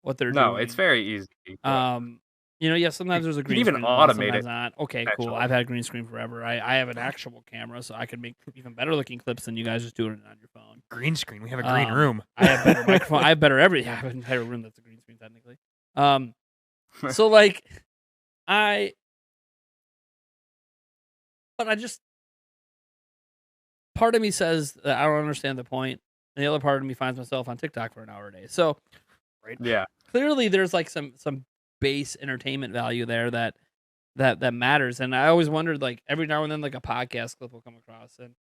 what they're doing. No, it's very easy. Sometimes there's a green even screen, automate sometimes it. not. Okay, cool. I've had green screen forever. I have an actual camera, so I can make even better looking clips than you guys just doing it on your phone. Green screen. We have a green room. I have better microphone. I have better everything. I have an entire room that's a green screen technically. So like, but I just, part of me says that I don't understand the point, and the other part of me finds myself on TikTok for an hour a day. So, right, yeah, clearly there's like some base entertainment value there that matters. And I always wondered, like, every now and then like a podcast clip will come across, and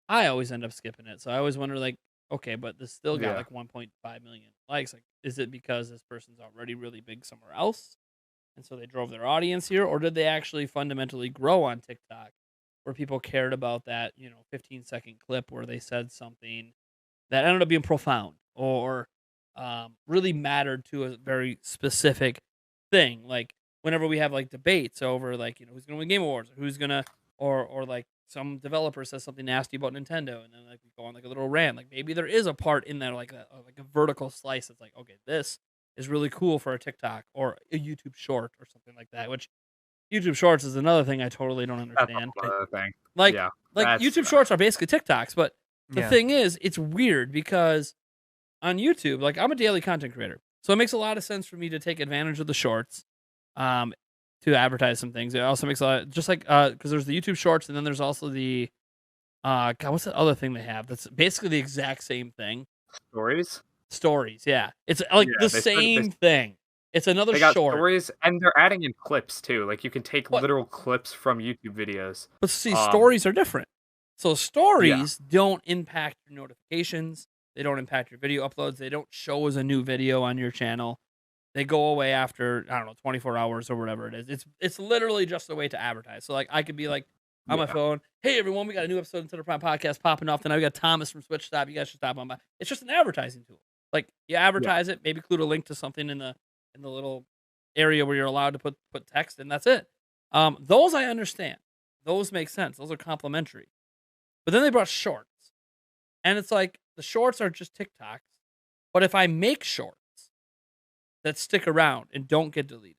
I always end up skipping it. So I always wonder, like, okay, but this still got like 1.5 million likes. Like, is it because this person's already really big somewhere else, and so they drove their audience here, or did they actually fundamentally grow on TikTok, where people cared about that 15-second clip where they said something that ended up being profound or really mattered to a very specific thing? Like whenever we have like debates over like who's gonna win Game Awards, or who's gonna or like some developer says something nasty about Nintendo, and then like we go on like a little rant. Like maybe there is a part in there like a vertical slice that's like, okay, this is really cool for a TikTok or a YouTube short or something like that. Which YouTube Shorts is another thing I totally don't understand. That's another thing. Like YouTube Shorts are basically TikToks, but the thing is, it's weird because on YouTube, like I'm a daily content creator, so it makes a lot of sense for me to take advantage of the shorts, to advertise some things. It also makes a lot, just like because there's the YouTube Shorts, and then there's also the God, what's that other thing they have that's basically the exact same thing? Stories, yeah. It's like the same thing. It's another they got short. Stories, and they're adding in clips too. Like you can take literal clips from YouTube videos. But see, stories are different. So stories don't impact your notifications. They don't impact your video uploads. They don't show as a new video on your channel. They go away after 24 hours or whatever it is. It's literally just a way to advertise. So like I could be like on my phone, hey everyone, we got a new episode of Instead of Prime podcast popping off. Then we got Thomas from Switch Stop. You guys should stop on by. It's just an advertising tool. Like you advertise it, maybe include a link to something in the little area where you're allowed to put text, and that's it. Those I understand. Those make sense. Those are complimentary. But then they brought shorts. And it's like the shorts are just TikToks. But if I make shorts that stick around and don't get deleted,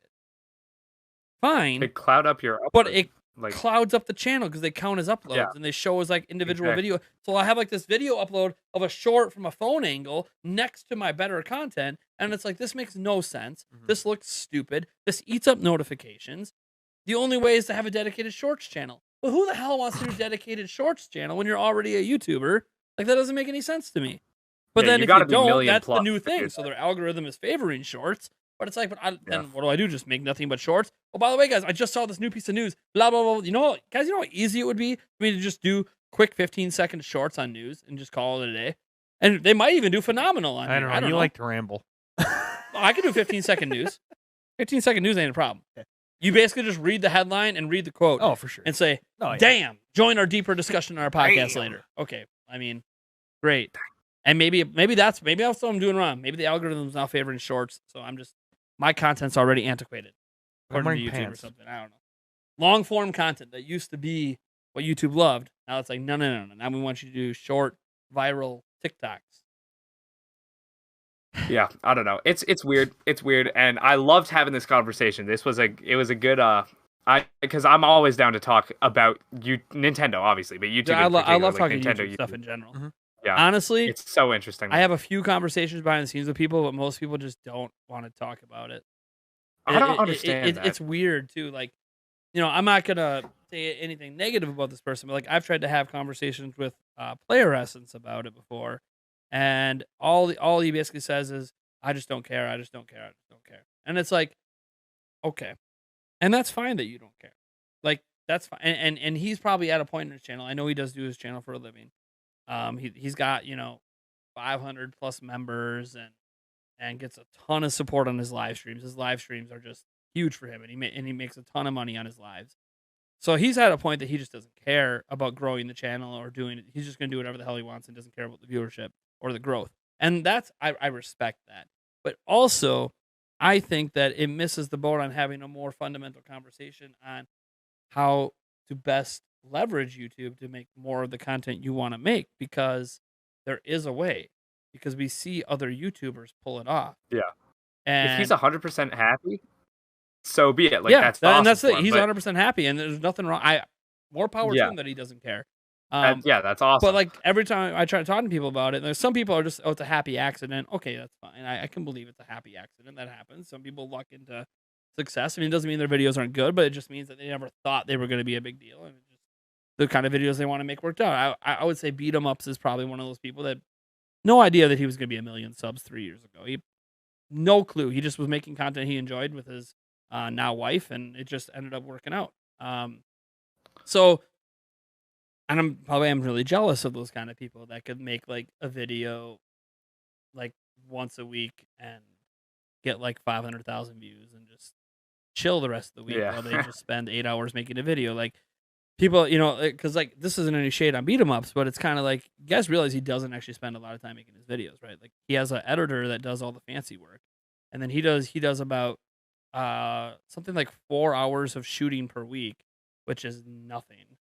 fine. They cloud up your upload. But it clouds up the channel because they count as uploads and they show as like individual video. So I have like this video upload of a short from a phone angle next to my better content, and it's like, this makes no sense. This looks stupid. This eats up notifications. The only way is to have a dedicated shorts channel. But who the hell wants to do a dedicated shorts channel when you're already a YouTuber? Like, that doesn't make any sense to me. But then if you don't, that's the new thing. So their algorithm is favoring shorts. But it's like, then what do I do? Just make nothing but shorts? Oh, by the way, guys, I just saw this new piece of news. Blah, blah, blah. Guys, you know how easy it would be for me to just do quick 15-second shorts on news and just call it a day? And they might even do phenomenal on I don't know. You like to ramble. I can do 15-second news. 15-second news ain't a problem. You basically just read the headline and read the quote. Oh, for sure. And say, damn, join our deeper discussion on our podcast later. Okay. I mean, great. And maybe that's what I'm doing wrong. Maybe the algorithm's now favoring shorts. So my content's already antiquated. According to YouTube or something. I don't know. Long form content that used to be what YouTube loved. Now it's like, no. Now we want you to do short, viral TikToks. Yeah, I don't know. It's weird. It's weird, and I loved having this conversation. It was a good because I'm always down to talk about Nintendo, obviously, but YouTube. I love talking Nintendo YouTube stuff in general. Yeah, honestly, it's so interesting. I have a few conversations behind the scenes with people, but most people just don't want to talk about it. I don't understand that. It's weird too. Like, I'm not gonna say anything negative about this person, but like I've tried to have conversations with Player Essence about it before, and all he basically says is, "I just don't care. I just don't care. I just don't care." And it's like, okay, and that's fine that you don't care. Like that's fine. And he's probably at a point in his channel. I know he does do his channel for a living. He's got 500 plus members and gets a ton of support on his live streams. His live streams are just huge for him, and he makes a ton of money on his lives. So he's at a point that he just doesn't care about growing the channel or doing it. He's just going to do whatever the hell he wants and doesn't care about the viewership or the growth. And I respect that. But also, I think that it misses the boat on having a more fundamental conversation on how to best leverage YouTube to make more of the content you want to make, because there is a way, because we see other YouTubers pull it off. Yeah. And if he's 100% happy, so be it. Like, that's awesome, and that's it. him, He's 100% happy, and there's nothing wrong. More power to him that he doesn't care. That's awesome. But like every time I try talking to people about it, there's some people are just, it's a happy accident. Okay, that's fine. I can believe it's a happy accident. That happens. Some people luck into success. I mean, it doesn't mean their videos aren't good, but it just means that they never thought they were going to be a big deal, and just the kind of videos they want to make worked out. I would say Beat 'em Ups is probably one of those people that no idea that he was going to be a million subs 3 years ago. No clue. He just was making content he enjoyed with his now wife, and it just ended up working out. So, and I'm really jealous of those kind of people that could make like a video like once a week and get like 500,000 views and just chill the rest of the week while they just spend 8 hours making a video. Like, people, because like, this isn't any shade on Beat 'em Ups, but it's kind of like, you guys realize he doesn't actually spend a lot of time making his videos, right? Like, he has an editor that does all the fancy work, and then he does about something like 4 hours of shooting per week, which is nothing.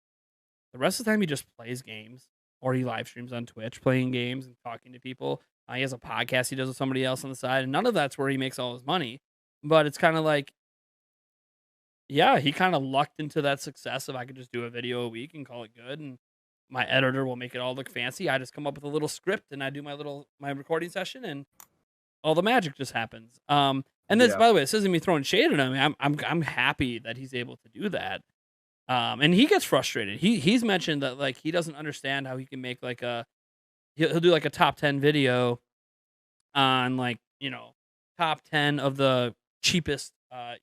The rest of the time he just plays games, or he live streams on Twitch playing games and talking to people. He has a podcast he does with somebody else on the side, and none of that's where he makes all his money. But it's kind of like, yeah, he kind of lucked into that success of, I could just do a video a week and call it good, and my editor will make it all look fancy. I just come up with a little script and I do my recording session, and all the magic just happens. And this, by the way, this isn't me throwing shade at him. I'm happy that he's able to do that. And he gets frustrated. He's mentioned that like he doesn't understand how he can make like he'll do like a top 10 video on like, top 10 of the cheapest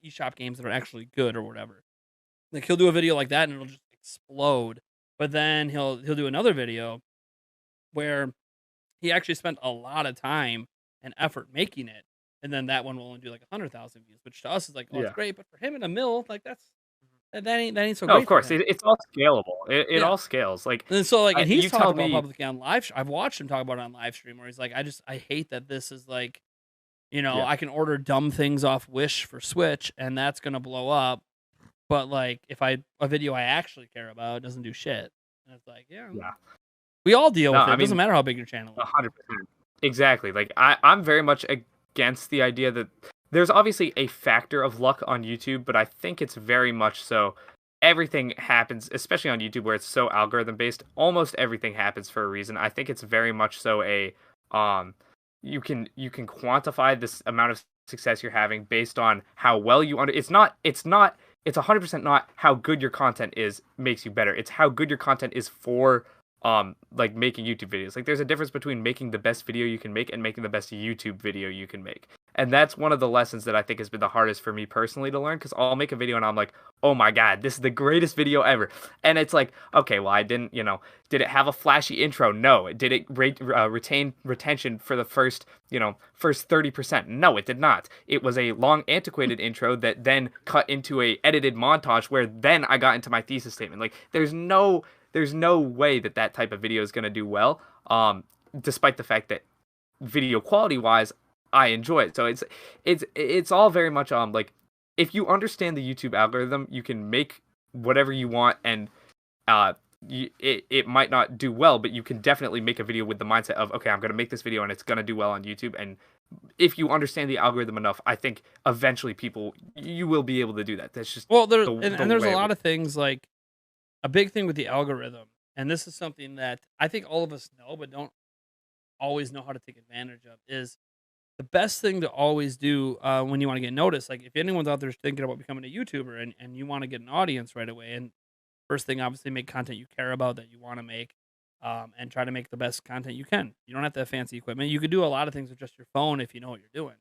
eShop games that are actually good or whatever. Like, he'll do a video like that and it'll just explode. But then he'll do another video where he actually spent a lot of time and effort making it, and then that one will only do like 100,000 views, which to us is like, it's great, but for him in a mill, like that ain't so great. Of course, it's all scalable. It all scales. Like, and so like, and he's talked about publicly on live. I've watched him talk about it on live stream, where he's like, I hate that this is like, I can order dumb things off Wish for Switch, and that's gonna blow up. But like, if a video I actually care about doesn't do shit, and it's like, we all deal with it. It doesn't matter how big your channel is. 100%. Exactly. Like, I'm very much against the idea that there's obviously a factor of luck on YouTube, but I think it's very much so. Everything happens, especially on YouTube where it's so algorithm based. Almost everything happens for a reason. I think it's very much so you can quantify this amount of success you're having based on how well you it's 100% not how good your content is makes you better. It's how good your content is for like making YouTube videos. Like, there's a difference between making the best video you can make and making the best YouTube video you can make. And that's one of the lessons that I think has been the hardest for me personally to learn, because I'll make a video and I'm like, oh my god, this is the greatest video ever. And it's like, okay, well, I didn't, did it have a flashy intro? No. Did it retain retention for the first 30%? No, it did not. It was a long, antiquated intro that then cut into a edited montage where then I got into my thesis statement. Like, there's no way that type of video is going to do well, despite the fact that video quality wise, I enjoy it. So it's all very much like, if you understand the YouTube algorithm, you can make whatever you want, and it might not do well, but you can definitely make a video with the mindset of, okay, I'm going to make this video and it's going to do well on YouTube. And if you understand the algorithm enough, I think eventually you will be able to do that. That's just there's a lot of things. Like, a big thing with the algorithm, and this is something that I think all of us know but don't always know how to take advantage of, is the best thing to always do when you want to get noticed. Like, if anyone's out there thinking about becoming a YouTuber and you want to get an audience right away, and first thing, obviously, make content you care about, that you want to make, and try to make the best content you can. You don't have to have fancy equipment. You could do a lot of things with just your phone if you know what you're doing.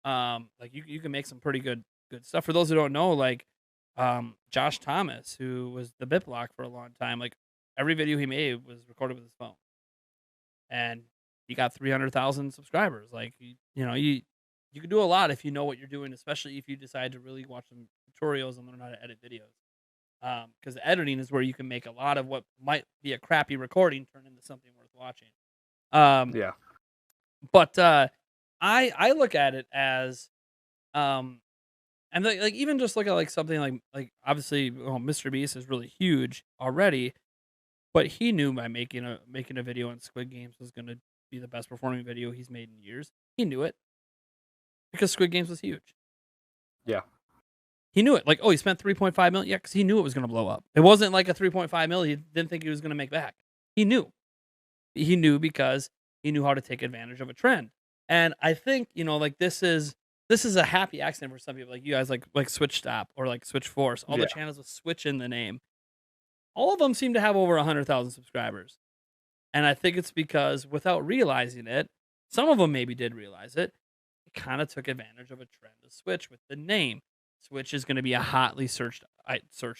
Like, you can make some pretty good stuff. For those who don't know, like, Josh Thomas, who was the BitBlock for a long time, like, every video he made was recorded with his phone. And he got 300,000 subscribers. Like, you can do a lot if you know what you're doing, especially if you decide to really watch some tutorials and learn how to edit videos. Because editing is where you can make a lot of what might be a crappy recording turn into something worth watching. Yeah. But I look at it as, and like even just look at like something like obviously Mr. Beast is really huge already, but he knew by making a video on Squid Games was going to be the best performing video he's made in years. He knew it because Squid Games was huge. Yeah. He knew it. Like, he spent 3.5 million. Yeah, because he knew it was going to blow up. It wasn't like a 3.5 million. He didn't think he was going to make back. He knew. He knew because he knew how to take advantage of a trend. And I think, like this is a happy accident for some people, like you guys, like Switch Stop or like Switch Force. All the channels with Switch in the name. All of them seem to have over 100,000 subscribers. And I think it's because without realizing it, some of them maybe did realize it. It kind of took advantage of a trend of Switch with the name. Switch is going to be a hotly search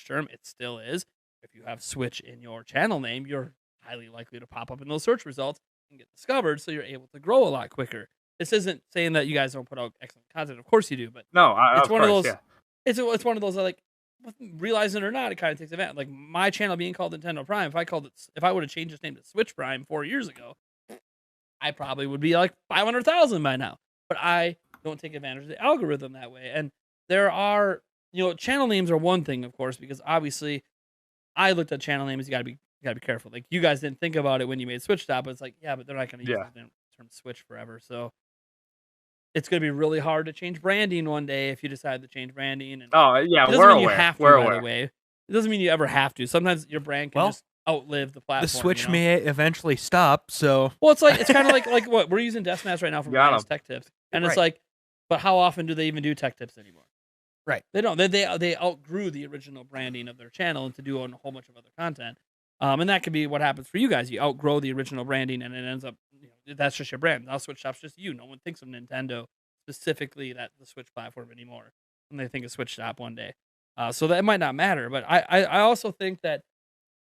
term. It still is. If you have Switch in your channel name, you're highly likely to pop up in those search results and get discovered, so you're able to grow a lot quicker. This isn't saying that you guys don't put out excellent content. Of course you do, but no, it's one of those. Yeah. It's one of those that, like, realizing it or not, it kind of takes advantage. Like my channel being called Nintendo Prime, if I would have changed its name to Switch Prime 4 years ago, I probably would be like 500,000 by now. But I don't take advantage of the algorithm that way. And there are, channel names are one thing, of course, because obviously I looked at channel names. You gotta be careful. Like you guys didn't think about it when you made Switch Stop, but it's like, yeah, but they're not going to use the term Switch forever. So it's going to be really hard to change branding one day if you decide to change branding. And we're aware. You have to, by the way. It doesn't mean you ever have to. Sometimes your brand can just outlive the platform. The Switch may eventually stop. So it's kind of like what we're using Deathmatch right now for Brian's Tech Tips, and it's like, but how often do they even do Tech Tips anymore? Right. They don't. They outgrew the original branding of their channel and to do a whole bunch of other content. And that could be what happens for you guys. You outgrow the original branding, and it ends up, that's just your brand. Now Switch Shop's just you. No one thinks of Nintendo specifically, that the Switch platform anymore, when they think of Switch Shop one day. So that might not matter. But I also think that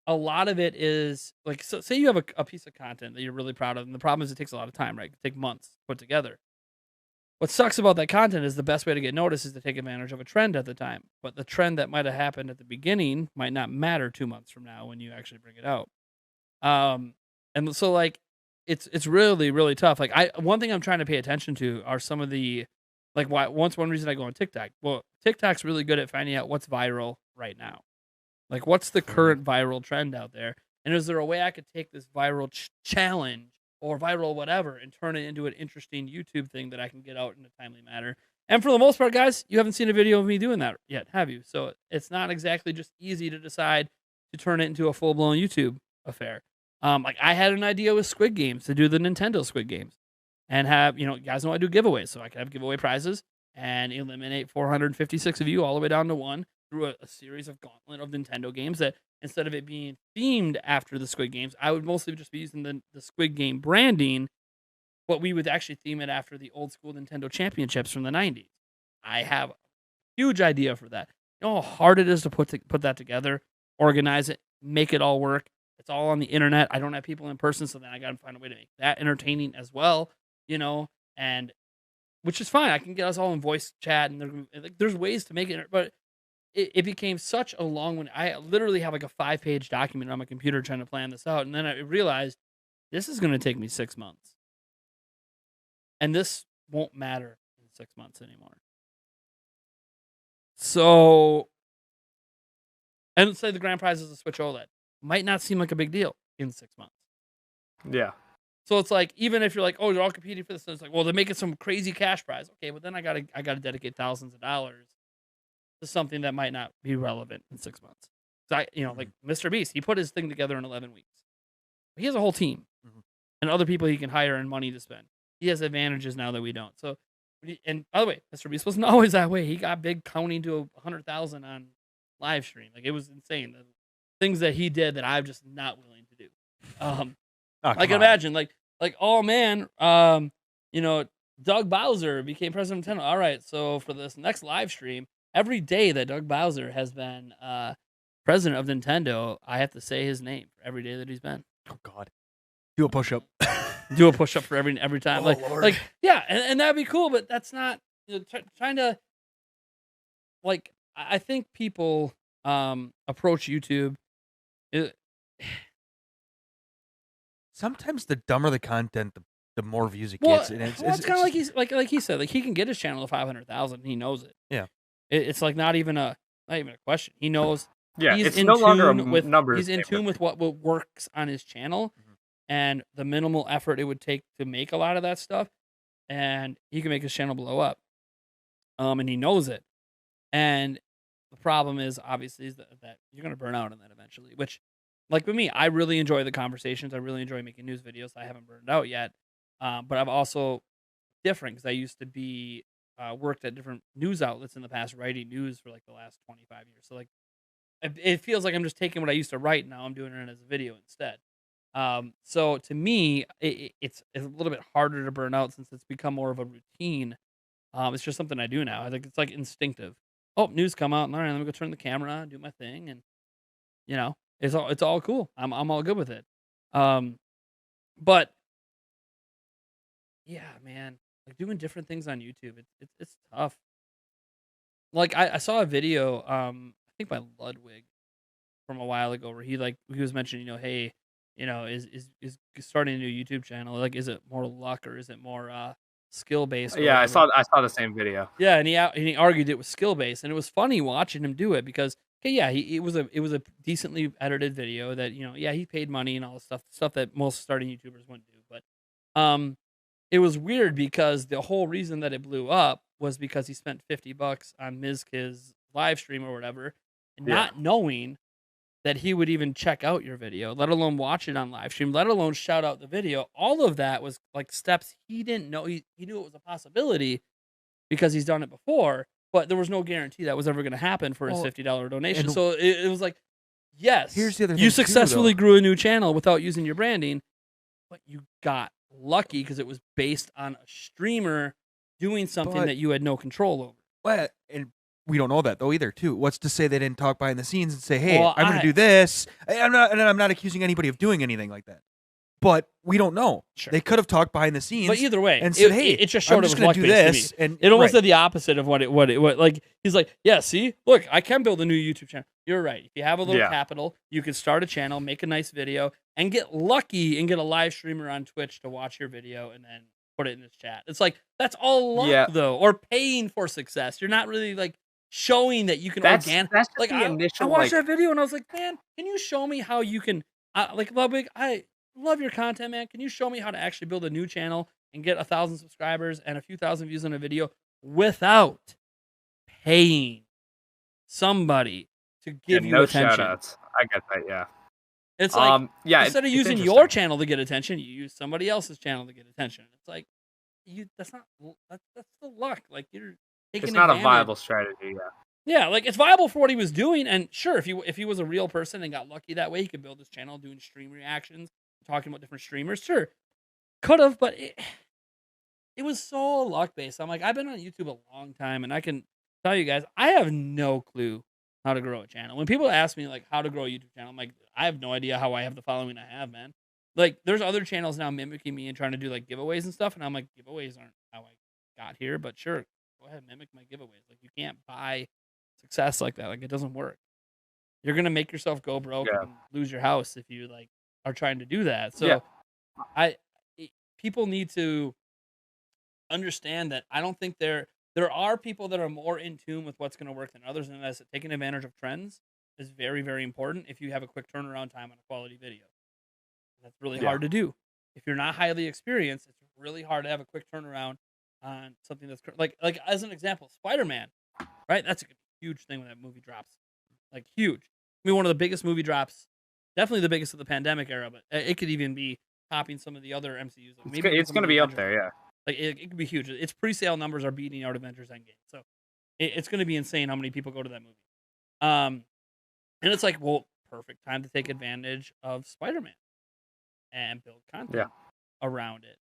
a lot of it is like, so say you have a piece of content that you're really proud of, and the problem is it takes a lot of time, right? It can take months to put together. What sucks about that content is the best way to get noticed is to take advantage of a trend at the time. But the trend that might have happened at the beginning might not matter 2 months from now when you actually bring it out. And so like it's really, really tough. Like one thing I'm trying to pay attention to are some of the, like, one reason I go on TikTok. Well, TikTok's really good at finding out what's viral right now. Like what's the current viral trend out there? And is there a way I could take this viral challenge or viral whatever and turn it into an interesting YouTube thing that I can get out in a timely manner? And for the most part, guys, you haven't seen a video of me doing that yet, have you? So it's not exactly just easy to decide to turn it into a full-blown YouTube affair. Like I had an idea with Squid Games to do the Nintendo Squid Games and have, you guys know I do giveaways, so I could have giveaway prizes and eliminate 456 of you all the way down to one through a series of gauntlet of Nintendo games that, instead of it being themed after the Squid Games, I would mostly just be using the Squid Game branding, but we would actually theme it after the old school Nintendo championships from the 90s. I have a huge idea for that. You know how hard it is to put that together, organize it, make it all work. It's all on the internet. I don't have people in person, so then I got to find a way to make that entertaining as well, and which is fine. I can get us all in voice chat, and there's ways to make it, but it became such a long one. I literally have like a 5-page document on my computer trying to plan this out. And then I realized this is going to take me 6 months. And this won't matter in 6 months anymore. So, and let's say the grand prize is a Switch OLED. Might not seem like a big deal in 6 months. Yeah. So it's like, even if you're like, oh, they're all competing for this, it's like, well, they're making some crazy cash prize. Okay, but then I gotta dedicate thousands of dollars to something that might not be relevant in 6 months. So like Mr. Beast, he put his thing together in 11 weeks. He has a whole team and other people he can hire and money to spend. He has advantages now that we don't. So, and by the way, Mr. Beast wasn't always that way. He got big counting to 100,000 on live stream. Like it was insane. The things that he did that I'm just not willing to do. I can imagine like, oh man, Doug Bowser became president of Nintendo. All right, so for this next live stream, every day that Doug Bowser has been president of Nintendo, I have to say his name for every day that he's been. Oh, God. Do a push-up. Do a push up for every time. Lord. Like yeah, and that'd be cool, but that's not trying to like. I think people approach YouTube. Sometimes the dumber the content, the more views it Well, gets. And it's kind of like he said, like he can get his channel to 500,000. He knows it. Yeah. It's like not even a question. He knows. Yeah, he's it's in no longer a tune with number. He's in tune with what works on his channel, and the minimal effort it would take to make a lot of that stuff, and he can make his channel blow up. And he knows it. And the problem is obviously is that you're gonna burn out on that eventually. Which, like with me, I really enjoy the conversations. I really enjoy making news videos. I haven't burned out yet, but I've also different because I used to be worked at different news outlets in the past, writing news for like the last 25 years. So like, it feels like I'm just taking what I used to write now I'm doing it as a video instead. So to me, it's a little bit harder to burn out since it's become more of a routine. It's just something I do now. I think it's like instinctive. Oh, news come out. All right, let me go turn the camera on, do my thing, and it's all cool. I'm all good with it. But yeah, man, like doing different things on YouTube, it's tough. Like I saw a video, I think by Ludwig from a while ago where he was mentioning, hey, is starting a new YouTube channel, like, is it more luck or is it more skill based? Yeah, I saw the same video. Yeah, and he argued it was skill based, and it was funny watching him do it because okay, yeah, it was a decently edited video that yeah, he paid money and all the stuff that most starting YouTubers wouldn't do, but it was weird because the whole reason that it blew up was because he spent $50 on Mizk's live stream or whatever, and not knowing that he would even check out your video, let alone watch it on live stream, let alone shout out the video. All of that was like steps he didn't know. He knew it was a possibility because he's done it before, but there was no guarantee that was ever going to happen for his $50 donation. So it was like, yes, here's the other thing you successfully grew a new channel without using your branding, but you got lucky because it was based on a streamer doing something that you had no control over. Well, and we don't know that though either. Too. What's to say they didn't talk behind the scenes and say, "Hey, Well, I'm going to do this." I'm not accusing anybody of doing anything like that, but we don't know. Sure. They could have talked behind the scenes. But either way, and said, "Hey, it just showed I'm it just was going to do this," to me. and it almost did the opposite of what like. He's like, "Yeah, see, look, I can build a new YouTube channel." You're right. If you have a little capital, you can start a channel, make a nice video, and get lucky and get a live streamer on Twitch to watch your video and then put it in his chat. It's like that's all luck though, or paying for success. You're not really like showing that you can organic. That's like the initial. I watched that video and I was like, man, can you show me how you can like Ludwig? I love your content, man. Can you show me how to actually build a new channel and get 1,000 subscribers and a few thousand views on a video without paying somebody to give you attention? Shout-outs. I get that, yeah. It's like instead of using your channel to get attention, you use somebody else's channel to get attention. It's like that's the luck. Like you're taking. It's not advantage. A viable strategy, yeah. Yeah, like it's viable for what he was doing, and sure, if he was a real person and got lucky that way, he could build his channel doing stream reactions, talking about different streamers. Sure, could have, but it was so luck based. I'm like, I've been on YouTube a long time, and I can tell you guys, I have no clue how to grow a channel. When people ask me like how to grow a YouTube channel, I'm like, I have no idea how I have the following I have, man. Like, there's other channels now mimicking me and trying to do like giveaways and stuff, and I'm like, giveaways aren't how I got here, but sure, go ahead, mimic my giveaways. Like, you can't buy success like that. Like, it doesn't work. You're gonna make yourself go broke and lose your house if you like are trying to do that. So, people need to understand that. I don't think there are people that are more in tune with what's going to work than others, and that's taking advantage of trends is very, very important if you have a quick turnaround time on a quality video. That's really hard to do. If you're not highly experienced, it's really hard to have a quick turnaround on something that's like as an example, Spider-Man, right? That's a huge thing when that movie drops, like huge. I mean, one of the biggest movie drops, definitely the biggest of the pandemic era, but it could even be topping some of the other MCUs. Like maybe it's going to be up there, yeah. Like it could be huge. Its pre-sale numbers are beating out Avengers Endgame, so it's going to be insane how many people go to that movie. And it's like, well, perfect time to take advantage of Spider-Man and build content around it.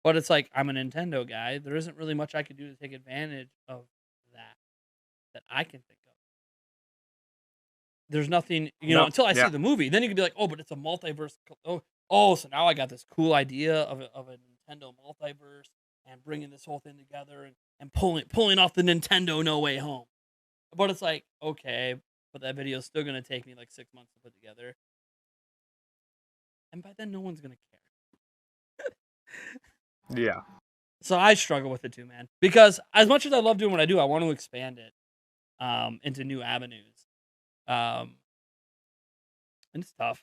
But it's like, I'm a Nintendo guy. There isn't really much I could do to take advantage of that I can think of. There's nothing, until I see the movie. Then you could be like, oh, but it's a multiverse. Oh, oh, so now I got this cool idea of a Nintendo multiverse and bringing this whole thing together and pulling off the Nintendo No Way Home. But it's like, okay, but that video is still going to take me like 6 months to put together. And by then, no one's going to care. Yeah. So I struggle with it too, man. Because as much as I love doing what I do, I want to expand it into new avenues. And it's tough.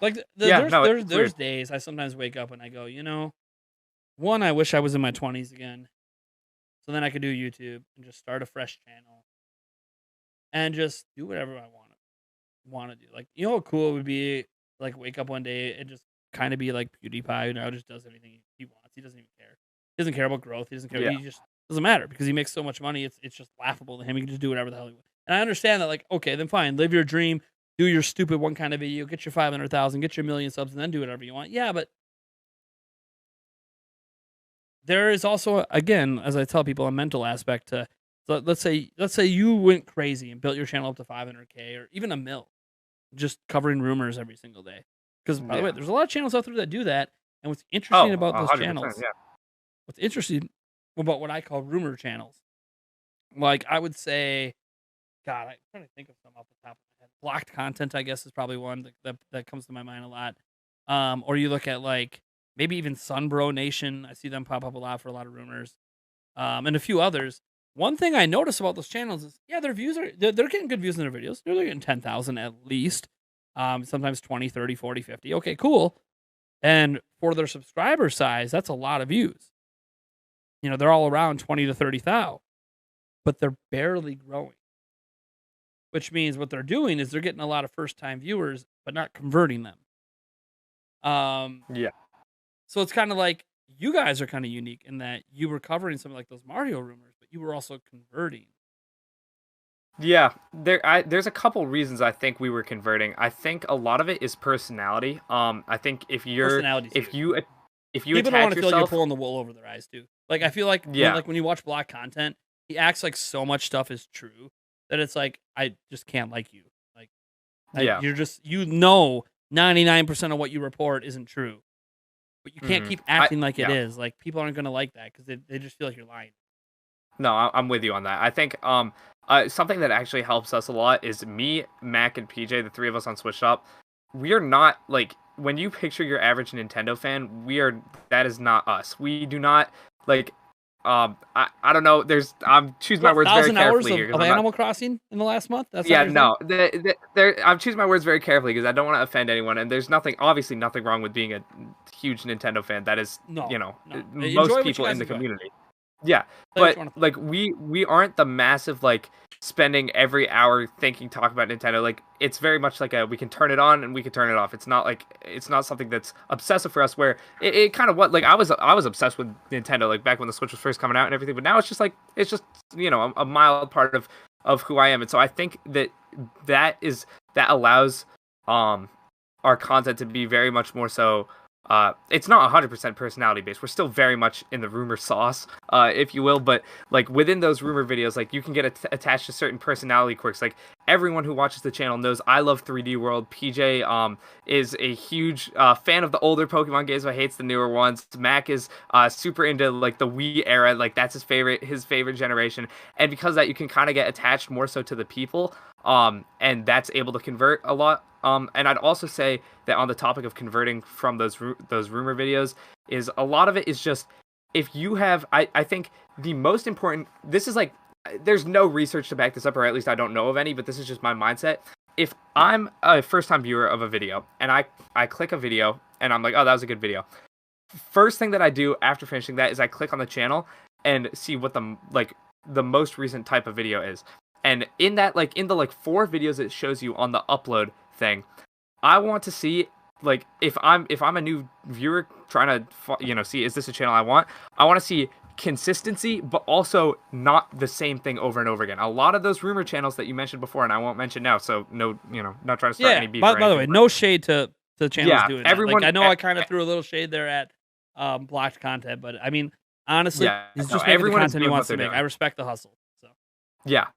Like there's days I sometimes wake up and I go, one, I wish I was in my 20s again, so then I could do YouTube and just start a fresh channel and just do whatever I want to do. Like, how cool it would be, like, wake up one day and just kind of be like PewDiePie, just does anything he wants. He doesn't even care. He doesn't care about growth. He doesn't care. Yeah. He just doesn't matter because he makes so much money. It's just laughable to him. He can just do whatever the hell he wants. And I understand that, like, okay, then fine, live your dream. Do your stupid one kind of video, get your 500,000, get your 1,000,000 subs, and then do whatever you want. Yeah, but there is also, again, as I tell people, a mental aspect to. So let's say you went crazy and built your channel up to 500K or even $1 million, just covering rumors every single day. Because by the way, there's a lot of channels out there that do that. And what's interesting about those channels, what's interesting about what I call rumor channels, like I would say, God, I'm trying to think of some off the top of my head. Blocked content, I guess, is probably one that comes to my mind a lot. Or you look at, like, maybe even Sunbro Nation. I see them pop up a lot for a lot of rumors. And a few others. One thing I notice about those channels is, their views they're getting good views in their videos. They're getting 10,000 at least. Sometimes 20, 30, 40, 50. Okay, cool. And for their subscriber size, that's a lot of views. They're all around 20 to 30,000. But they're barely growing. Which means what they're doing is they're getting a lot of first-time viewers, but not converting them. Yeah. So it's kind of like you guys are kind of unique in that you were covering something like those Mario rumors, but you were also converting. Yeah, there's a couple reasons I think we were converting. I think a lot of it is personality. I think if you people attach don't want to feel like you're yourself, pulling the wool over their eyes too. Like I feel like when you watch block content, he acts like so much stuff is true that it's like I just can't like you. Like you're just 99% of what you report isn't true, but you can't keep acting like it is. Like people aren't gonna like that because they just feel like you're lying. No, I'm with you on that. I think something that actually helps us a lot is me, Mac, and PJ, the three of us on Switch Up. We are not, like, when you picture your average Nintendo fan, that is not us. We do not, like, I don't know. I'm choosing my words very carefully here. Of Animal Crossing in the last month? That's no. I'm choosing my words very carefully because I don't want to offend anyone. And there's obviously nothing wrong with being a huge Nintendo fan. That is, most people in the community. Yeah, but like we aren't the massive, like, spending every hour talk about Nintendo. Like, it's very much like we can turn it on and we can turn it off. It's not something that's obsessive for us. Where it kind of I was obsessed with Nintendo, like, back when the Switch was first coming out and everything. But now it's just a mild part of who I am. And so I think that allows our content to be very much more so. It's not 100% personality based. We're still very much in the rumor sauce, if you will. But, like, within those rumor videos, like, you can get attached to certain personality quirks. Like, everyone who watches the channel knows I love 3D World. PJ is a huge fan of the older Pokemon games, but hates the newer ones. Mac is super into, like, the Wii era. Like, that's his favorite generation. And because of that, you can kind of get attached more so to the people. And that's able to convert a lot. And I'd also say that on the topic of converting from those rumor videos, is a lot of it is just, if you have, I think the most important, this is like, there's no research to back this up, or at least I don't know of any, but this is just my mindset. If I'm a first-time viewer of a video and I click a video and I'm like, oh, that was a good video. First thing that I do after finishing that is I click on the channel and see what the most recent type of video is. And in that, like, in the 4 videos it shows you on the upload thing, I want to see, like, if I'm a new viewer trying to see, is this a channel I want to see consistency, but also not the same thing over and over again. A lot of those rumor channels that you mentioned before, and I won't mention now, so no, not trying to start any beef. By the way, no shade to channels doing everyone, that. Like, I know I kind of threw a little shade there at blocked content, but I mean, honestly, it's just making the content he wants to make. I respect the hustle. Yeah.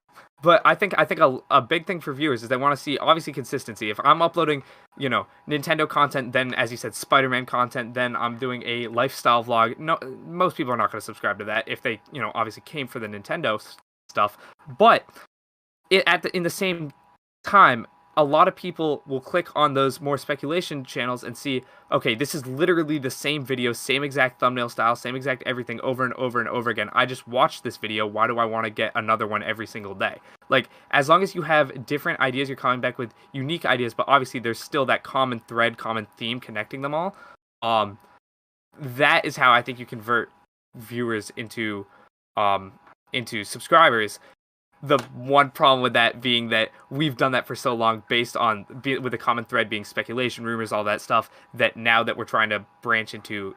But I think a big thing for viewers is they want to see obviously consistency. If I'm uploading, Nintendo content, then as you said, Spider-Man content, then I'm doing a lifestyle vlog. No, most people are not going to subscribe to that if they, obviously came for the Nintendo stuff. But in the same time, a lot of people will click on those more speculation channels and see, okay, this is literally the same video, same exact thumbnail style, same exact everything over and over and over again. I just watched this video. Why do I want to get another one every single day? Like, as long as you have different ideas, you're coming back with unique ideas, but obviously there's still that common thread, common theme connecting them all. That is how I think you convert viewers into subscribers. The one problem with that being that we've done that for so long based on with the common thread being speculation, rumors, all that stuff, that now that we're trying to branch into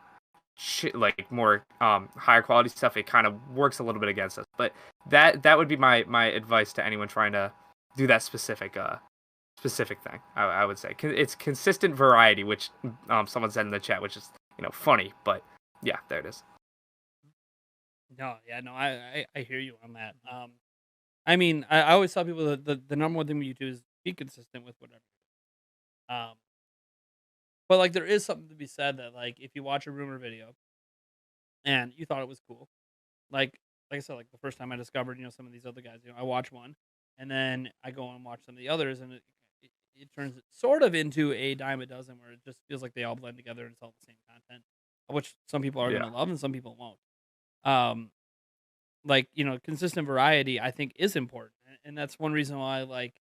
like more higher quality stuff, it kind of works a little bit against us. But that would be my advice to anyone trying to do that specific thing. I would say it's consistent variety, which someone said in the chat, which is funny, but yeah, there it is. No, I hear you on that. I mean, I always tell people that the number one thing with YouTube is be consistent with whatever. But like there is something to be said that like if you watch a rumor video and you thought it was cool, like I said, like the first time I discovered some of these other guys, I watch one and then I go and watch some of the others, and it turns it sort of into a dime a dozen, where it just feels like they all blend together and it's all the same content, which some people are gonna love and some people won't. Like, consistent variety, I think, is important. And that's one reason why, like,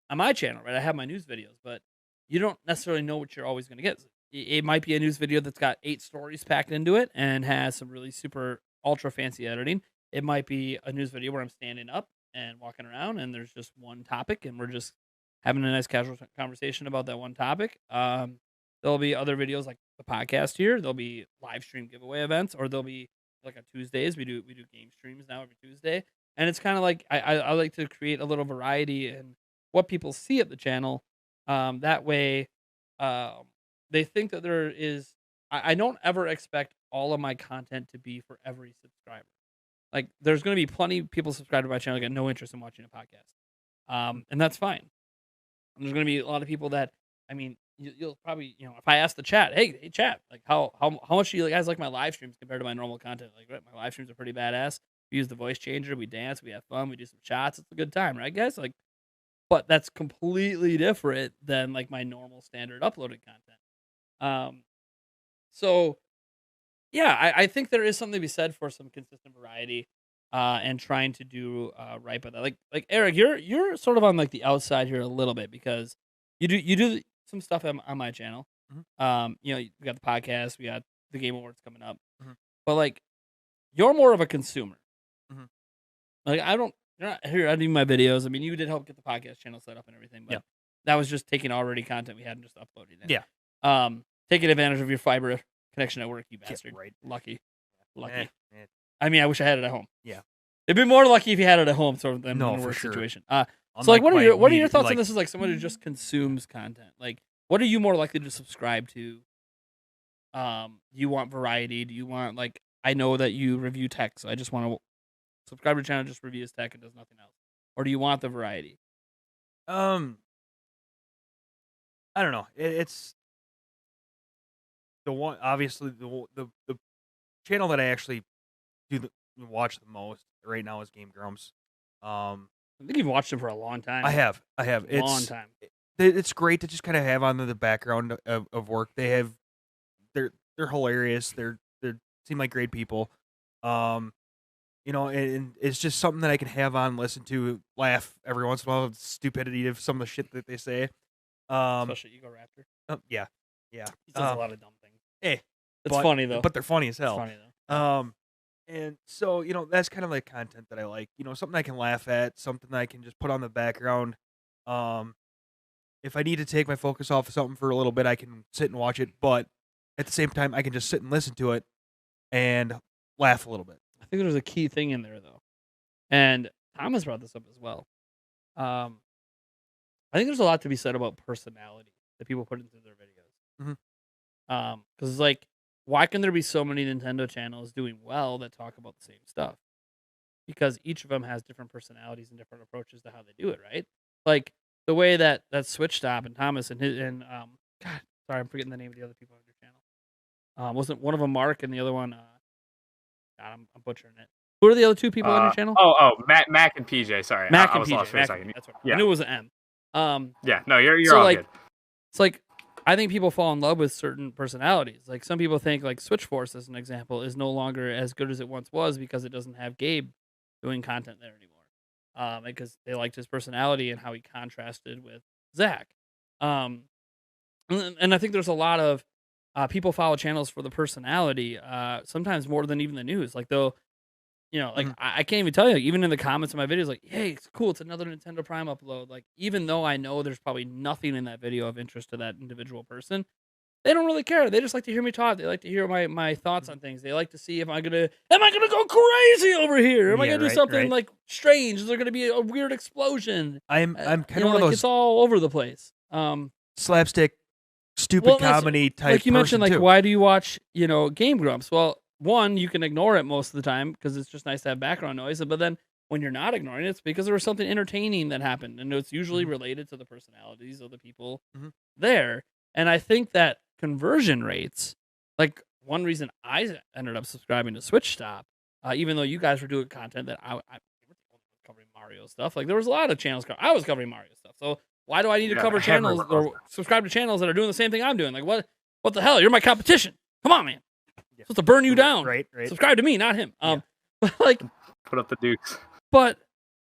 on my channel, right, I have my news videos, but you don't necessarily know what you're always going to get. It might be a news video that's got 8 stories packed into it and has some really super ultra fancy editing. It might be a news video where I'm standing up and walking around and there's just one topic and we're just having a nice casual conversation about that one topic. There'll be other videos like the podcast here. There'll be live stream giveaway events, or there'll be like on Tuesdays. We do game streams now every Tuesday, and it's kind of like I like to create a little variety in what people see at the channel. That way, they think that there is. I don't ever expect all of my content to be for every subscriber. Like, there's going to be plenty of people subscribed to my channel that got no interest in watching a podcast, and that's fine. And there's going to be a lot of people that, I mean, you'll probably, if I ask the chat, hey chat, like how much do you guys like my live streams compared to my normal content? Like, right, my live streams are pretty badass. We use the voice changer, we dance, we have fun, we do some shots. It's a good time, right, guys? Like, but that's completely different than like my normal standard uploaded content. So yeah, I think there is something to be said for some consistent variety, and trying to do right by that. Like Eric, you're sort of on like the outside here a little bit, because you do some stuff on my channel. Mm-hmm. We got the podcast, we got the Game Awards coming up, Mm-hmm. but like you're more of a consumer. Mm-hmm. Like you're not here editing my videos. I mean, you did help get the podcast channel set up and everything, but that was just taking already content we had and just uploading it. Yeah. Taking advantage of your fiber connection at work, you bastard. Right. Lucky. Eh. I mean, I wish I had it at home. Yeah. It'd be more lucky if you had it at home, sort of, than in a for work sure. situation. So, like, what are your thoughts on this? Is like someone who just consumes content. Like, what are you more likely to subscribe to? Do you want variety? Do you want, like, I know that you review tech, so I just want to subscribe to the channel, just reviews tech and does nothing else, or do you want the variety? I don't know. It's the one, obviously the channel that I actually watch the most right now is Game Grumps. I think you've watched him for a long time. I have. It's a long time. It's great to just kind of have on the background of work. They're hilarious. They seem like great people. And it's just something that I can have on, listen to, laugh every once in a while at the stupidity of some of the shit that they say. Especially Ego Raptor. Yeah. He does a lot of dumb things. Hey, it's funny though. But they're funny as hell. It's funny though. And so, that's kind of like content that I like. Something I can laugh at, something that I can just put on the background. If I need to take my focus off of something for a little bit, I can sit and watch it. But at the same time, I can just sit and listen to it and laugh a little bit. I think there's a key thing in there, though. And Thomas brought this up as well. I think there's a lot to be said about personality that people put into their videos. Mm-hmm. Because, like, why can there be so many Nintendo channels doing well that talk about the same stuff? because each of them has different personalities and different approaches to how they do it, right? Like the way that Switch Stop and Thomas and God, sorry, I'm forgetting the name of the other people on your channel. Wasn't one of them Mark and the other one? God, I'm butchering it. Who are the other two people on your channel? Mac and PJ. Sorry, Mac I and was PJ. lost for a second. That's what I knew it was an M. Yeah, no, you're so all like, good. It's like I think people fall in love with certain personalities. Like some people think like Switch Force, as an example, is no longer as good as it once was because it doesn't have Gabe doing content there anymore. Because they liked his personality and how he contrasted with Zach. And I think there's a lot of people follow channels for the personality, sometimes more than even the news. Like they'll, like I can't even tell you, like, even in the comments of my videos, like, hey, it's cool, it's another Nintendo Prime upload. Like, even though I know there's probably nothing in that video of interest to that individual person, they don't really care. They just like to hear me talk. They like to hear my thoughts on things. They like to see if am I gonna go crazy over here? Am I gonna do something like strange? Is there gonna be a weird explosion? I'm kind of one of those. It's all over the place. Slapstick, stupid comedy type. Like you mentioned, like too. Why do you watch Game Grumps? Well, one, you can ignore it most of the time because it's just nice to have background noise. But then when you're not ignoring it, it's because there was something entertaining that happened, and it's usually related to the personalities of the people there. And I think that conversion rates, like one reason I ended up subscribing to Switch Stop, even though you guys were doing content that I covering Mario stuff. Like there was a lot of channels. I was covering Mario stuff. So why do I need to cover channels or subscribe to channels that are doing the same thing I'm doing? Like what the hell? You're my competition. Come on, man. Yeah. Supposed to burn you down. Right. Subscribe to me, not him. But like, put up the dukes. But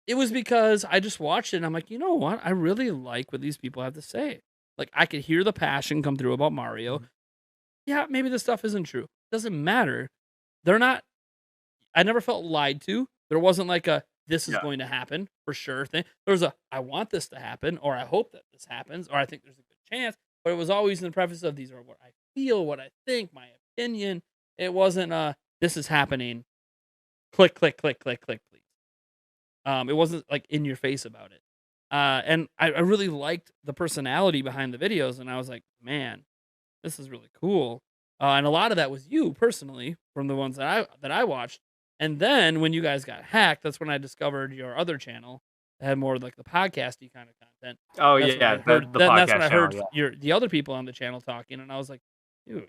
it was because I just watched it and I'm like, you know what? I really like what these people have to say. Like I could hear the passion come through about Mario. Yeah, maybe this stuff isn't true. Doesn't matter. They're not. I never felt lied to. There wasn't like a this is going to happen for sure thing. There was a I want this to happen, or I hope that this happens, or I think there's a good chance. But it was always in the preface of these are what I feel, what I think, my opinion. It wasn't this is happening. Click, please. It wasn't like in your face about it. And I really liked the personality behind the videos, and I was like, man, this is really cool. And a lot of that was you personally from the ones that I watched. And then when you guys got hacked, that's when I discovered your other channel that had more like the podcasty kind of content. Oh that's yeah, the podcast that's when I heard the other people on the channel talking, and I was like, dude,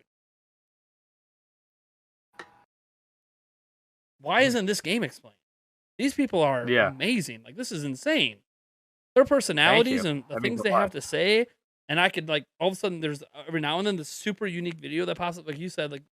why isn't this game explained? These people are amazing. Like this is insane. Their personalities and the things they have to say. And I could like all of a sudden there's every now and then the super unique video that pops up, like you said, like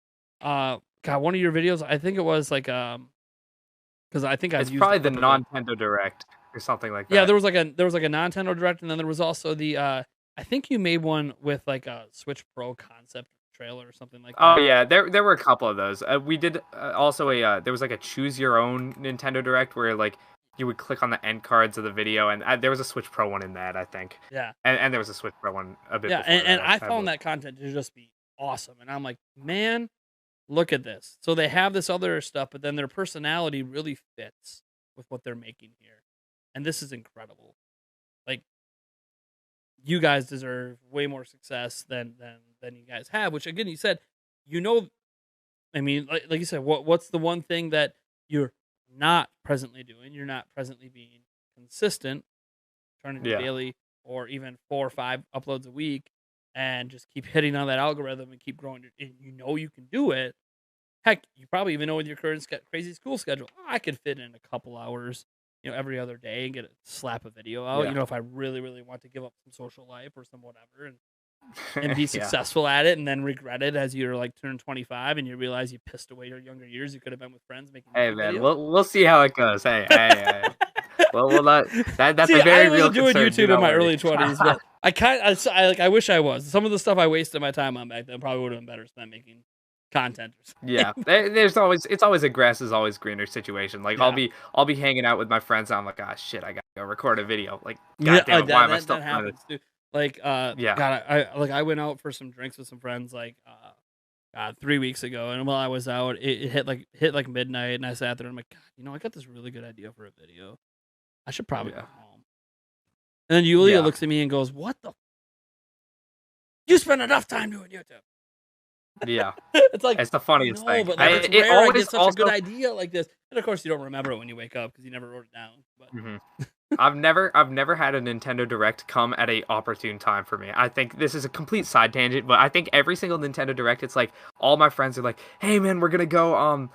God, one of your videos, I think it was like because I think it's probably the Nintendo Direct or something like that. Yeah, there was like a Nintendo Direct, and then there was also the I think you made one with like a Switch Pro concept trailer or something like that. Oh yeah, there were a couple of those. We did also there was like a choose your own Nintendo Direct where like you would click on the end cards of the video, and there was a Switch Pro one in that, I think. Yeah. And there was a Switch Pro one a bit before and that, I found that content to just be awesome. And I'm like, man, look at this. So they have this other stuff, but then their personality really fits with what they're making here. And this is incredible. Like, you guys deserve way more success than you guys have, which again, you said, I mean, like you said, what's the one thing that you're not presently doing? You're not presently being consistent, trying to do daily or even 4 or 5 uploads a week, and just keep hitting on that algorithm and keep growing. And you can do it. Heck, you probably even know with your current crazy school schedule, I could fit in a couple hours, every other day and slap a video out. If I really, really want to give up some social life or some whatever, and be successful at it, and then regret it as you're like turn 25 and you realize you pissed away your younger years. You could have been with friends making. Hey man, we'll see how it goes. Hey. Well, that's a very real concern. I was doing YouTube in my early 20s, but I wish I was. Some of the stuff I wasted my time on back then probably would have been better spent making content. Yeah, it's always a grass is always greener situation. Like I'll be hanging out with my friends, and I'm like, shit, I gotta go record a video. Like, goddamn, why am I still doing this? Like, God, I went out for some drinks with some friends, like, 3 weeks ago, and while I was out, it hit like midnight, and I sat there, and I'm like, God, I got this really good idea for a video. I should probably go home. And then Yulia looks at me and goes, "What the? You spend enough time doing YouTube." Yeah, It's like it's the funniest thing. but like, it's it rare I always get such a good idea like this, and of course you don't remember it when you wake up because you never wrote it down. But I've never had a Nintendo Direct come at a opportune time for me. I think this is a complete side tangent, but I think every single Nintendo Direct, it's like all my friends are like, "Hey man, we're gonna go on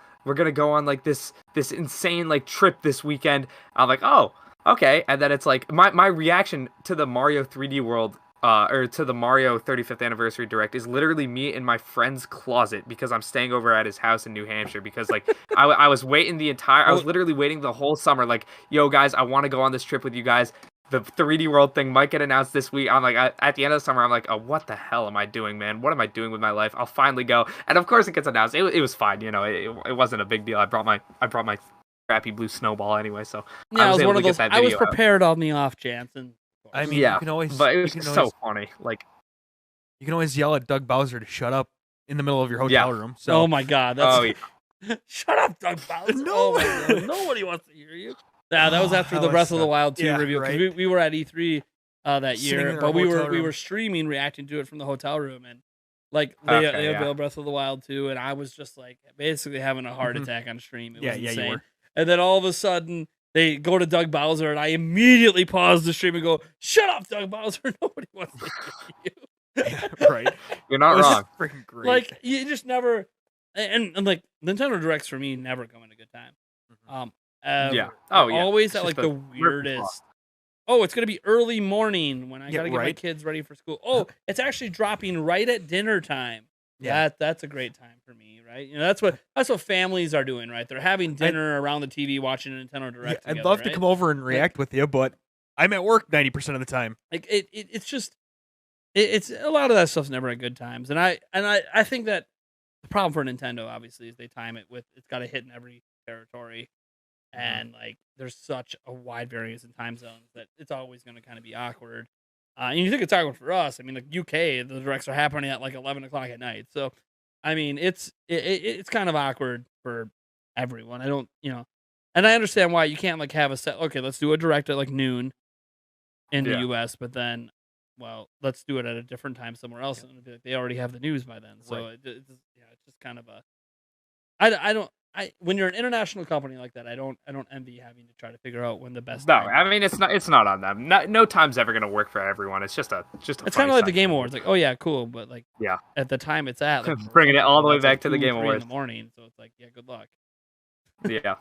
like this insane like trip this weekend." I'm like, "Oh, okay." And then it's like my reaction to the Mario 3D World or to the Mario 35th anniversary direct is literally me in my friend's closet because I'm staying over at his house in New Hampshire because like I was waiting I was literally waiting the whole summer like, yo guys, I want to go on this trip with you guys. The 3D World thing might get announced this week. I'm like, at the end of the summer, I'm like, oh, what the hell am I doing, man? What am I doing with my life? I'll finally go. And of course it gets announced. It was fine, you know, it wasn't a big deal. I brought my crappy blue snowball anyway, so yeah, I was able one to of get those. that I was video out. prepared on the off chance, and I mean, Yeah, you can always, but it was just so funny. Like, you can always yell at Doug Bowser to shut up in the middle of your hotel room. So, oh my god, that's shut up, Doug Bowser. No. Oh my god, nobody wants to hear you. Yeah, that was after the Breath of the Wild 2 review because we were at E3 that year, but we were streaming, reacting to it from the hotel room, and like they unveiled Breath of the Wild 2, and I was just like basically having a heart attack on stream. It was insane. You were. And then all of a sudden they go to Doug Bowser, and I immediately pause the stream and go, "Shut up, Doug Bowser! Nobody wants to hear you." Yeah, right, you're not wrong. Freaking great. Like you just never, and like Nintendo Directs for me never come at a good time. Always at like the weirdest. Oh, it's gonna be early morning when I gotta get my kids ready for school. Oh, it's actually dropping right at dinner time. Yeah, that's a great time for me, right? You know, that's what families are doing, right? They're having dinner around the TV, watching a Nintendo Direct. Yeah, I'd love to come over and react with you, but I'm at work 90% of the time. Like it's just it's a lot of that stuff's never at good times, and I think that the problem for Nintendo obviously is they time it with it's got to hit in every territory, and like there's such a wide variance in time zones that it's always going to kind of be awkward. And you think it's awkward for us? I mean, like UK, the directs are happening at like 11 o'clock at night, so I mean it's kind of awkward for everyone. I don't, you know, and I understand why you can't like have a set. Okay, let's do a direct at like noon in the US, but then, well, let's do it at a different time somewhere else, and be like, they already have the news by then. So it's just kind of a. When you're an international company like that, I don't envy having to try to figure out when the best. No, I mean it's not on them. No time's ever gonna work for everyone. It's just a. It's kind of like the Game Awards. Like, oh yeah, cool, but like at the time it's at like, bringing it all the way back to the 2, Game 3 Awards in the morning. So it's like, yeah, good luck. Yeah.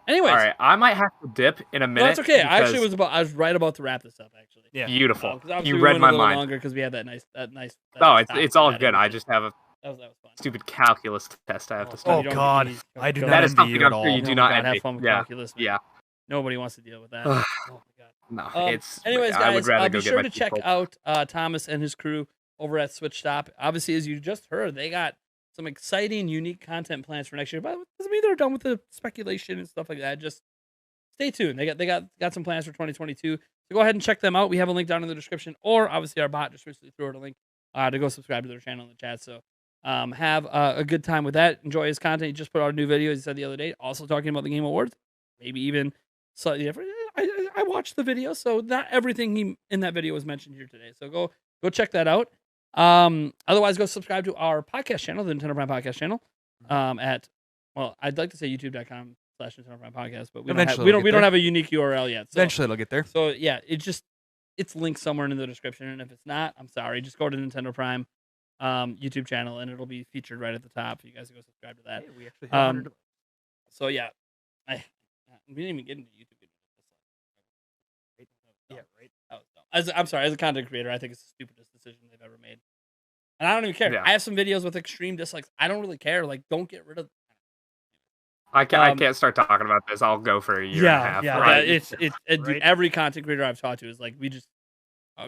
Anyways, all right, I might have to dip in a minute. No, that's okay. I was right about to wrap this up. Actually, yeah, beautiful. You read my mind. Longer because we had that nice. No, it's all good. I just have a that was fun. Stupid calculus test I have to study. Oh God, I do not that is envy something you at I'm all. sure you do not envy. Have fun with calculus. Man. Yeah. Nobody wants to deal with that. Oh my God. No, it's. Anyways, I would guys, rather be go sure get to check out Thomas and his crew over at Switch Stop. Obviously, as you just heard, they got some exciting, unique content plans for next year. But it doesn't mean they're done with the speculation and stuff like that. Just stay tuned. They got some plans for 2022. So go ahead and check them out. We have a link down in the description, or obviously our bot just recently threw out a link to go subscribe to their channel in the chat. So have a good time with that. Enjoy his content. He just put out a new video, as he said the other day, also talking about the Game Awards. Maybe even slightly different. I watched the video, so not everything in that video was mentioned here today. So go check that out. Otherwise, go subscribe to our podcast channel, the Nintendo Prime Podcast channel. I'd like to say youtube.com/Nintendo Prime Podcast, but we don't have a unique URL yet. So, eventually, it'll get there. So yeah, it's linked somewhere in the description, and if it's not, I'm sorry. Just go to Nintendo Prime YouTube channel, and it'll be featured right at the top. You guys can go subscribe to that. Hey, we actually have so yeah, we didn't even get into YouTube. Yeah, right. I'm sorry. As a content creator, I think it's the stupidest decision they've ever made, and I don't even care. Yeah. I have some videos with extreme dislikes. I don't really care. Like, don't get rid of. I can't start talking about this. I'll go for a year and a half. Yeah, right? It's right? Every content creator I've talked to is like, we just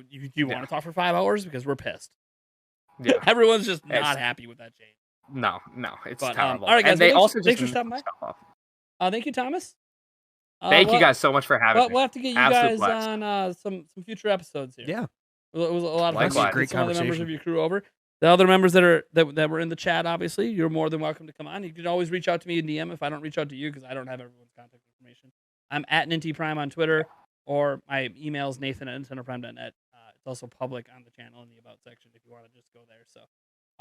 you want to talk for 5 hours because we're pissed. Yeah, everyone's just not happy with that change. No, it's terrible. All right, guys. And they also thanks for stopping by. Thank you, Thomas. Thank you guys so much for having me. We'll have to get you guys on some future episodes here. Yeah, it was a lot of fun. Great conversation. Some of the members of your crew over. The other members that were in the chat, obviously, you're more than welcome to come on. You can always reach out to me in DM if I don't reach out to you because I don't have everyone's contact information. I'm at NintyPrime on Twitter, or my email is Nathan@NintendoPrime.net. It's also public on the channel in the About section if you want to just go there. So,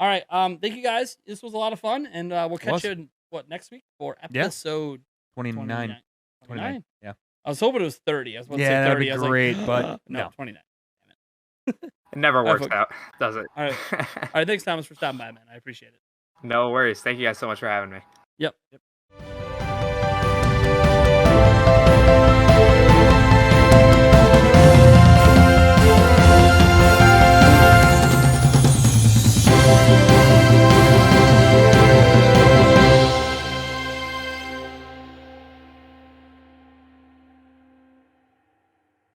All right. Thank you guys. This was a lot of fun, and we'll catch you next week for episode 29. 29. Yeah. I was hoping it was 30. I was about to say 30. That'd be great, but no, 29. It never works out, does it? All right. Thanks, Thomas, for stopping by, man. I appreciate it. No worries. Thank you guys so much for having me. Yep.